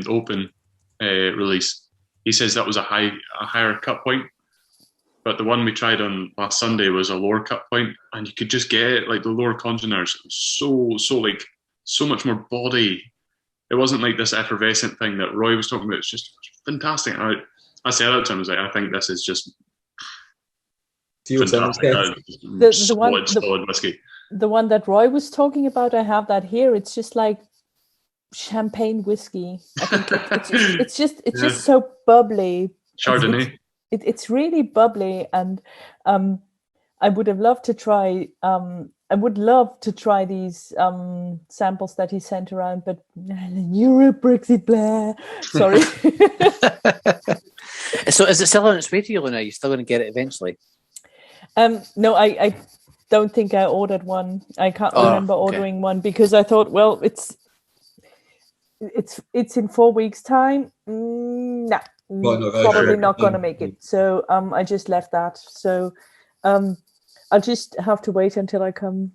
open release. He says that was a higher cut point, but the one we tried on last Sunday was a lower cut point, and you could just get it, like the lower congeners, so much more body. It wasn't like this effervescent thing that Roy was talking about. It's just fantastic. I said that to him, I was like, I think this is just fantastic. Solid whiskey.
The one that Roy was talking about, I have that here. It's just like champagne whiskey. I think it's just so bubbly.
Chardonnay.
It's really bubbly, and I would have loved to try. I would love to try these samples that he sent around, but Europe, Brexit, blah. Sorry.
So is it still on its way to you, Luna? Are you still going to get it eventually?
No, I don't think I ordered one. I can't remember ordering one because I thought, well, it's in 4 weeks' time. Nah, probably not going to make it. So I just left that. So I'll just have to wait until I come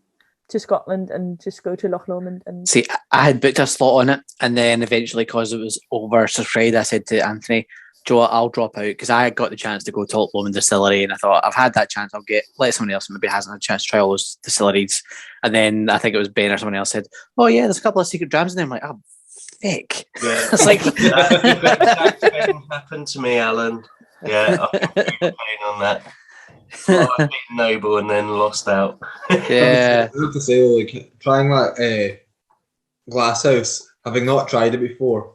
to Scotland and just go to McLoughlin and
see. I had booked a slot on it, and then eventually, because it was oversubscribed, I said to Anthony, "Joe, I'll drop out," because I got the chance to go to McLoughlin Distillery, and I thought, I've had that chance, I'll let someone else who maybe hasn't had a chance to try all those distilleries. And then I think it was Ben or someone else said, "Oh yeah, there's a couple of secret drams in there." I'm like, "Oh, thick."
Yeah.
It's like
that thing happened to me, Alan. Yeah, I've been playing on that. I've been noble and then lost out.
Yeah.
I have to say, like, trying that Glasshouse, having not tried it before,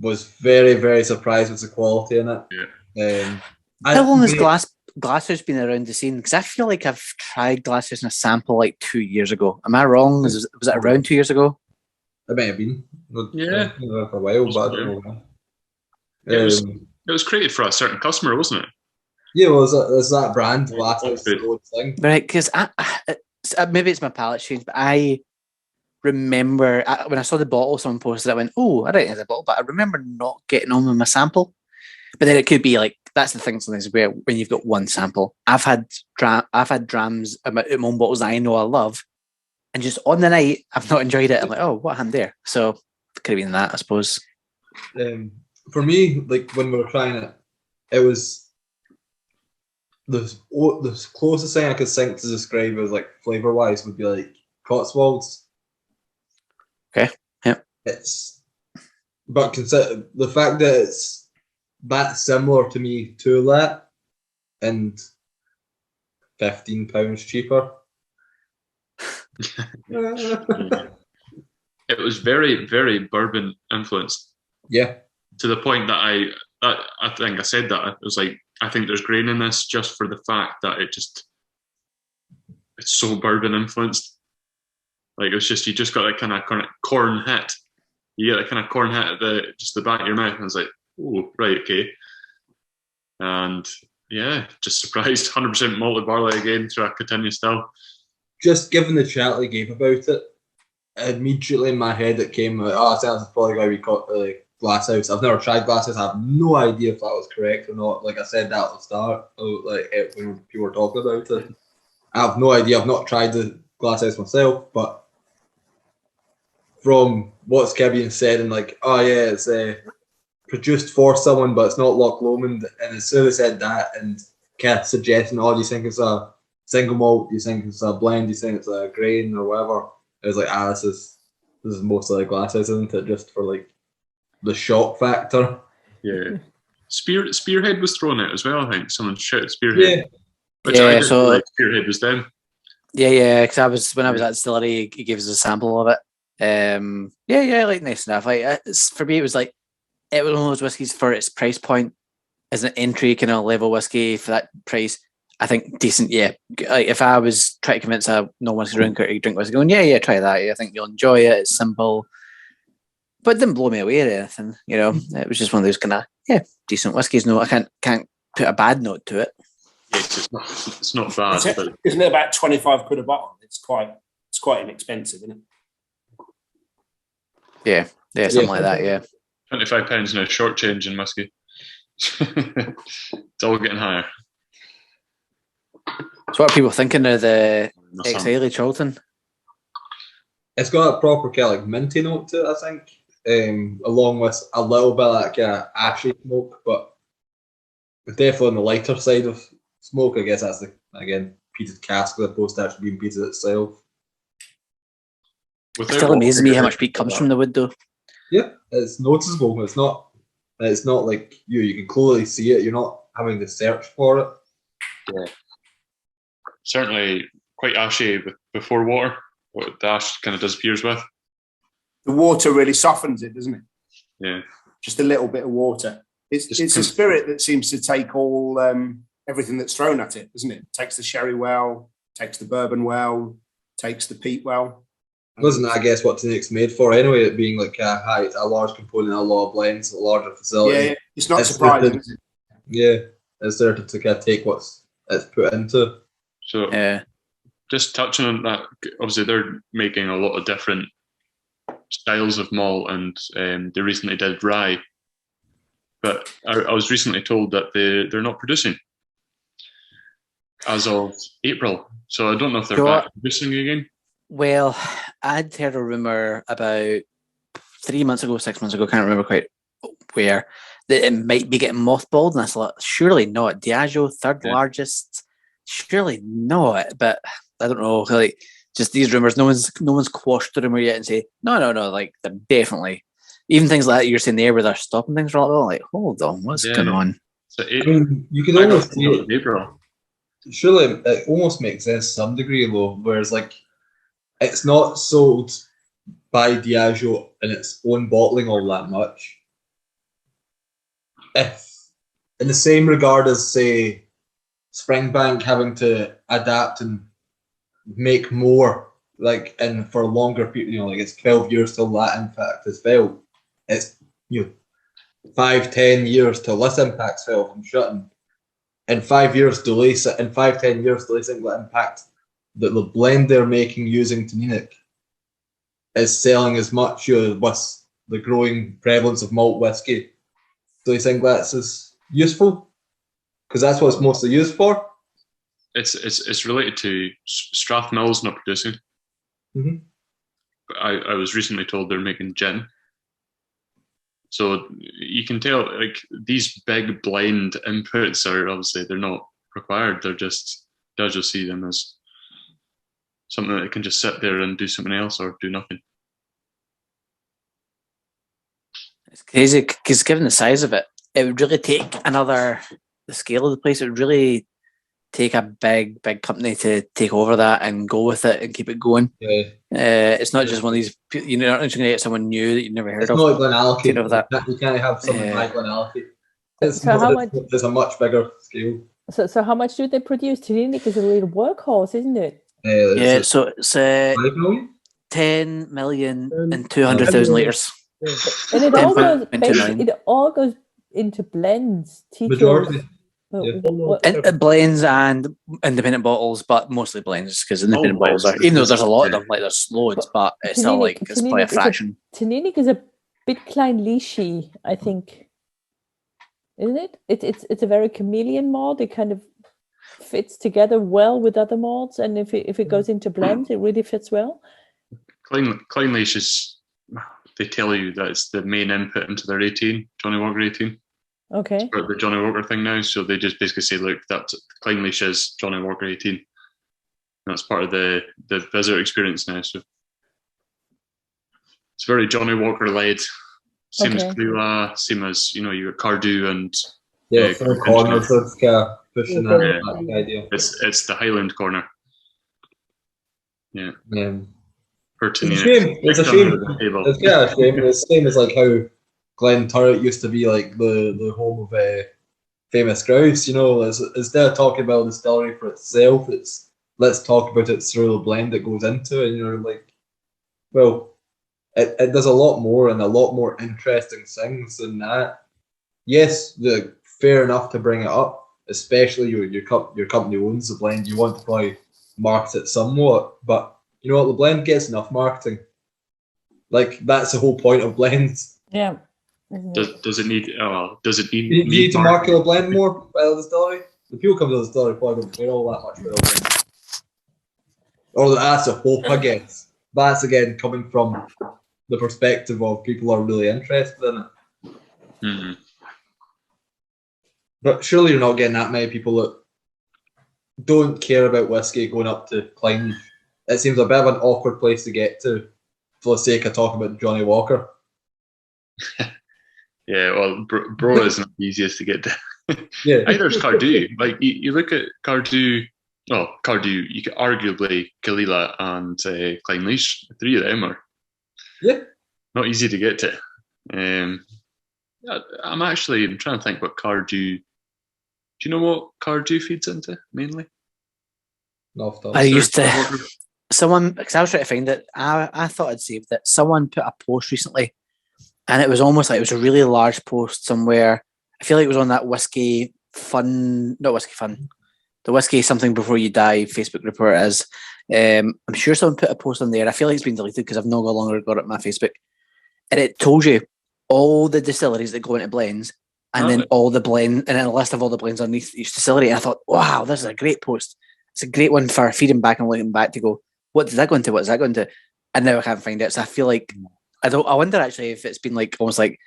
was very, very surprised with the quality in it.
Yeah.
How long has Glasshouse been around the scene? Because I feel like I've tried Glasshouse in a sample like 2 years ago. Am I wrong? Was it around 2 years ago?
It may have been.
Yeah.
For a while, but I don't know.
It was created for a certain customer, wasn't it?
Yeah, well, it's that brand, Glasshouse, thing.
Right, because maybe it's my palate change, but I remember when I saw the bottle, someone posted it, I went, "Oh, I don't think it's a bottle," but I remember not getting on with my sample. But then it could be like, that's the thing sometimes where when you've got one sample, I've had drams in my own bottles that I know I love, and just on the night I've not enjoyed it. I'm like, oh, what happened there? So it could have been that, I suppose.
For me, like when we were trying it, it was the closest thing I could think to describe as like flavor wise would be like Cotswolds.
Okay. Yeah.
But consider the fact that it's that similar to me to that and £15 cheaper.
It was very, very bourbon influenced.
Yeah.
To the point that I think I said that. It was like, I think there's grain in this just for the fact that it's so bourbon influenced. Like, it's just, you just got that kind of corn hit. You get that kind of corn hit at the back of your mouth, and it's like, oh, right, okay. And yeah, just surprised. 100% malted barley again through a Teaninich still.
Just given the chat they gave about it, immediately in my head it came like, oh, that's probably going to be called Glasshouse. I've never tried Glasshouse. I have no idea if that was correct or not. Like I said that at the start, when people were talking about it. I have no idea. I've not tried the Glasshouse myself, but from what's being said and like, oh yeah, it's produced for someone, but it's not Loch Lomond. And as soon as they said that and kind of suggesting, oh, do you think it's a single malt? Do you think it's a blend? Do you think it's a grain or whatever? It was like, this is mostly like Glasshouse, isn't it? Just for like the shock factor.
Yeah. Spearhead was thrown out as well, I think. Someone shouted Spearhead.
Yeah.
Which I didn't like Spearhead was them.
Yeah, because when I was at the distillery, he gave us a sample of it. Yeah, like nice enough. Like for me, it was one of those whiskies for its price point as an entry kind of level whiskey for that price. I think decent. Yeah, like if I was trying to convince a non-whiskey drinker to drink whiskey, going, yeah, try that. I think you'll enjoy it. It's simple, but it didn't blow me away or anything. It was just one of those kind of decent whiskies. No, I can't put a bad note to it.
Yes, it's not bad.
Isn't it about 25 quid a bottle? It's quite inexpensive, isn't
it? Yeah, something like that. Yeah,
£25 now, short change in whiskey. It's all getting higher.
So, what are people thinking of the XIley Charlton?
It's got a proper kind of minty note to it, I think, along with a little bit of that kind of ashy smoke, but definitely on the lighter side of smoke. I guess that's again peated cask as opposed to actually being peated itself.
It still amazes me how much peat comes from the wood, though.
Yeah, it's noticeable. It's not like you can clearly see it. You're not having to search for it.
Yeah. Certainly quite ashy before water. What the ash kind of disappears with.
The water really softens it, doesn't it?
Yeah.
Just a little bit of water. It's a spirit that seems to take all everything that's thrown at it, doesn't it? Takes the sherry well, takes the bourbon well, takes the peat well.
Wasn't that, I guess, what Teanich's made for anyway? It being like a large component of a lot of blends, a larger facility.
Yeah, it's not surprising, is it?
Yeah, it's there to kind of take what's it's put into.
So, just touching on that, obviously they're making a lot of different styles of malt, and they recently did rye. But I was recently told that they're not producing as of April. So I don't know if they're back producing again.
Well, I'd heard a rumour about 3 months ago, 6 months ago, can't remember quite where, that it might be getting mothballed. And I thought, surely not. Diageo, third largest, surely not. But I don't know, like, just these rumours, no one's quashed the rumour yet and say, no, like, they're definitely, even things like that you're saying there where they're stopping things for a little, like, hold on, what's going on?
So
you can almost see it. April. Surely it almost makes sense to some degree, though, whereas, like, it's not sold by Diageo in its own bottling all that much. If, in the same regard as, say, Springbank having to adapt and make more, like, and for a longer period, like it's 12 years till that impact is felt. It's 5-10 years till this impact's felt from shutting. In 5 years delay, in 5-10 years delay, that impact that the blend they're making using Teaninich is selling as much with the growing prevalence of malt whiskey. Do you think that's as useful? Because that's what it's mostly used for.
It's related to Strathmill's not producing.
Mm-hmm.
I was recently told they're making gin. So you can tell, like, these big blend inputs are obviously they're not required. They'll just see them as something that can just sit there and do something else or do nothing.
It's crazy because given the size of it, it would really take the scale of the place. It would really take a big company to take over that and go with it and keep it going.
Yeah.
It's not just one of these. You're not just going to get someone new that you've never heard of.
It's not Glenallachie.
Over that.
You can't have something like Glenallachie. It's a much bigger scale.
So how much do they produce? Teaninich is a little workhorse, isn't it?
So it's 10 million and 200,000 litres.
And it all goes into blends.
Majority.
Blends and independent bottles, but mostly blends because independent bottles are, even though there's a lot of them, like there's loads, but it's still like it's probably a fraction.
Teaninich is a bit kleinlichy, I think, isn't it? It's a very chameleon malt. It kind of fits together well with other malts, and if it goes into blends, it really fits well.
Kleinlich is, they tell you that it's the main input into their 18, Johnny Walker 18.
Okay.
It's part of the Johnny Walker thing now, so they just basically say, look, that's Kleinlich is Johnny Walker 18. That's part of the visitor experience now. So it's very Johnny Walker led. Same as Clua, same as you got Cardew and
corners pushing that idea.
It's the Highland corner. Yeah. for
It's a
Teaninich.
shame. It's a
600
shame.
at the table.
It's kind of a shame. It's the same as like how Glen Turret used to be like the home of famous grouse. You know, instead of talking about the distillery for itself, it's let's talk about it through the blend it goes into, and you're like, well, it does a lot more and a lot more interesting things than that. Yes, fair enough to bring it up, especially your company owns the blend. You want to probably market it somewhat, but you know what? The blend gets enough marketing. Like that's the whole point of blends.
Yeah.
Does it need? Does it need?
You need to market the blend more by the distillery. The people come to the distillery probably don't care all that much for the blend. Or that's a hope, I guess. That's again coming from the perspective of people who are really interested in it.
Mm-hmm.
But surely you're not getting that many people that don't care about whiskey going up to Klein. It seems a bit of an awkward place to get to for the sake of talking about Johnny Walker.
Yeah, well, Bro isn't the easiest to get to.
Yeah.
Either's Cardew. Like you look at Cardew. Oh, Cardew. You could arguably Kalila and Teaninich. The three of them are not easy to get to. I'm trying to think what Cardew. Do you know what Cardew feeds into mainly?
No,
I used to. Someone, because I was trying to find it, I thought I'd saved it. Someone put a post recently, and it was almost like it was a really large post somewhere. I feel like it was on that Whiskey Fun, not Whiskey Fun, the Whiskey Something Before You Die Facebook group where it is. I'm sure someone put a post on there. I feel like it's been deleted because I've no longer got it on my Facebook. And it told you all the distilleries that go into blends, and then all the blend, and then a list of all the blends underneath each distillery. And I thought, wow, this is a great post. It's a great one for feeding back and looking back to go, what does that go into? What does that go into? And now I can't find it. So I feel like I wonder actually if it's been like almost like,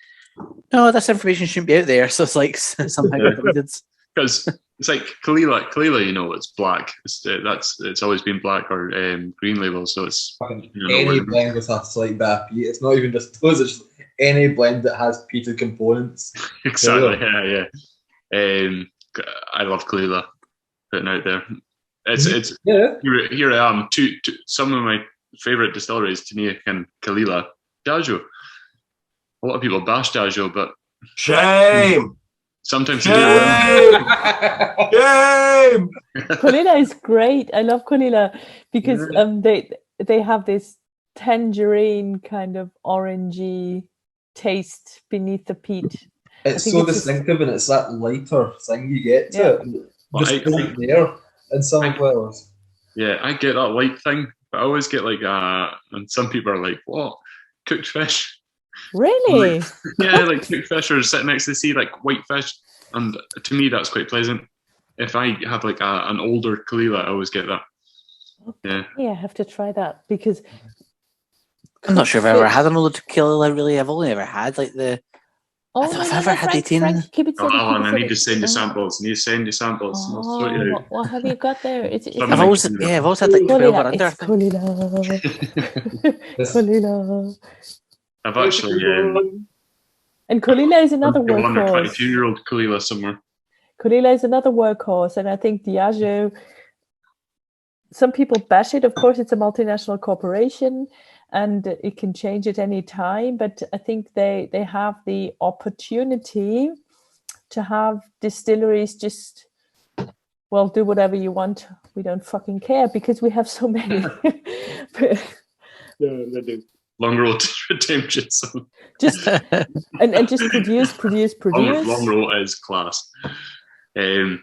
no, this information shouldn't be out there. So it's like somehow deleted.
Because it's like Kalila, you know, it's black. It's always been black or green label. So it's
any blend with a slight bit of peat. It's not even just those. It's just any blend that has peated components.
Exactly. Yeah. I love Kalila. Putting out there. It's here I am. Two some of my favorite distilleries, Teaninich and Kalila. Diageo. A lot of people bash Diageo, but
shame.
Sometimes
shame.
Kalila is great. I love Kalila because they have this tangerine kind of orangey taste beneath the peat.
It's so distinctive, and it's that lighter thing you get to it. Just don't there in some flowers.
Yeah, I get that light thing, but I always get like and some people are like, what? Cooked fish?
Really?
Like cooked fish or sitting next to the sea, like white fish. And to me, that's quite pleasant. If I have like an older Kalila, I always get that.
Okay. Yeah, I have to try that because
I'm not sure if I've ever had an older Kalila. Really, I've only ever had like the. I don't know if I've ever had the
Teaninich. I need to send you samples.
What have you got there?
I've always had like 12 or under.
Kalila.
I've actually.
And Kalila is another
workhorse.
22-year-old
Kalila somewhere.
Kalila is another workhorse, and I think Diageo. Some people bash it. Of course, it's a multinational corporation, and it can change at any time. But I think they have the opportunity to have distilleries just, well, do whatever you want. We don't fucking care because we have so many.
Yeah, they do.
Long road to redemption. So.
Just and just produce.
Long road is class. I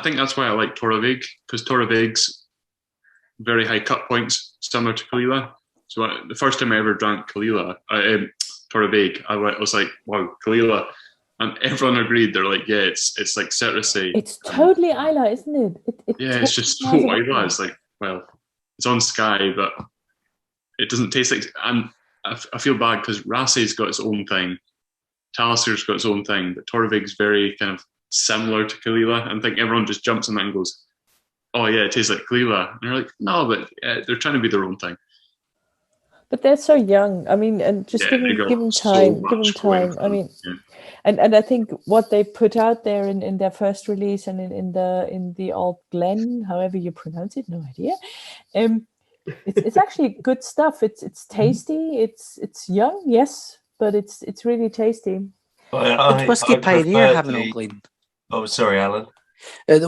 think that's why I like Torabig, because Torabig's very high cut points, similar to Kalila. So the first time I ever drank Kalila, Torabig, I was like, wow, Kalila. And everyone agreed. They're like, yeah, it's like citrusy.
It's totally Isla, isn't it?
It's just so Isla. It's like, well, it's on Sky, but it doesn't taste like. And I feel bad because Rassay's got its own thing, Talister's got its own thing, but Torabig's very kind of similar to Kalila. And I think everyone just jumps on that and goes, oh yeah, it tastes like Kalila. And you're like, no, but they're trying to be their own thing.
But they're so young. I mean, and just give them time. Give them time. I mean, and I think what they put out there in their first release and in the Old Glen, however you pronounce it, no idea. It's actually good stuff. It's tasty. It's young, yes, but it's really tasty.
Did Whiskey Pioneer have an Ogleen?
Oh, sorry, Alan.
I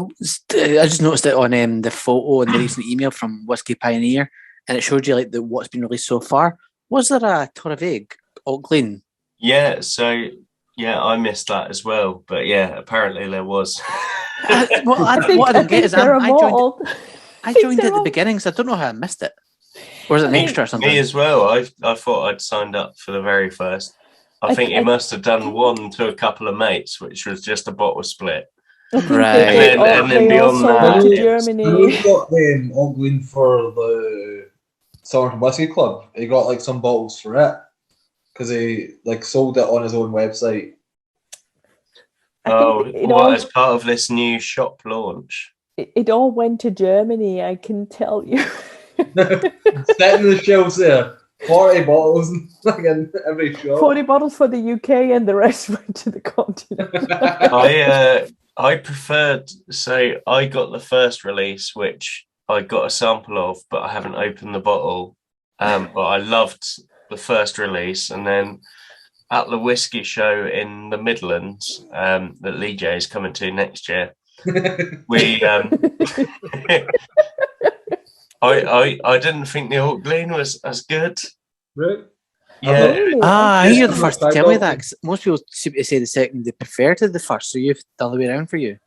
just noticed it on the photo in the recent email from Whiskey Pioneer, and it showed you like what's been released so far. Was there a Torravig Ogleen?
Yeah, so I missed that as well, but yeah, apparently there was.
What I don't get is I joined at the beginning, so I don't know how I missed it. Or is it an extra or something?
Me as well. I thought I'd signed up for the very first. I think you must have done one to a couple of mates, which was just a bottle split.
Right.
And then beyond that,
to Germany.
We've got Ogleen for the Southern Whiskey Club. He got like some bottles for it because he like sold it on his own website.
As part of this new shop launch?
It all went to Germany, I can tell you.
Setting the shelves there. 40 bottles like in every shop.
40 bottles for the UK and the rest went to the continent.
I preferred, so I got the first release, which I got a sample of, but I haven't opened the bottle. But I loved the first release, and then at the whiskey show in the Midlands that Lee J is coming to next year, we I didn't think the Ogleen was as good.
Right?
Yeah.
I think you're the first to tell me that. 'Cause most people seem to say the second they prefer to the first, so you've the other way around for you.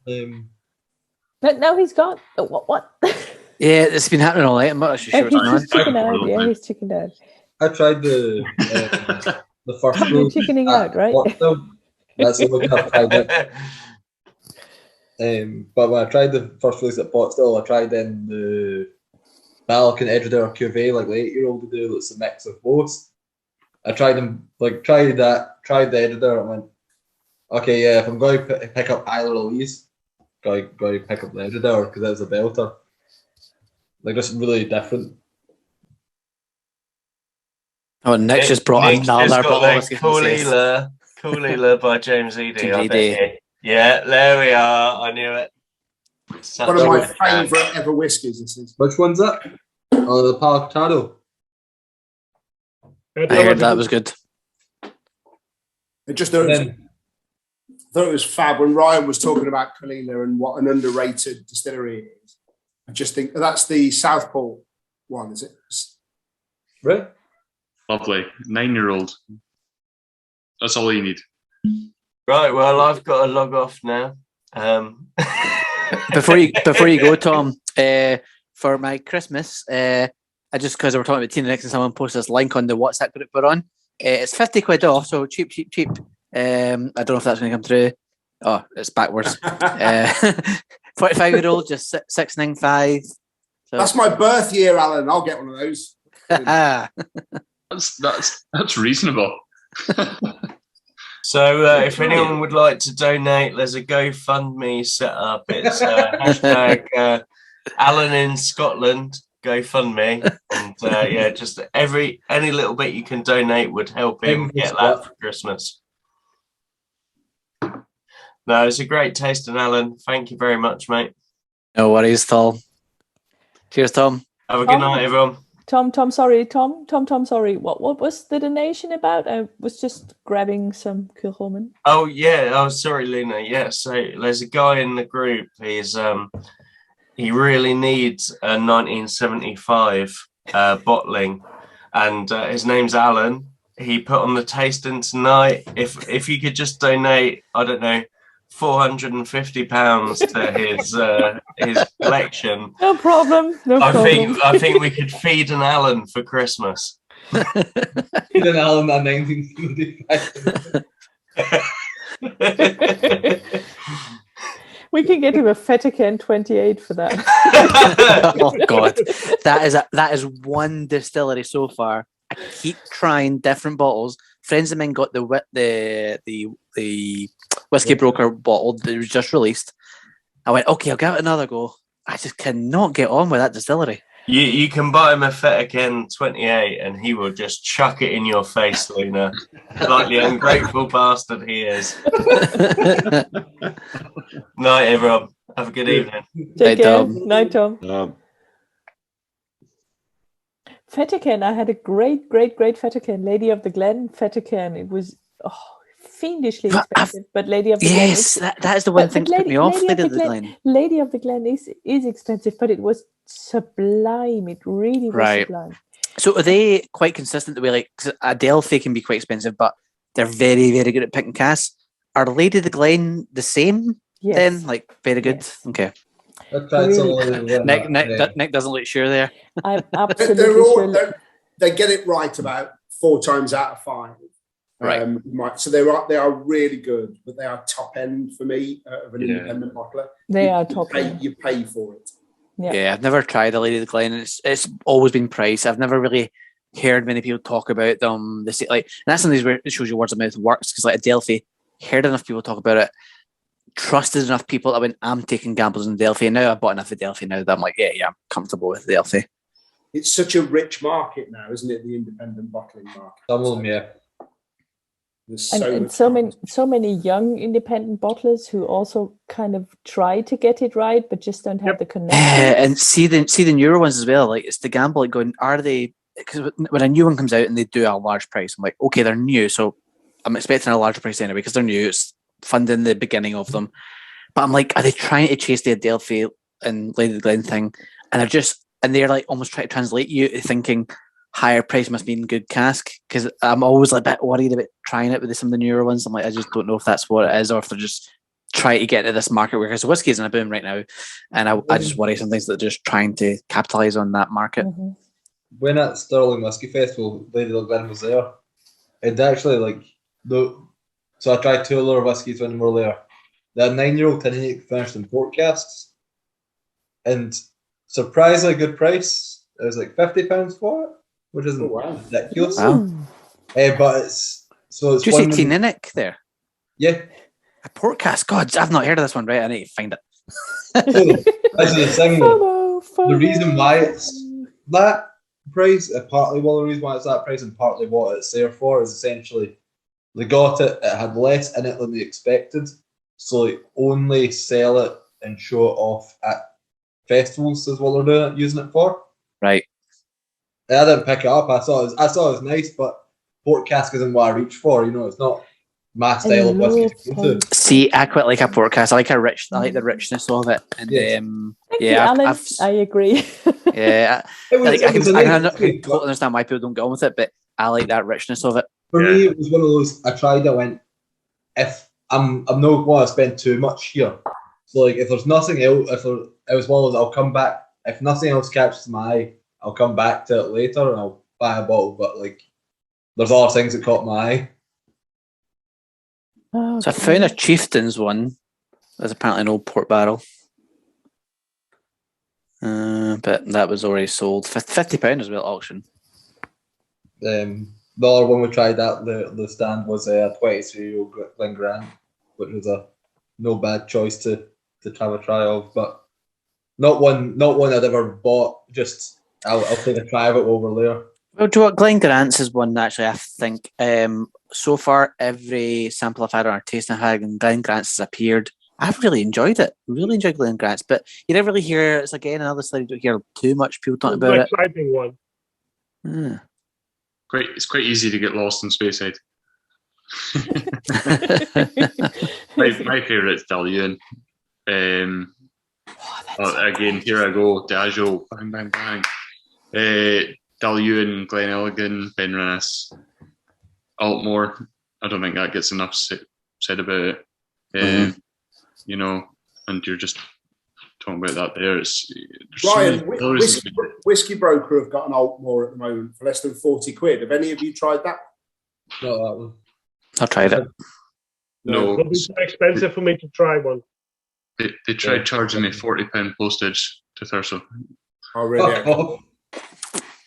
But now he's gone. What?
Yeah, it's been happening all night. I'm not actually sure
He's chickened out. Yeah, he's chickened out.
I tried the first
You're chickening out, right?
That's the only I've tried it. But when I tried the first release at Potstill, I tried then the Ballock and Edredale Cuvée, like the 8-year-old to do. It's a mix of both. I tried them, tried the Edredale, and went, okay, yeah, if I'm going to pick up either of these, going to pick up the Edredale because that was a belter. Like, just really different.
Oh, Nick's just brought another bottle.
Coolila by James Eady. Yeah, there we are. I knew it.
One of my favourite ever whiskies. This is.
Which one's that? Oh, the Palactado.
I heard that was good.
I thought it was fab when Ryan was talking about Kalila and what an underrated distillery it is. I just think that's the Southport one, is it?
Right.
Lovely. 9-year-old. That's all you need.
Right, well, I've got to log off now.
Before you go, Tom, for my Christmas, I just because we were talking about Teaninich and someone posted this link on the WhatsApp group we're on. It's 50 quid off, so cheap. I don't know if that's going to come through. Oh, it's backwards. 45-year-old, just 695. So.
That's my birth year, Alan. I'll get one of those.
That's reasonable.
So if anyone would like to donate, there's a GoFundMe set up. It's hashtag Alan in Scotland GoFundMe, and just any little bit you can donate would help him get that for Christmas. No, it's a great tasting, Alan. Thank you very much, mate.
No worries, Tom. Cheers, Tom.
Have a good night, everyone.
Tom, sorry. What was the donation about? I was just grabbing some Kilchoman.
Oh, yeah. Oh, sorry, Lena. Yeah, so there's a guy in the group. He really needs a 1975 bottling, and his name's Alan. He put on the tasting tonight. If you could just donate, I don't know, £450 to his collection.
No problem.
I think we could feed an Alan for Christmas.
Feed an Alan at 1975.
We can get him a Fettican 28 for that.
Oh God, that is one distillery so far. I keep trying different bottles. Friends of mine got the Whiskey Broker bottle that was just released. I went, okay, I'll give it another go. I just cannot get on with that distillery.
You can buy him a Fettican 28 and he will just chuck it in your face, Luna. Like the ungrateful bastard he is. Night, everyone. Have a good evening.
Take care. Night, Tom. Fettercan. I had a great Fettercan, Lady of the Glen Fettercan. It was fiendishly expensive, but Lady of the Glen is,
that is the one thing that put me off. Lady of the Glen.
Lady of the Glen is expensive, but it was sublime. It really was sublime.
So are they quite consistent the way, like, 'cause Adelphi can be quite expensive, but they're very, very good at picking casks. Are Lady of the Glen the same then? Like, very good?
Yes.
Okay.
Really?
Nick doesn't look sure there.
I'm absolutely sure.
They get it right about 4 times out of 5.
Right.
So they are really good, but they are top end for me of an independent bottler.
They are top end.
You pay for it.
Yeah, I've never tried a Lady of the Glen. It's always been priced. I've never really heard many people talk about them. They say, like, and that's something where it shows your words of mouth works, because like Adelphi, heard enough people talk about it, trusted enough people. I went, I'm taking gambles in Adelphi, and now I've bought enough Adelphi now that I'm like, yeah, I'm comfortable with Adelphi.
It's such a rich market now, isn't it? The independent bottling market.
Some of them, yeah.
There's so many young independent bottlers who also kind of try to get it right, but just don't have the connection.
And see the newer ones as well. Like, it's the gamble, like, going, are they? Because when a new one comes out and they do a large price, I'm like, okay, they're new, so I'm expecting a larger price anyway because they're new. It's funding the beginning of them, but I'm like, are they trying to chase the Adelphi and Lady of the Glen thing? And they're like almost trying to translate you to thinking higher price must mean good cask, because I'm always like a bit worried about trying it with some of the newer ones. I'm like, I just don't know if that's what it is, or if they're just trying to get into this market, because whiskey is in a boom right now, and I just worry sometimes that they're just trying to capitalize on that market.
Mm-hmm.
When at Stirling Whiskey Festival, Lady of the Glen was there. And actually, so I tried 2 other whiskies when we were there. The 9-year-old Teaninich finished in port casks, and surprisingly good price. It was like £50 for it, which isn't ridiculous.
Wow.
But it's
Did you say Teaninich there?
Yeah.
A port cask. God, I've not heard of this one. Right, I need to find it.
That's the thing. The reason why it's that price, partly one of the reasons why it's that price, and partly what it's there for, is essentially they got it. It had less in it than they expected, so they only sell it and show it off at festivals. Is what they're doing, using it for.
Right.
And I didn't pick it up. I thought it was nice, but port cask isn't what I reach for. It's not my style of whiskey.
See, I quite like a port cask. I like the richness of it, and
I agree.
Yeah, I can totally understand why people don't get on with it, but I like that richness of it.
For me, it was one of those. I tried. I went, if I'm not going to spend too much here. So like, if there's nothing else, it was one of those, I'll come back. If nothing else catches my eye, I'll come back to it later and I'll buy a bottle. But like, there's other things that caught my eye.
Okay.
So I found a Chieftain's one. There's apparently an old port barrel. But that was already sold. £50 as well at auction.
The other one we tried at the stand was a 23-year-old Glen Grant, which was a no bad choice to have a try of, but not one I'd ever bought. Just I'll take a try of it over there.
Well, do you know what? Glen Grant's is one that actually I think so far every sample I've had on our tasting had and Glen Grant's has appeared. I've really enjoyed it. Really enjoyed Glen Grant's, but you never really hear. It's again another slide. You don't hear too much people talking about it.
Exciting one.
Yeah.
It's quite easy to get lost in Speyside. my favourite is Dalyoun. Again, here I go. Diageo, bang, bang, bang. Dalyoun, Glen Elgin, Benrinnes, Altmore. I don't think that gets enough said about it. And you're just talking about that there.
Ryan, Whiskey Broker have got an Altmore at the moment for less than 40 quid. Have any of you tried that?
Not that one.
I've tried it.
No.
It'll be too expensive for me to try one.
They tried charging me £40 postage to Thurso.
Oh, really?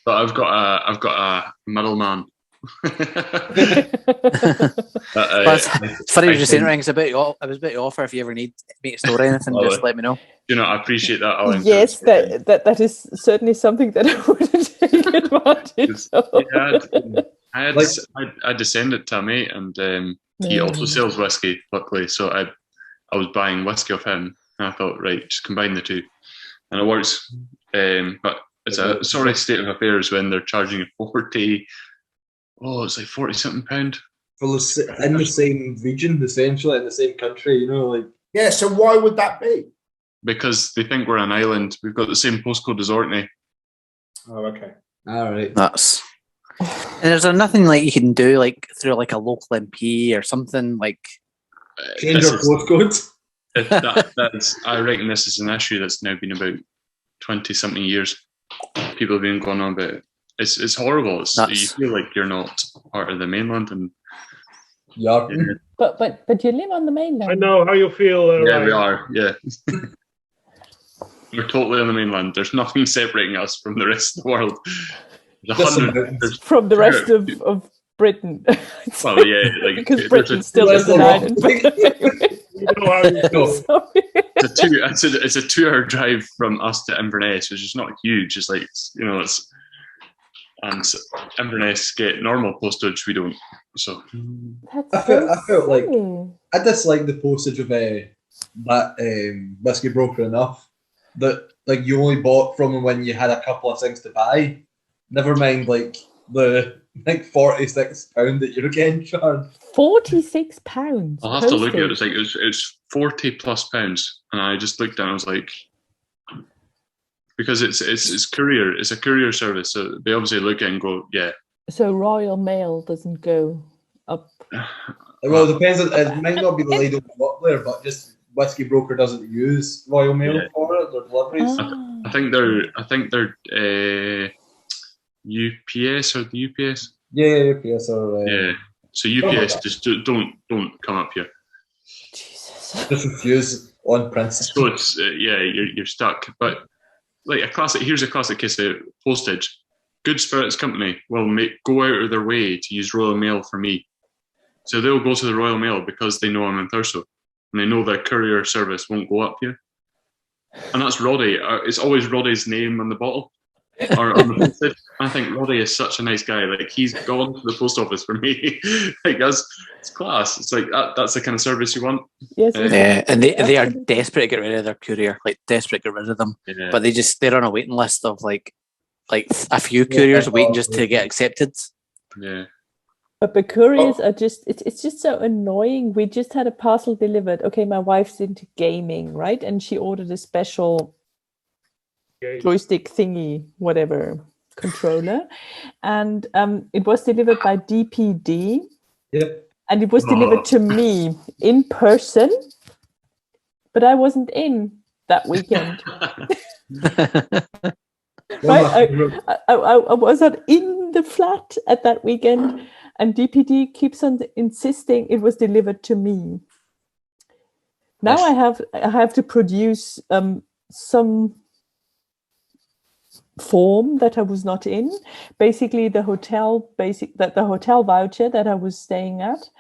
But I've got a middleman.
It's funny you're just saying, Ryan. It's a bit to offer if you ever need me to store anything. Just let me know.
I appreciate that, Alan.
Yes, that is certainly something that I would take advantage of.
I descended to a mate, and he also sells whiskey. Luckily, so I was buying whiskey off him, and I thought, right, just combine the two, and it works. But it's a sorry state of affairs when they're charging you 40. Oh, it's like 40 something pound.
In the same region, essentially, in the same country, you know, like.
Yeah, so why would that be?
Because they think we're an island. We've got the same postcode as Orkney.
Oh, okay.
All right.
That's. And is there nothing like you can do like through like a local MP or something like?
Change our postcodes.
I reckon this is an issue that's now been about 20 something years. People have been going on about it. It's horrible. You feel like you're not part of the mainland, and
yeah.
But you live on the mainland.
I know how you feel.
Yeah,
Ryan.
we are. Yeah, we're totally on the mainland. There's nothing separating us from the rest of the world.
From the rest of Britain.
Well, yeah, like
because Britain still is an island.
You know how you feel.
It's a 2-hour drive from us to Inverness, which is not huge. It's like, you know, and Inverness get normal postage, we don't. So
I felt
like I dislike the postage of that whiskey broker enough that like you only bought from them when you had a couple of things to buy. Never mind like the £46 that you're getting charged.
£46.
I'll have to look at it. It's like it's £40+ and I just looked and I was like, because it's courier, it's a courier service, so they obviously look at it and go, yeah.
So Royal Mail doesn't go up.
Well, it depends. It might not be the lady up there, but just Whiskey Broker doesn't use Royal Mail for it. Their deliveries.
I think they're UPS or the UPS.
Yeah, UPS or
yeah. So UPS just don't come up here.
Jesus.
Just refuse on principle.
So it's you're stuck. But like here's a classic case of postage. Good Spirits Company will go out of their way to use Royal Mail for me. So they'll go to the Royal Mail because they know I'm in Thurso. And they know their courier service won't go up here. And that's Roddy. It's always Roddy's name on the bottle. Or on the postage. I think Roddy is such a nice guy. Like, he's gone to the post office for me. Like, it's class. It's like, that's the kind of service you want.
Yes.
And they are desperate to get rid of their courier. Like, desperate to get rid of them. Yeah. But they're on a waiting list of like a few couriers waiting just to get accepted.
Yeah.
But the couriers are it's just so annoying. We just had a parcel delivered. Okay, my wife's into gaming, right? And she ordered a special joystick thingy, whatever, controller. And it was delivered by DPD.
Yep.
And it was delivered to me in person. But I wasn't in that weekend. Right? I was not in the flat at that weekend, and DPD keeps on insisting it was delivered to me. Now I have to produce some form that I was not in. Basically, the hotel voucher that I was staying at.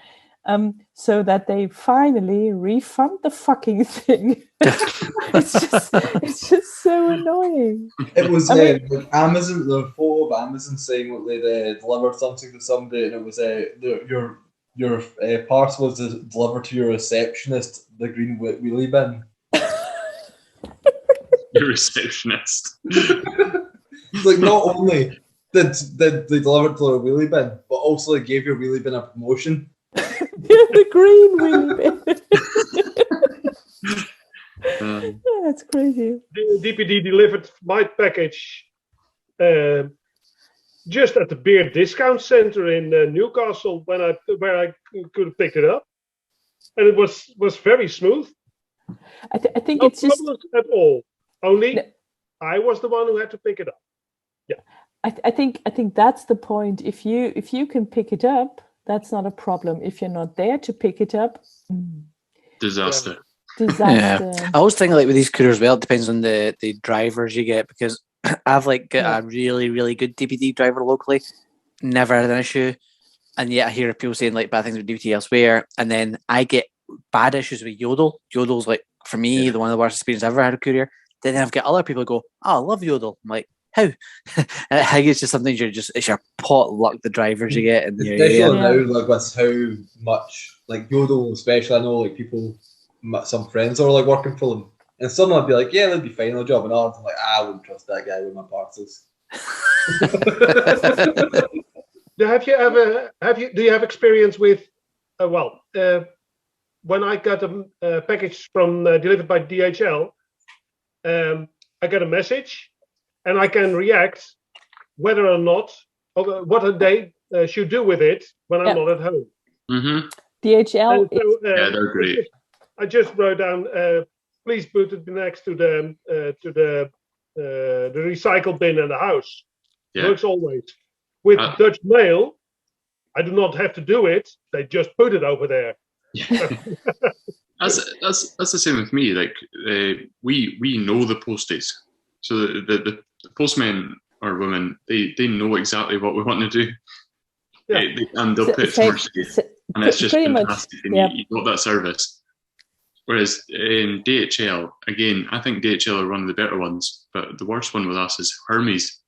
So that they finally refund the fucking thing. it's just so annoying.
It was like Amazon, the photo of Amazon saying that they delivered something to somebody, and it was your parcel was delivered to your receptionist, the green wheelie bin.
Your receptionist.
Like, not only did they deliver it to a wheelie bin, but also they gave your wheelie bin a promotion.
The green wheelie bin. That's crazy.
The DPD delivered my package just at the beer discount center in Newcastle where I could have picked it up, and it was very smooth.
I think
no
it's just
at all. Only I was the one who had to pick it up. Yeah,
I think that's the point. If you can pick it up, that's not a problem. If you're not there to pick it up,
disaster.
Yeah. I always think like with these couriers, well, it depends on the drivers you get, because I've like got a really, really good DPD driver locally, never had an issue, and yet I hear people saying like bad things with DPD elsewhere, and then I get bad issues with Yodel. Yodel's like, for me, the one of the worst experiences I've ever had with a courier. Then I've got other people go, oh, I love Yodel. I'm like, how? I think it's just something it's your pot luck, the drivers you get. And
especially now, like with how much, like Yodel especially, I know like people, some friends are like working for them, And someone would be like, yeah, they'll be fine, they'll drop an arm. I'm like, I wouldn't trust that guy with my parcels.
Do you have experience with, when I got a package from delivered by DHL, I get a message and I can react whether or not, what they should do with it when I'm not at home.
Mm-hmm.
DHL.
So,
Yeah, they're great.
I just wrote down, please put it next to the recycle bin in the house.
Yeah.
Works always. With Dutch Mail, I do not have to do it. They just put it over there.
Yeah. That's the same with me. Like we know the posties, so the postmen or women they know exactly what we want to do.
Yeah.
And they'll put so much faith, and it's just fantastic. And you got that service. Whereas in DHL, again, I think DHL are one of the better ones, but the worst one with us is Hermes.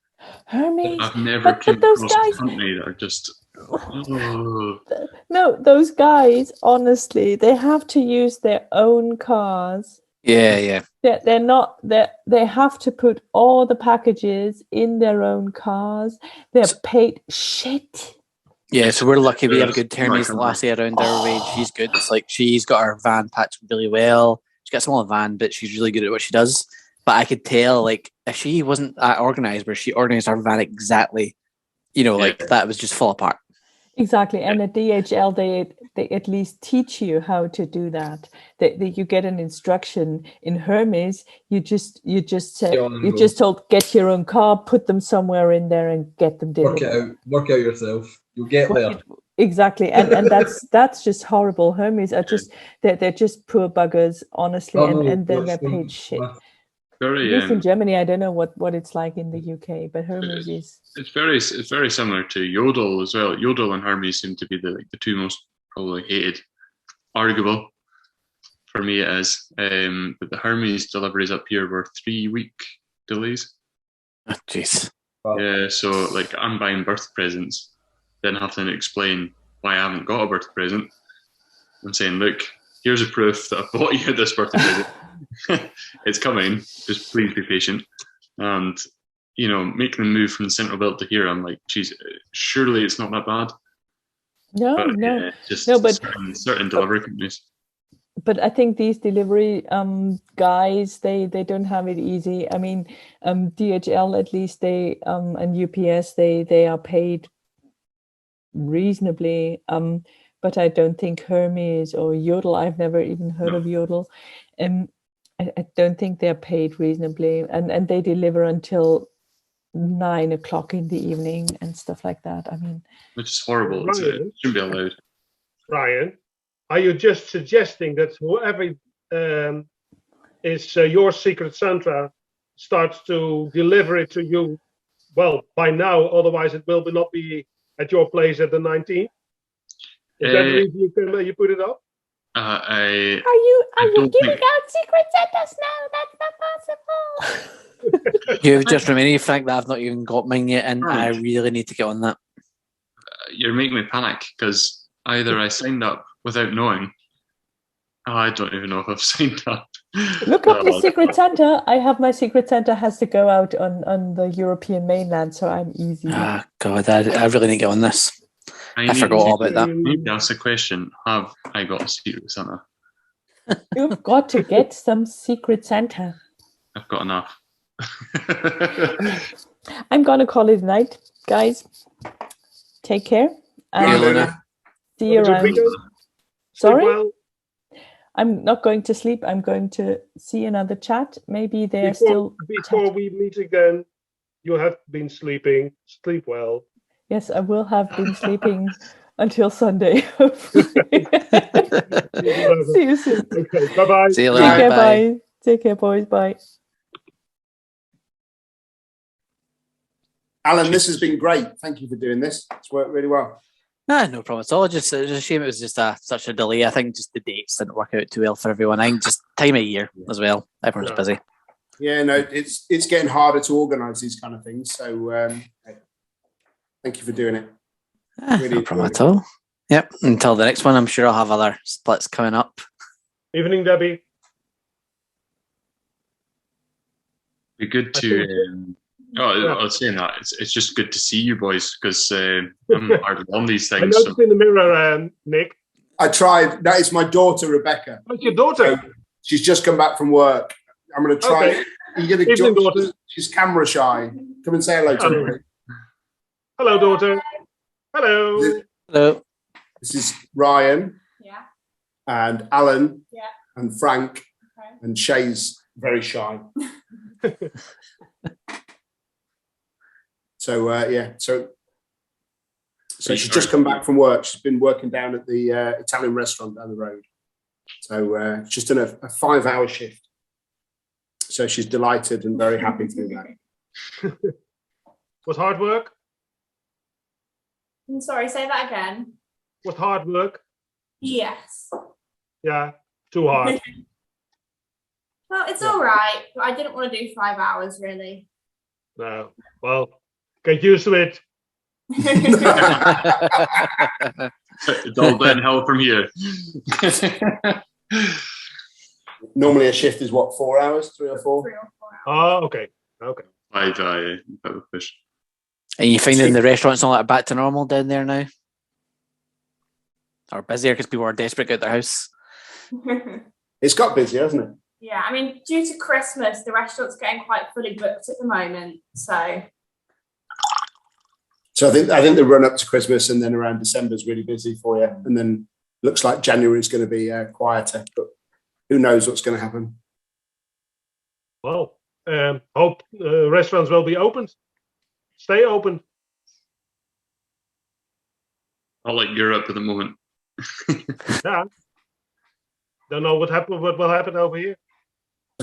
Hermes.
I've never come
those
across
guys,
a company that are just. Oh.
No, those guys, honestly, they have to use their own cars.
Yeah.
They're not. They have to put all the packages in their own cars. They're paid shit.
Yeah, so we're lucky we have a good Hermes lassie around our way. She's good. It's like she's got her van patched really well. She's got a small van, but she's really good at what she does. But I could tell, like, if she wasn't that organised, where she organised our van exactly, like that was just fall apart.
Exactly, and at DHL, they at least teach you how to do that. You get an instruction. In Hermes, you just told get your own car, put them somewhere in there, and get them delivered.
Work out yourself. You'll get there.
Exactly, and that's just horrible. Hermes are just they're just poor buggers, honestly, and then they're paid shit.
Very,
at least in Germany, I don't know what it's like in the UK, but Hermes is.
It's very similar to Yodel as well. Yodel and Hermes seem to be the two most probably hated. Arguable for me it is, but the Hermes deliveries up here were 3-week delays.
Oh, jeez.
Yeah, so like I'm buying birth presents, then have to explain why I haven't got a birthday present. I'm saying, look, here's a proof that I bought you this birthday present. It's coming. Just please be patient. And, making them move from the central belt to here, I'm like, geez, surely it's not that bad. But certain delivery companies.
But I think these delivery guys, they don't have it easy. I mean, DHL at least and UPS they are paid reasonably. But I don't think Hermes or Yodel. I've never even heard of Yodel. I don't think they're paid reasonably, and they deliver until 9 o'clock in the evening and stuff like that. I mean,
which is horrible. It shouldn't be allowed.
Ryan, are you just suggesting that whoever is your Secret Santa starts to deliver it to you, well, by now, otherwise it will not be at your place at the 19th? Is that the reason you put it up?
Are you giving out Secret Santas now? That's not possible.
You've just reminded me, Frank, that I've not even got mine yet, and I really need to get on that.
You're making me panic because either I signed up without knowing. I don't even know if I've signed up.
Look up the Secret Santa. I have my Secret Santa has to go out on the European mainland, so I'm easy.
Ah, God, I really need to get on this. I forgot all about that.
I need to ask the question, have I got a Secret Santa?
You've got to get some Secret Santa.
I've got enough.
I'm going to call it night, guys. Take care. See you around. Sorry? I'm not going to sleep. I'm going to see another chat. Maybe they're still...
Before we meet again, you have been sleeping. Sleep well.
Yes, I will have been sleeping until Sunday, hopefully. See you soon.
Okay, bye-bye.
See you later.
Take care, bye. Take care, boys. Bye.
Alan, this has been great. Thank you for doing this. It's worked really well.
No problem at all. It was a shame it was just such a delay. I think just the dates didn't work out too well for everyone. I think just time of year as well. Everyone's busy.
Yeah, no, it's getting harder to organise these kind of things. So thank you for doing it.
Really no problem at all. Yep. Until the next one, I'm sure I'll have other splits coming up.
Evening, Debbie.
Be good to. I was saying that it's just good to see you boys because I'm hardly on these
I
things.
noticed in the mirror, Nick.
I tried. That is my daughter, Rebecca.
What's your daughter?
She's just come back from work. I'm going to try.
Okay.
You're going to
Evening,
join.
daughter.
She's camera shy. Come and say hello to me.
Hello, daughter. Hello.
Hello.
This is Ryan.
Yeah.
And Alan.
Yeah.
And Frank.
Okay.
And Shay's very shy. So so she's just come back from work. She's been working down at the Italian restaurant down the road. So she's done a 5-hour shift. So she's delighted and very happy to do that.
Was hard work?
I'm sorry, say that again.
Was hard work?
Yes.
Yeah, too hard.
Well, it's all right. But I didn't want to do 5 hours, really.
No. Well, get used to it.
It's all downhill from here.
Normally a shift is what, 4 hours, 3 or 4?
3 or 4 hours.
Oh, okay. Okay.
I push.
Are you finding the restaurants all back to normal down there now? Or busier because people are desperate to get out their house?
It's got busier, hasn't it?
Yeah, I mean, due to Christmas, the restaurant's getting quite fully booked at the moment. So
I think the run up to Christmas and then around December is really busy for you, and then looks like January is going to be quieter. But who knows what's going to happen?
Well, hope restaurants will be opened. Stay open.
I like Europe at the moment.
Yeah. Don't know what will happen over here.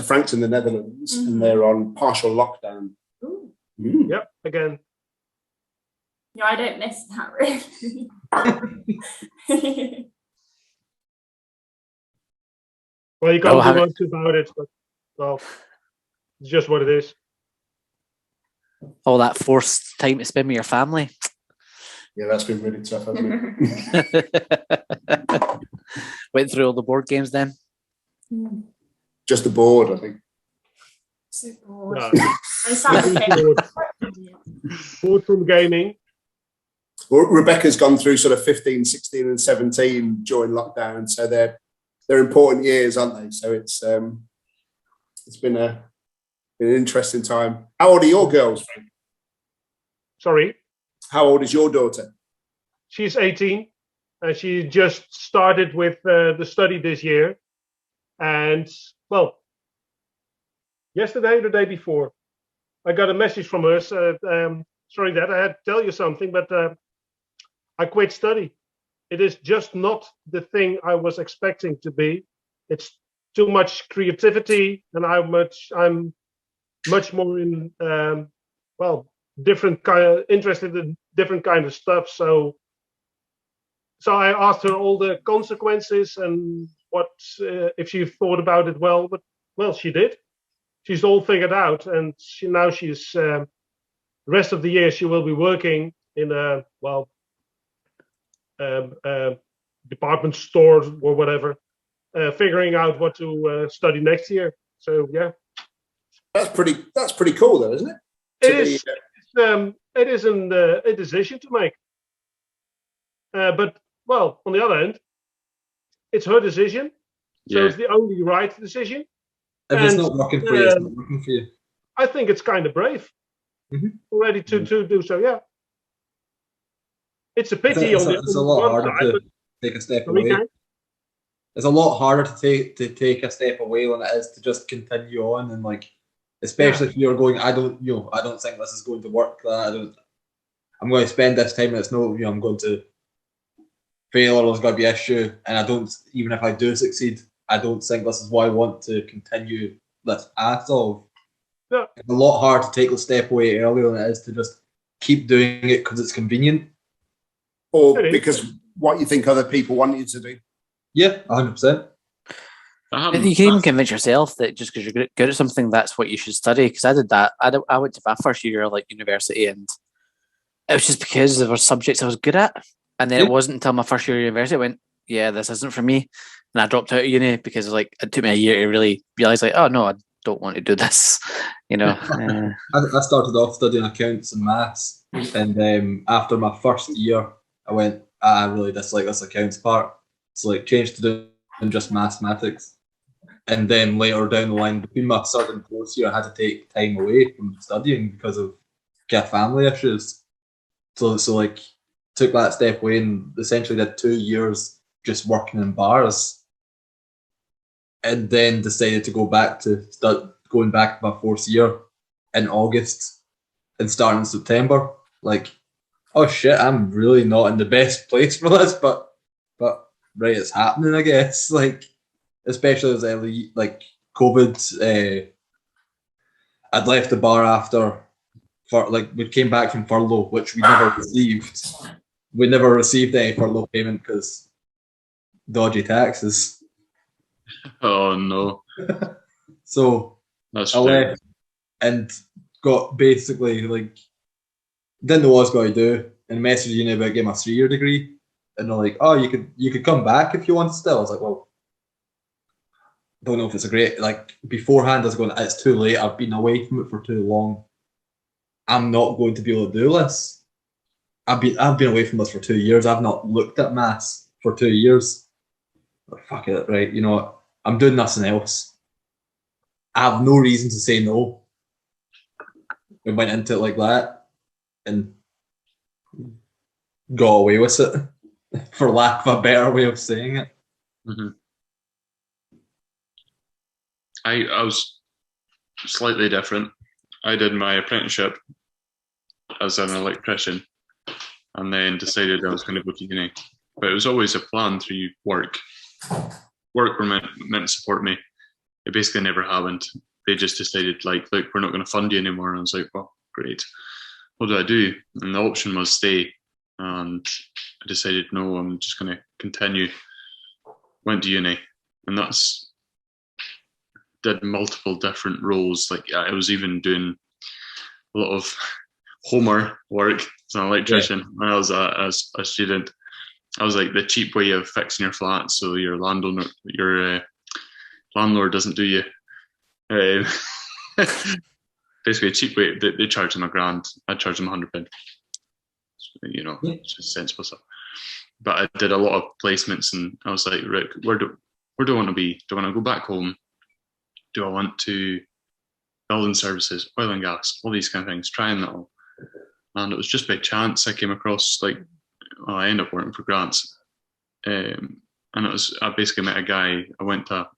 Frank's in the Netherlands and they're on partial lockdown.
ooh.
Yep. Again.
No, I don't miss that really.
Well, you can't
Oh,
do much about it, but well, it's just what it is.
All that forced time to spend with your family.
Yeah, that's been really tough, hasn't it?
Went through all the board games then.
Just the board, I think.
So bored.
No.
And Saturday-
Board from gaming.
Well, Rebecca's gone through sort of 15, 16 and 17 during lockdown, so they're important years, aren't they? So it's been an interesting time. How old are your girls, Frank?
Sorry.
How old is your daughter?
She's 18 and she just started with the study this year. And well, yesterday, the day before, I got a message from her. Sorry, Dad, I had to tell you something, but I quit study. It is just not the thing I was expecting to be. It's too much creativity, and I'm much more in different interested in different kind of stuff. So I asked her all the consequences and what if she thought about it well, but well, she did. She's all figured out, and she's the rest of the year she will be working in a department store or whatever, figuring out what to study next year. So yeah,
That's pretty cool, though, isn't it?
It is a decision to make. But well, on the other hand, it's her decision, so it's the only right decision.
If it's not working for you, it's not working for you.
I think it's kind of brave already to do so. Yeah, it's a pity
It's a lot harder to take a step away. It's a lot harder to take a step away than it is to just continue on, and like, especially if you're going, I don't think this is going to work. I'm going to spend this time, and it's no, I'm going to fail, or there's going to be an issue, and even if I do succeed, I don't think this is what I want to continue this at all. Yeah. It's a lot harder to take the step away earlier than it is to just keep doing it because it's convenient.
Or because what you think other people want you to do.
Yeah, 100%.
You can even convince yourself that just because you're good at something, that's what you should study. Because I did that. I went to my first year of university, and it was just because there were subjects I was good at. And then it wasn't until my first year of university I went, yeah, this isn't for me. And I dropped out of uni because it took me a year to really realise, oh no, don't want to do this. You know,
I started off studying accounts and maths, and after my first year, I went, I really dislike this accounts part. So like changed to doing just mathematics. And then later down the line, between my third and fourth year, I had to take time away from studying because of family issues. So like took that step away and essentially did 2 years just working in bars, and then decided to go back to going back my fourth year in August and starting in September. Like, oh shit, I'm really not in the best place for this, but right, it's happening, I guess. Like, especially as early like COVID, I'd left the bar after we came back from furlough, which we never received. We never received any furlough payment because dodgy taxes.
Oh no.
So
That's
I
true.
left and got basically like didn't know what I was going to do, and messaged uni about getting my 3-year degree, and they're like, "Oh, you could come back if you want still." I was like, "Well, don't know if it's a great like." Beforehand, I was going, "It's too late. I've been away from it for too long. I'm not going to be able to do this. I've been away from this for 2 years. I've not looked at maths for 2 years. But fuck it, right? You know what? I'm doing nothing else. I have no reason to say no." We went into it like that and got away with it, for lack of a better way of saying it.
Mm-hmm. I was slightly different. I did my apprenticeship as an electrician and then decided I was going to go to uni. But it was always a plan through work. Work were meant to support me. It basically never happened. They just decided, like, look, we're not going to fund you anymore. And I was like, well, great. What do I do? And the option was stay. And I decided, no, I'm just going to continue. Went to uni. And did multiple different roles. Like, I was even doing a lot of homework work as an electrician when I was a student. I was like the cheap way of fixing your flat, so your landlord doesn't do you. Basically, a cheap way. They charge them £1,000. I charge them £100. You know, it's just sensible stuff. But I did a lot of placements, and I was like, Rick, where do I want to be? Do I want to go back home? Do I want to building services, oil and gas, all these kind of things? Trying that all, and it was just by chance I came across I ended up working for Grants, and I basically met a guy. I went to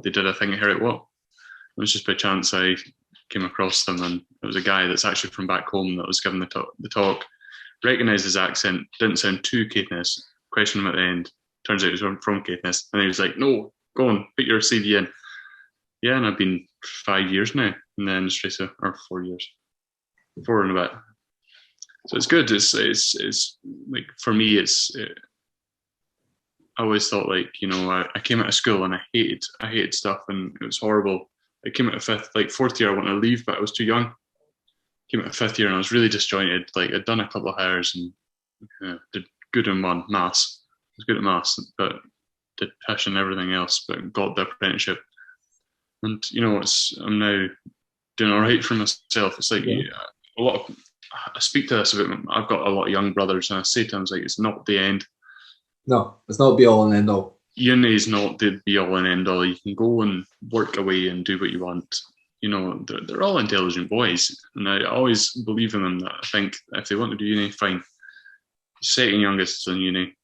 they did a thing at Herrick What. It was just by chance I came across them, and it was a guy that's actually from back home that was giving the talk. Recognised his accent, didn't sound too Caithness. Questioned him at the end. Turns out he was from Caithness, and he was like, "No, go on, put your CV in." Yeah, and I've been 5 years now in the industry, or 4 years, 4 and a bit. So it's good. It's like, for me, I always thought, like, you know, I came out of school and I hated stuff, and it was horrible. I came out of fourth year, I wanted to leave, but I was too young. Came out of fifth year and I was really disjointed. Like, I'd done a couple of hours and did good in maths. I was good at maths, but did pish and everything else, but got the apprenticeship. And, you know, I'm now doing all right for myself. It's like I speak to this about, I've got a lot of young brothers, and I say to them, like, it's not the end.
No, it's not be all and end all.
Uni is not the be all and end all. You can go and work away and do what you want. You know, they're all intelligent boys, and I always believe in them. That I think if they want to do uni, fine. Second youngest is in uni.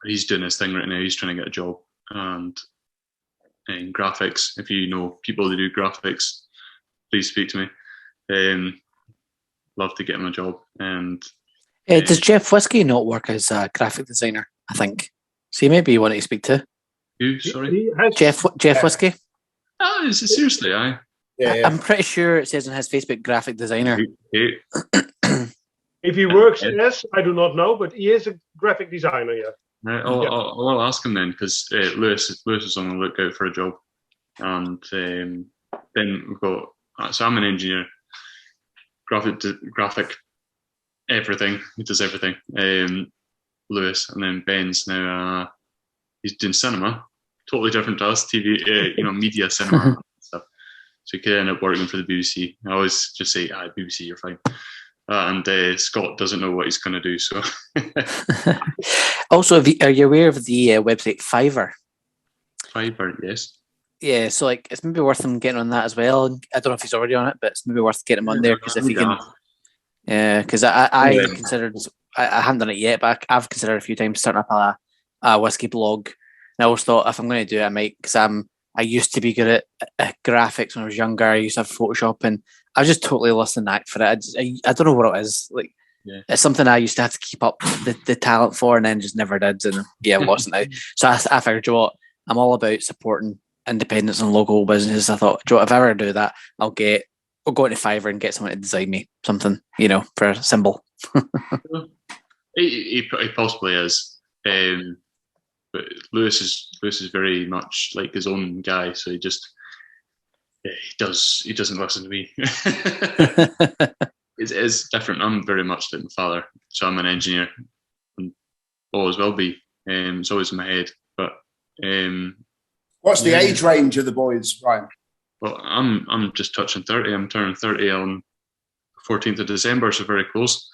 He's doing his thing right now. He's trying to get a job, and graphics. If you know people that do graphics, please speak to me. Love to get him a job. And
does Jeff Whiskey not work as a graphic designer? I think. So maybe you want to speak to
who? Sorry,
Jeff Whiskey.
Oh, is it seriously?
I'm pretty sure it says on his Facebook, graphic designer.
If he works as, I do not know, but he is a graphic designer. Yeah.
I'll ask him then, because Lewis is on the lookout for a job, and then we've got. So I'm an engineer, graphic, everything. He does everything. Lewis, and then Ben's now he's doing cinema totally different to us, TV, media, cinema and stuff. So he could end up working for the BBC. I always just say, BBC, you're fine. And Scott doesn't know what he's going to do. So,
also, are you aware of the website Fiverr?
Fiverr, yes.
Yeah, so like it's maybe worth him getting on that as well. I don't know if he's already on it, but it's maybe worth getting him on there because if he can, because I considered, I haven't done it yet, but I've considered a few times starting up a whiskey blog. And I always thought if I'm going to do it, I might, because I used to be good at graphics when I was younger. I used to have Photoshop, and I was just totally lost in the knack for it. I don't know what it is. Like, it's something I used to have to keep up the talent for, and then just never did. And I've lost it now. So I figured, you know what, I'm all about supporting independence and local businesses. I thought, you know, if I ever do that, I'll go into Fiverr and get someone to design me something, for a symbol.
He possibly is. But Lewis is very much like his own guy, so he doesn't listen to me. It's different. I'm very much like my father, so I'm an engineer and always will be. It's always in my head. But
what's the age range of the boys, Ryan?
Well, I'm just touching 30. I'm turning 30 on 14th of December, so very close.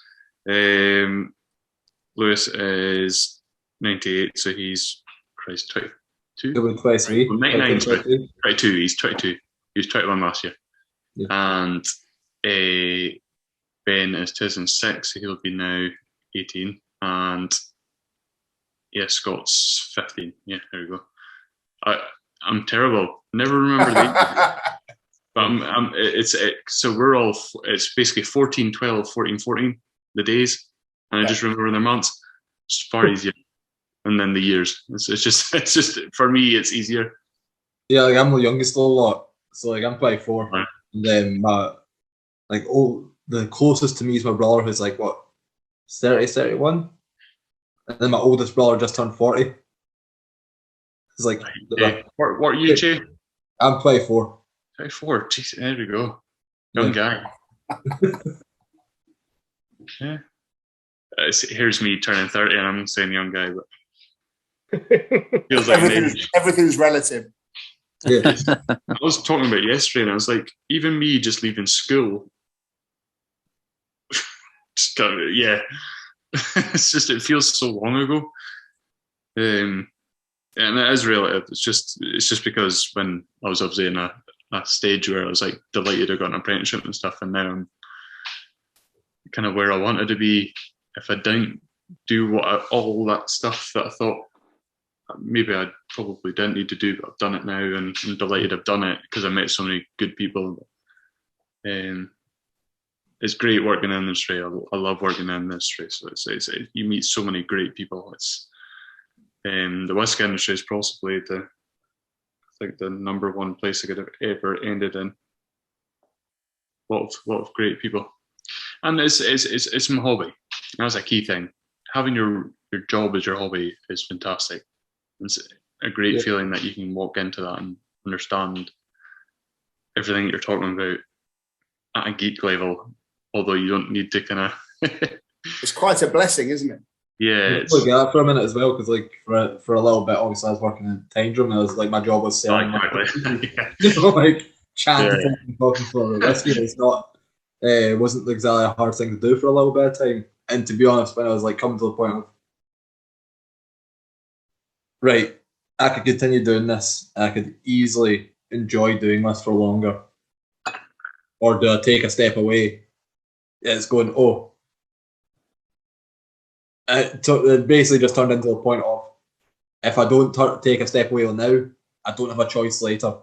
Lewis is 98, so he's 22.
He'll be 23.
99, 22. He's 22. He was 21 last year. Yeah. And Ben is 2006, so he'll be now 18. And Scott's 15. Yeah, there we go. I'm terrible. Never remember the but so we're all, it's basically 14, 12, 14, 14, the days. And I just remember the months. It's far easier. And then the years. It's just for me, it's easier.
Yeah, like I'm the youngest of a lot. So like I'm 24. Right. And then the closest to me is my brother who's like 30, 31. And then my oldest brother just turned 40. It's like
what are you, Jay?
I'm 24.
24. Jeez, there we go. Young guy. Yeah. Here's me turning 30 and I'm saying young guy, but feels like
everything's relative.
Yeah.
I was talking about yesterday and I was like, even me just leaving school, it's just, it feels so long ago. And it is relative. It's just because when I was obviously in a stage where I was like delighted I got an apprenticeship and stuff, and now I'm kind of where I wanted to be. If I didn't do all that stuff that I thought maybe I probably didn't need to do, but I've done it now, and I'm delighted I've done it because I met so many good people. It's great working in the industry. I love working in the industry. So it's you meet so many great people. It's the whiskey industry is possibly the number one place I could have ever ended in. A lot of great people, and it's my hobby. That's a key thing. Having your job as your hobby is fantastic. It's a great feeling that you can walk into that and understand everything that you're talking about at a geek level, although you don't need to kind of...
It's quite a blessing, isn't it?
Yeah.
Look at that for a minute as well, because like for a little bit, obviously I was working in Time Drum, and I was like, my job was selling.
Exactly.
Like chanting and talking for the whiskey. It's not, wasn't exactly a hard thing to do for a little bit of time. And to be honest, when I was like coming to the point of, right, I could continue doing this, I could easily enjoy doing this for longer, or do I take a step away? It's going, it basically just turned into a point of, if I don't take a step away now, I don't have a choice later.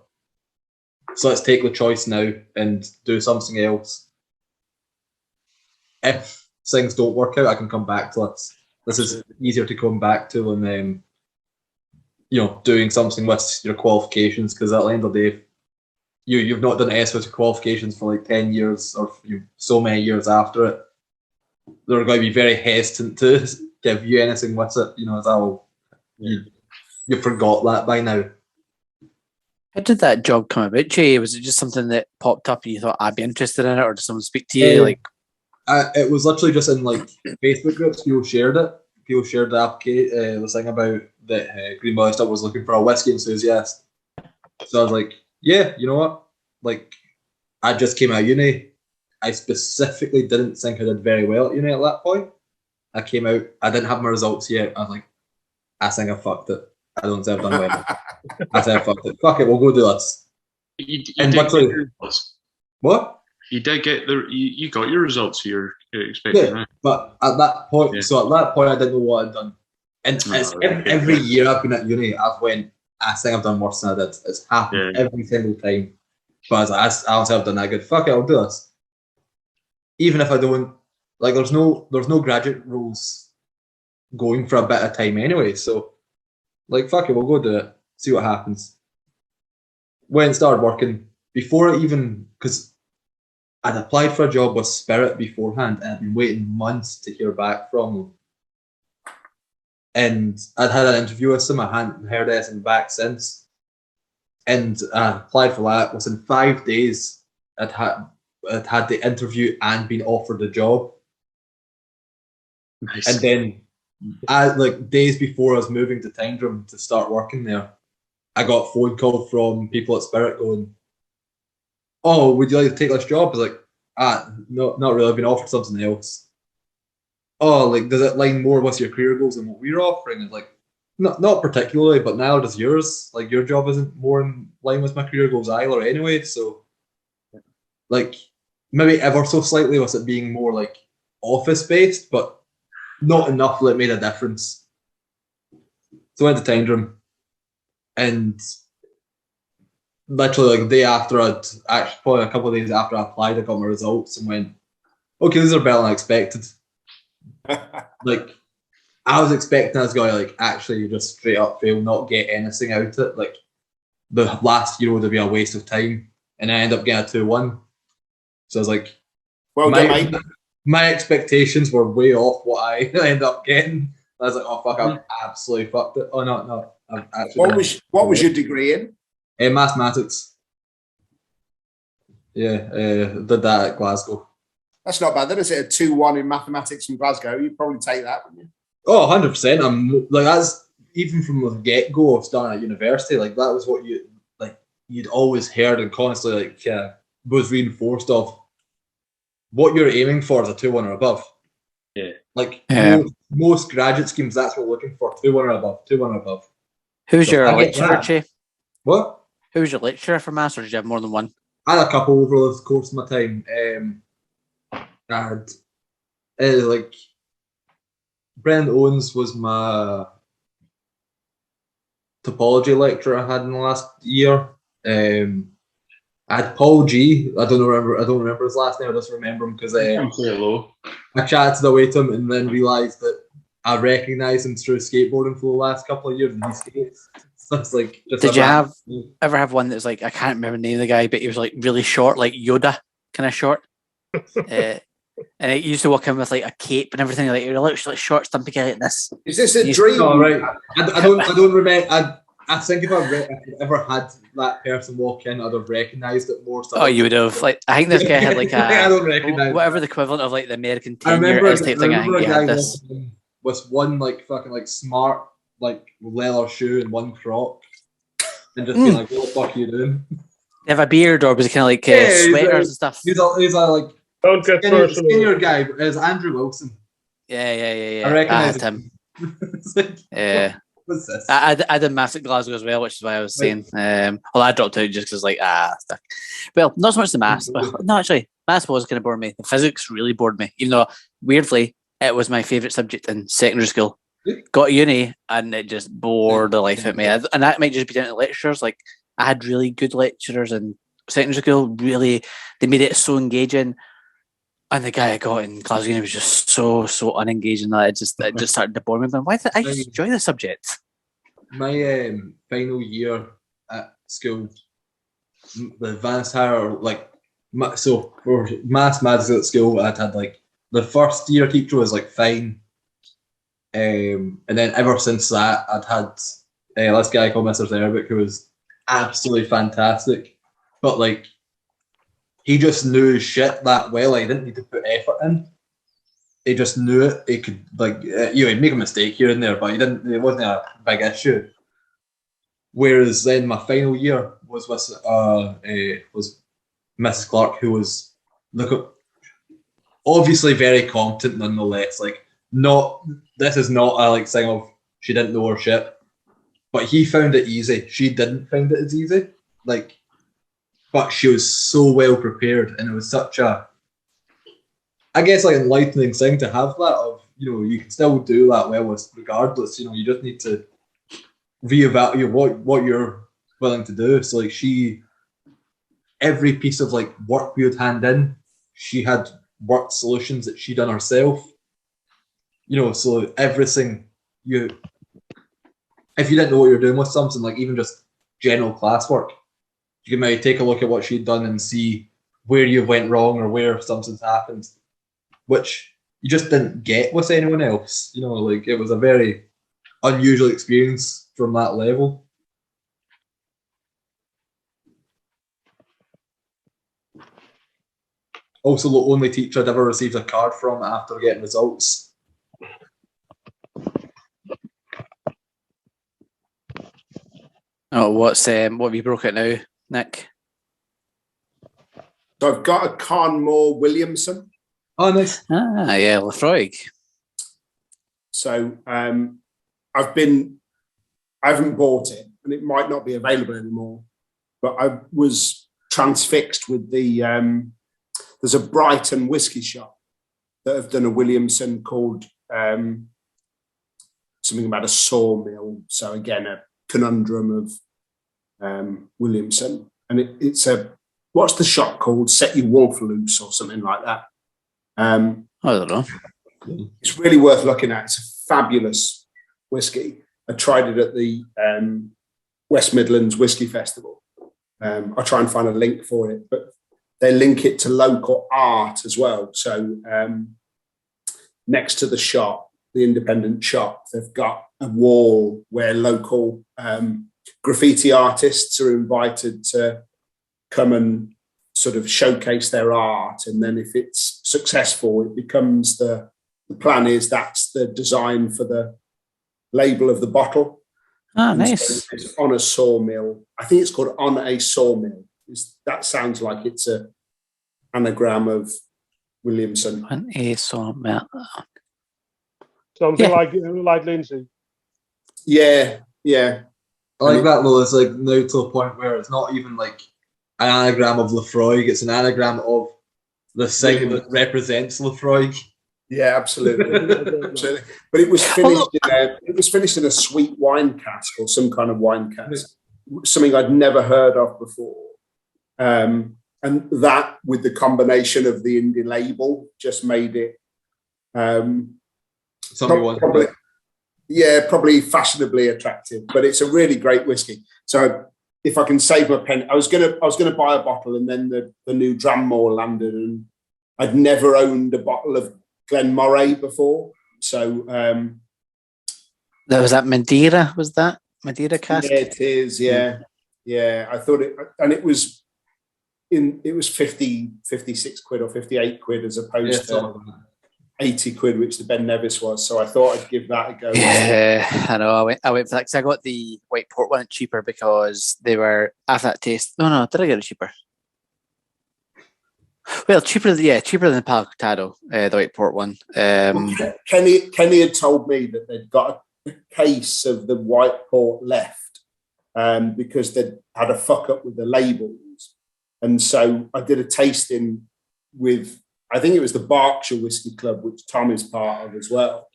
So let's take the choice now and do something else. If things don't work out, I can come back to it. This is easier to come back to than doing something with your qualifications, because at the end of the day, you've not done S with your qualifications for like 10 years or so many years after it. They're going to be very hesitant to give you anything with it. You forgot that by now.
How did that job come about, Jay? Was it just something that popped up and you thought I'd be interested in it, or did someone speak to you?
It was literally just in like Facebook groups. People shared it, people shared the thing about that Green Monster was looking for a whiskey enthusiast. So I was like, yeah, you know what? Like, I just came out of uni. I specifically didn't think I did very well at uni at that point. I came out, I didn't have my results yet. I was like, I think I fucked it. I don't think I've done well. I think I fucked it. Fuck it, we'll go do this.
You
And
did
literally-
get your results.
What?
You did get you got your results you're expecting.
Yeah,
Right?
but at that point,
Yeah.
so at that point, I didn't know what I'd done. And
Oh,
it's
right,
every
yeah.
year I've been at uni, I've went, I think I've done worse than I did. It's happened
Yeah.
every single time. But I was like, I don't think I've done that good. Fuck it, I'll do this. Even if I don't, like, there's no graduate roles going for a bit of time anyway. So, like, fuck it, we'll go do it. See what happens. Went and started working before I even, because I'd applied for a job with Spirit beforehand and I'd been waiting months to hear back from them. And I'd had an interview with them, I hadn't heard anything back since. And I applied for that. Within 5 days, I'd had the interview and been offered the job.
Nice.
And then, like days before I was moving to Tyndrum to start working there, I got a phone call from people at Spirit going, "Oh, would you like to take this job?" I was like, no, not really. I've been offered something else. Oh, like, does it line more with your career goals than what we're offering? It's like, not particularly, but now does yours. Like, your job isn't more in line with my career goals either anyway, so, like, maybe ever so slightly with it being more, like, office-based, but not enough that it made a difference. So I went to Tyndrum, and literally, like, the day after actually probably a couple of days after I applied, I got my results and went, okay, these are better than I expected. Like, I was expecting this guy, like, actually just straight up fail, not get anything out of it. Like, the last year would be a waste of time, and I ended up getting a 2-1. So I was like,
Well done, mate.
my expectations were way off what I ended up getting. I was like, oh fuck, I've absolutely fucked it. Oh no, I've actually.
What was your degree in?
Mathematics. Yeah, did that at Glasgow.
That's not bad. Then is it a 2-1 in mathematics from Glasgow? You'd probably take that, wouldn't you?
Oh, 100%. I'm like, that's even from the get go of starting at university. Like, that was what you'd always heard and constantly was reinforced of what you're aiming for is a 2-1 or above.
Yeah.
Like, most graduate schemes, that's what we're looking for: 2-1 or above. 2-1 or above.
Who's
So
your
I get
lecturer,
that.
Che?
What?
Who was your lecturer for maths, or did you have more than one?
I had a couple over the course of my time. I had like Brendan Owens was my topology lecturer I had in the last year. I had Paul G. I don't remember his last name. I just remember him because I chatted away to him and then realised that I recognised him through skateboarding for the last couple of years, and he skates. So it's like, just
Did you ever have one that was like, I can't remember the name of the guy, but he was like really short, like Yoda kind of short, and he used to walk in with like a cape and everything, like you're literally short, stumpy guy like this.
Is this a dream?
Oh, right. I don't remember. I think if I ever had that person walk in, I'd have recognised it more. So
you would have. Like, I think this guy had like
I don't recognise
whatever the equivalent of like the American
I
10-year
remember
is type thing. I think he had this.
With one like fucking like smart like leather shoe and one croc, and just being like, "What the fuck are you doing?"
Did he have a beard, or was he kind of like sweaters and stuff?
He's a like
Don't get personal.
senior guy. It's Andrew Wilson.
Yeah.
I recognise
him.
Yeah. What's this?
I did maths at Glasgow as well, which is why I was saying. Well, I dropped out just because stuck. Well, not so much the maths, but no, actually, maths was kind of bored me. The physics really bored me, even though weirdly it was my favourite subject in secondary school. Got to uni and it just bored the life out of me. And that might just be down to lecturers. Like, I had really good lecturers in secondary school. Really, they made it so engaging. And the guy I got in Glasgow Uni was just so unengaging that it just started to bore me. But why did I just enjoy the subject?
My final year at school, the advanced higher, like, so for mathematics at school, I'd had like the first year teacher was like fine, and then ever since that, I'd had this guy called Mr. Zerbic who was absolutely fantastic, but like, he just knew his shit that well. I didn't need to put effort in. he just knew it. He could he'd make a mistake here and there, but he didn't. It wasn't a big issue. Whereas then my final year was with was Mrs. Clark, who was obviously very competent nonetheless. This is not a thing of she didn't know her shit, but he found it easy. She didn't find it as easy. But she was so well prepared, and it was such a, I guess, enlightening thing to have that of, you can still do that well regardless. You just need to reevaluate what you're willing to do. So every piece of work we would hand in, she had worked solutions that she done herself. So everything if you didn't know what you're doing with something, even just general classwork, you can maybe take a look at what she'd done and see where you went wrong or where something's happened, which you just didn't get with anyone else. It was a very unusual experience from that level. Also, the only teacher I'd ever received a card from after getting results.
Oh, what have you broke it now, Nick?
So I've got a Carnmore Williamson.
Oh, nice.
Ah, yeah, Lefroy.
So I haven't bought it, and it might not be available anymore, but I was transfixed with there's a Brighton whiskey shop that have done a Williamson called something about a sawmill. So again, a conundrum of Williamson, and it's what's the shop called? Set Your Wolf Loose or something like that.
I don't know.
It's really worth looking at. It's a fabulous whiskey. I tried it at the West Midlands Whiskey Festival. I'll try and find a link for it, but they link it to local art as well. So next to the shop, the independent shop, they've got a wall where local graffiti artists are invited to come and sort of showcase their art. And then if it's successful, it becomes the plan is that's the design for the label of the bottle.
Ah,
and
nice.
So it's on a sawmill. I think it's called On a Sawmill. That sounds like it's a anagram of Williamson.
On a sawmill.
Something like Lindsay.
Yeah.
I like that though. It's now to a point where it's not even an anagram of Lefroy. It's an anagram of the thing that represents Lefroy.
Yeah, absolutely. Absolutely. But it was finished in a sweet wine cask or some kind of wine cask, something I'd never heard of before. And that, with the combination of the indie label, just made it probably fashionably attractive. But it's a really great whiskey. So if I can save my pen, I was gonna buy a bottle, and then the new Dramore landed, and I'd never owned a bottle of Glenmorangie before. So
That was that Madeira, was that? Madeira cask?
Yeah, it is, yeah. I thought it, and it was 50, 56 quid or 58 quid as opposed to 80 quid, which the Ben Nevis was. So I thought I'd give that a go.
Yeah, I know. I went for that because I got the white port one cheaper because they were after that taste. No, did I get it cheaper? Well, cheaper than the Palacotado, the white port one.
Kenny had told me that they'd got a case of the white port left because they'd had a fuck up with the labels, and so I did a tasting with, I think it was the Berkshire Whiskey Club, which Tom is part of as well,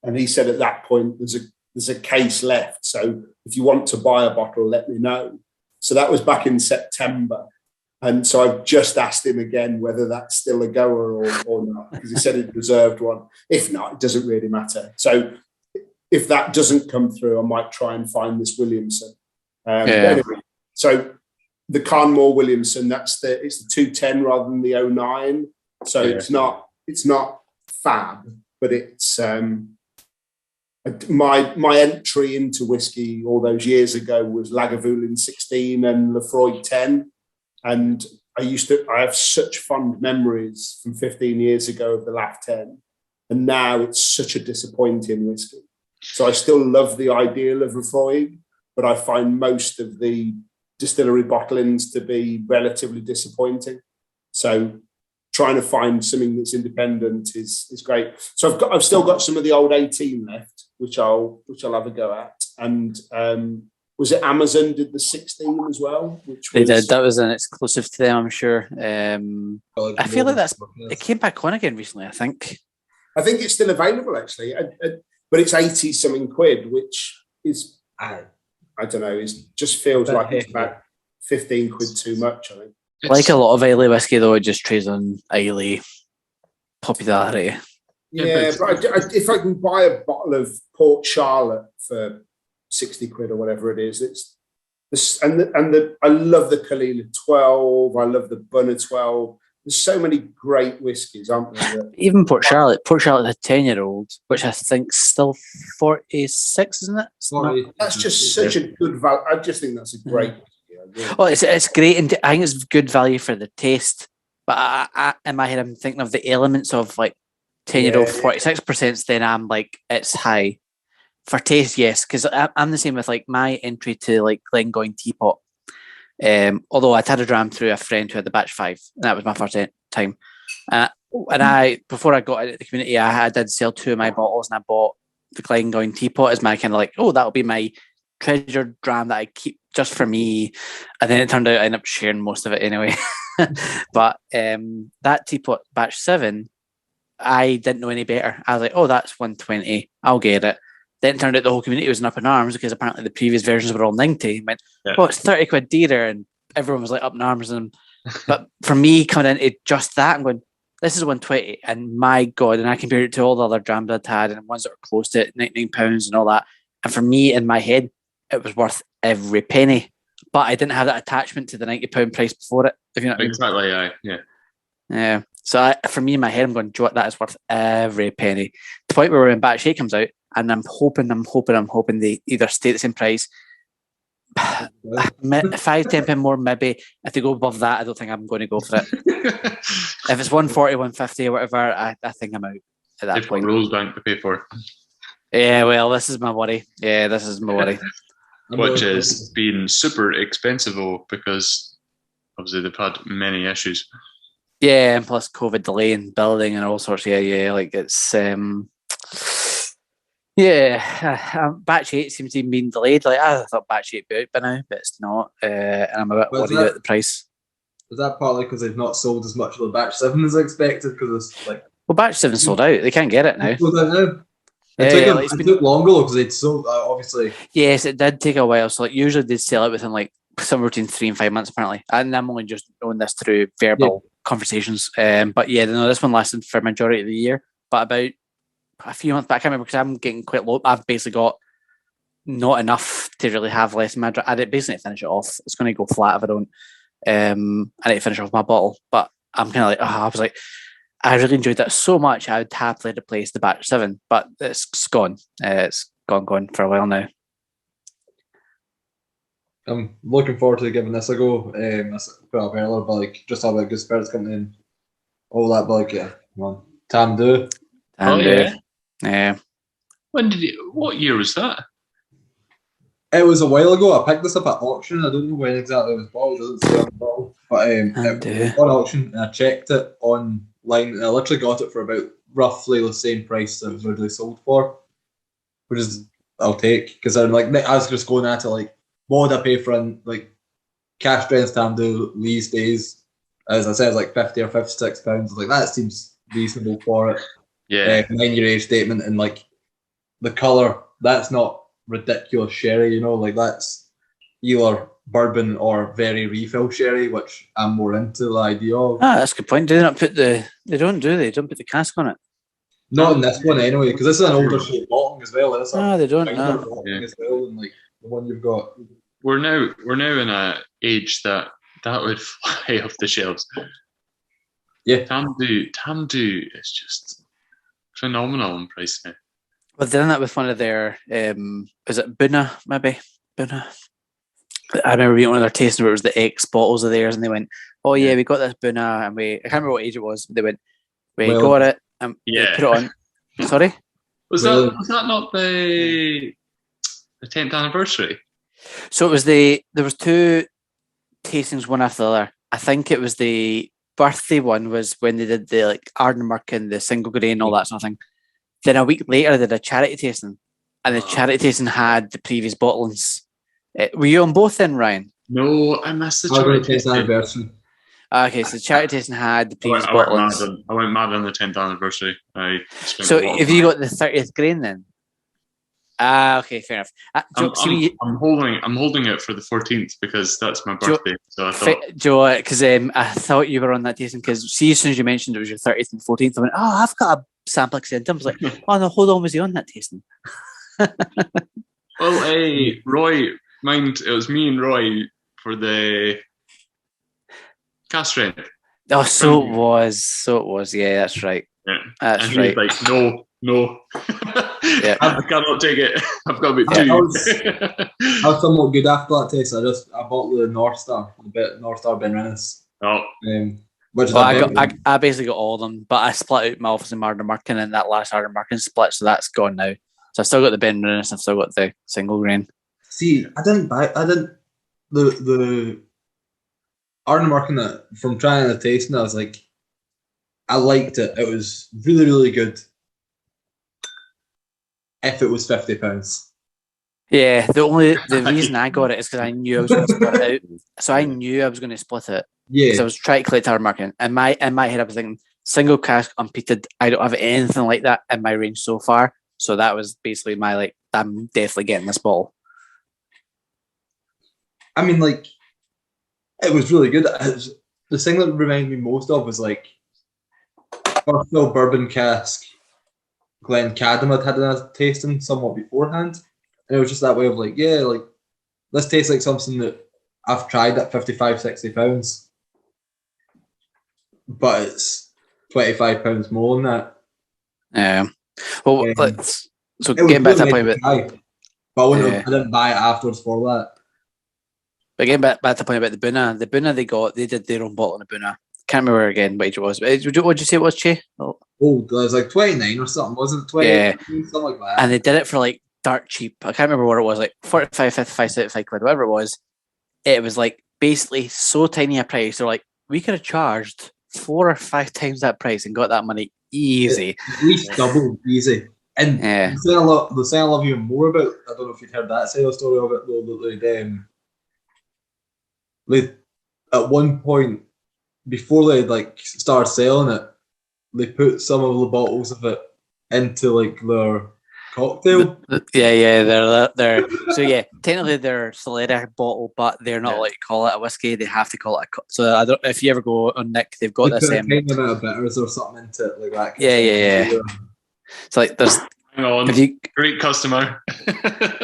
and he said at that point there's a case left, so if you want to buy a bottle, let me know. So that was back in September. And so I've just asked him again whether that's still a goer or not, because he said he'd reserved one. If not, it doesn't really matter. So if that doesn't come through, I might try and find this Williamson. Anyway, so the Carnmore Williamson, it's the 210 rather than the 09. So it's not fab, but it's my entry into whiskey all those years ago was Lagavulin 16 and Lefroy 10. And I have such fond memories from 15 years ago of the LAF 10. and now it's such a disappointing whiskey. So I still love the ideal of Laphroaig, but I find most of the distillery bottlings to be relatively disappointing. So trying to find something that's independent is great. So I've still got some of the old 18 left, which I'll have a go at. And was it Amazon did the 16 as well? Which
they did. That was an exclusive to them, I'm sure. I feel like it came back on again recently, I think.
I think it's still available actually, but it's 80 something quid, which is I don't know. It just feels like it's about 15 quid too much. I think.
Like a lot of Islay whiskey, though, it just trades on Islay popularity.
Yeah, but if I can buy a bottle of Port Charlotte for 60 quid or whatever it is, I love the Kalila 12. I love the Bunner 12. There's so many great whiskies, aren't there?
Even Port Charlotte, a 10-year-old, which I think's still 46, isn't it?
That's just such a good value. I just think that's a great whiskey.
Well, it's great, and I think it's good value for the taste. But I in my head, I'm thinking of the elements of like 10-year-old 46%. Then I'm like, it's high for taste, yes, because I'm the same with like my entry to like Glengoyne Teapot. Although I'd had a dram through a friend who had the batch 5, and that was my first time. And before I got into the community, I did sell 2 of my bottles, and I bought the Glengoyne Teapot as my kind of like, that'll be my treasured dram that I keep just for me. And then it turned out I ended up sharing most of it anyway. But that Teapot batch 7, I didn't know any better. I was like, that's 120, I'll get it. Then it turned out the whole community was up in arms because apparently the previous versions were all 90. Went, it's 30 quid dearer, and everyone was like up in arms. But for me, coming into just that, I'm going, this is 120, and my God, and I compared it to all the other drams I'd had and ones that were close to it, £99 and all that. And for me, in my head, it was worth every penny. But I didn't have that attachment to the £90 price before it, if you know what I mean.
Exactly,
yeah. So for me, in my head, I'm going, that is worth every penny. To the point where when batch 8 comes out, and I'm hoping they either stay at the same price. 5-10 more, maybe. If they go above that, I don't think I'm going to go for it. If it's 140, 150 or whatever, I think I'm out at that point.
Rolls Bank to pay for.
Yeah, well, this is my worry.
Which has been super expensive though, because obviously they've had many issues.
Yeah, and plus COVID delay in building and all sorts. Yeah, like it's batch 8 seems to have been delayed. Like I thought batch 8 would be out by now, but it's not. And I'm a bit worried about the price.
Is that partly because they've not sold as much of the batch 7 as expected? Because it's like,
batch 7 sold out. They can't get it now.
It took longer because they'd sold obviously.
Yes, it did take a while. So like usually they'd sell it within like somewhere between 3 and 5 months apparently. And I'm only just knowing this through verbal conversations. But yeah, no, this one lasted for a majority of the year. But about a few months back, I can't remember because I'm getting quite low. I've basically got not enough to really have less in my drink. I basically need to finish it off. It's going to go flat if I don't. I need to finish off my bottle. But I'm kind of like, I was like, I really enjoyed that so much. I would happily replace the batch 7, but it's gone. It's gone for a while now.
I'm looking forward to giving this a go. That's put up earlier, but like just talk about good spirits coming in, all that. But like, come on, Tamdu.
Yeah.
When what year was that?
It was a while ago. I picked this up at auction. I don't know when exactly it was bought. It doesn't say on the bottle, but it was on auction, and I checked it online. And I literally got it for about roughly the same price that it was originally sold for, which is I'll take because I'm like I was just going at it like what would I pay for like cash strength Tamdu these days? As I said, it's like £50 or £56. Like that seems reasonable for it.
Yeah,
9-year age statement and like the color. That's not ridiculous sherry, you know. Like that's either bourbon or very refill sherry, which I'm more into the idea of.
That's a good point. Do they not put They don't put the cask on it?
Not in this one anyway, because this is an older shape bottle as well.
They don't.
As well, and like the one you've got.
We're now in a age that would fly off the shelves.
Yeah,
Tamdu is just phenomenal in price now.
Well, they're doing that with one of their is it Buna, maybe? Buna. I remember being one of their tasting where it was the X bottles of theirs, and they went, "Oh yeah, we got this Buna," and I can't remember what age it was, but they went, "We got it," and they put it on, Sorry?
Was that not the 10th anniversary?
So it was there was two tastings, one after the other. I think it was the birthday one was when they did the like Ardnamurk and the single grain, all that sort of thing. Then a week later, they did a charity tasting, and the charity tasting had the previous bottlings. Were you on both then, Ryan?
No, I missed the charity tasting.
Anniversary.
Okay, so the charity tasting had the previous
I went
bottlings.
I went mad on the 10th anniversary.
So have you got the 30th grain then? Okay, fair enough.
I'm holding it for the 14th because that's my birthday. So I thought,
Joe, because I thought you were on that tasting because see, as soon as you mentioned it was your 30th and 14th, I went, oh, I've got a sample extent. I was like, oh no, hold on, was he on that tasting?
Well, Roy, mind it was me and Roy for the cast strength.
Oh, so it was. Yeah, that's right.
Yeah,
that's
and
right.
He was like, no.
Yeah,
I cannot take it. I've got about two.
I was somewhat good after that taste. I bought the North Star, North Star Ben Rennes.
Oh.
Which
I basically got all of them, but I split out my office in Ardnamurk and that last Ardnamurk split, so that's gone now. So I've still got the Ben Rennes, I've still got the single grain.
See, the Ardnamurk and that from trying the tasting, I was like, I liked it. It was really, really good. If it was £50.
Yeah, the reason I got it is because I knew I was going to split it out. So I knew I was going to split it.
Yeah.
Because I was trying to collect Ardnamurk. In my head, I was thinking, single cask, unpeated, I don't have anything like that in my range so far. So that was basically my, like, I'm definitely getting this bottle.
I mean, like, it was really good. The thing that reminded me most of was, like, First Bourbon cask Glencadam had a tasting somewhat beforehand. And it was just that way of like, yeah, like, this tastes like something that I've tried at £55-60. But it's £25 more than that.
Yeah. Well, so getting back to that point about...
But I didn't buy it afterwards for that.
But getting back to the point about the Buna they did their own bottle in the Buna. Can't remember again what age it was. But what did you say it was, Che?
Oh, it was like 29 or something, wasn't it? 20,
yeah.
Something like that.
And they did it for like dirt cheap. I can't remember what it was, like 45, 55, 75 quid, whatever it was. It was like basically so tiny a price. They're like, we could have charged 4 or 5 times that price and got that money easy.
At least double easy. And the thing I love even more about, I don't know if you've heard that side of the story of it, though, they at one point, before they like started selling it, they put some of the bottles of it into like their cocktail.
They're so yeah. Technically, they're Solera bottle, but they're not allowed to call it a whiskey. They have to call it a. So I don't. If you ever go on Nick, they've got this.
Put a tiny amount of bitters or something into it like that.
Yeah. So like, there's.
Hang on. Great customer.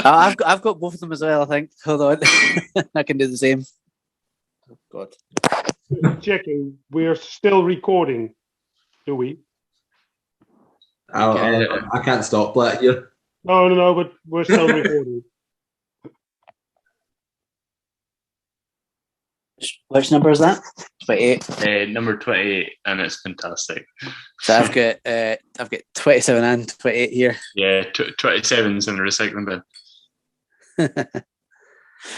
I've got both of them as well. I think. Hold on, I can do the same. Oh God.
Checking. We're still recording. Do we?
I can't stop that here.
No, but we're still recording.
Which number is that? 28.
Number 28, and it's fantastic.
So I've got 27 and 28 here.
Yeah, 27's in the recycling bin.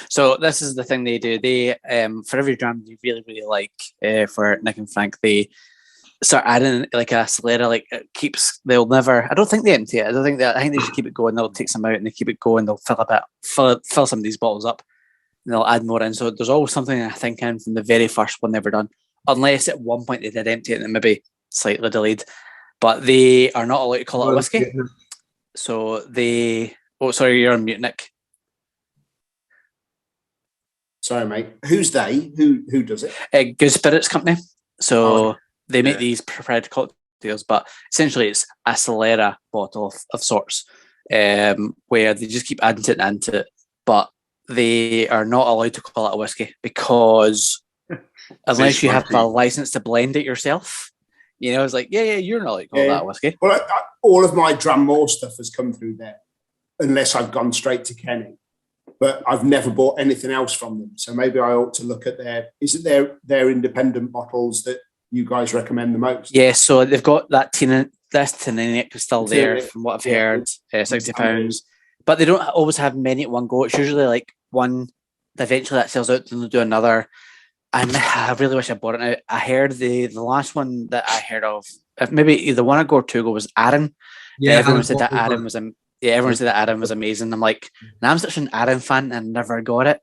So this is the thing they do. They for every dram you really, really like, for Nick and Frank, they start adding like a Solera, like it keeps. They'll never. I don't think they empty it. I think they just keep it going. They'll take some out and they keep it going. They'll fill some of these bottles up, and they'll add more in. So there's always something I think in from the very first one they've ever done, unless at one point they did empty it and it maybe slightly delayed. But they are not allowed to call it a whiskey. So they. Oh, sorry, you're on mute, Nick.
Sorry, mate. Who's they? Who does it?
Good Spirits Company. So they make these prepared cocktails, but essentially it's a Solera bottle of sorts, where they just keep adding to it, but they are not allowed to call it a whiskey because unless you have a license to blend it yourself, it's like, you're not allowed to call that a whiskey.
Well, all of my Dramore stuff has come through there, unless I've gone straight to Kenny. But I've never bought anything else from them. So maybe I ought to look at their independent bottles that you guys recommend the most?
Yeah, so they've got that Teaninich is still there
Teaninich,
from what I've heard, £60. But they don't always have many at one go. It's usually like one, eventually that sells out, then they'll do another. And I really wish I bought it now. I heard the last one that I heard of, maybe either 1 ago or 2 ago, was Aaron.
Yeah,
everyone said that Aaron was everyone said that Aaron was amazing. I'm like, and I'm such an Aaron fan and never got it.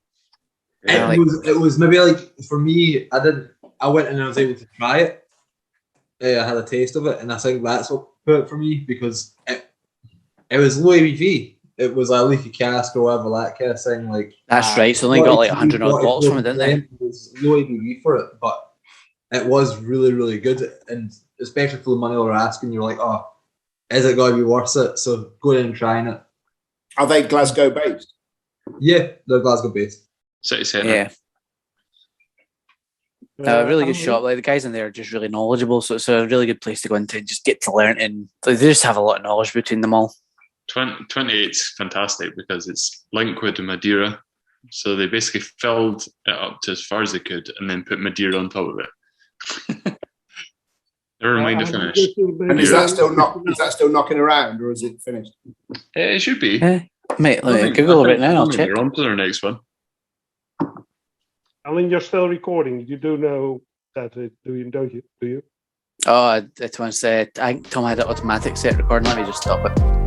It was maybe like, for me, I went and I was able to try it. I had a taste of it, and I think that's what put it for me, because it was low ABV. It was a leaky cask or whatever, that kind of thing. Like,
that's right. So they only got like 100 odd bottles from it, didn't they?
It was low ABV for it, but it was really, really good. And especially for the money they were asking, you're like, oh, is it going to be worth it? So go in and trying it.
Are they Glasgow based?
Yeah, they're Glasgow based.
City centre.
Yeah. A really good shop. Like, the guys in there are just really knowledgeable, so it's a really good place to go into and just get to learn. And they just have a lot of knowledge between them all.
28's fantastic because it's liquid and Madeira, so they basically filled it up to as far as they could and then put Madeira on top of it. Never mind the finish.
And is that still knocking around, or is it finished?
It should be.
Mate, let me Google it now. I'll check.
They're on to their next one.
Alan, you're still recording. You do know that, don't you? Do you?
Oh, it was. I think Tom had it automatic set recording. Let me just stop it.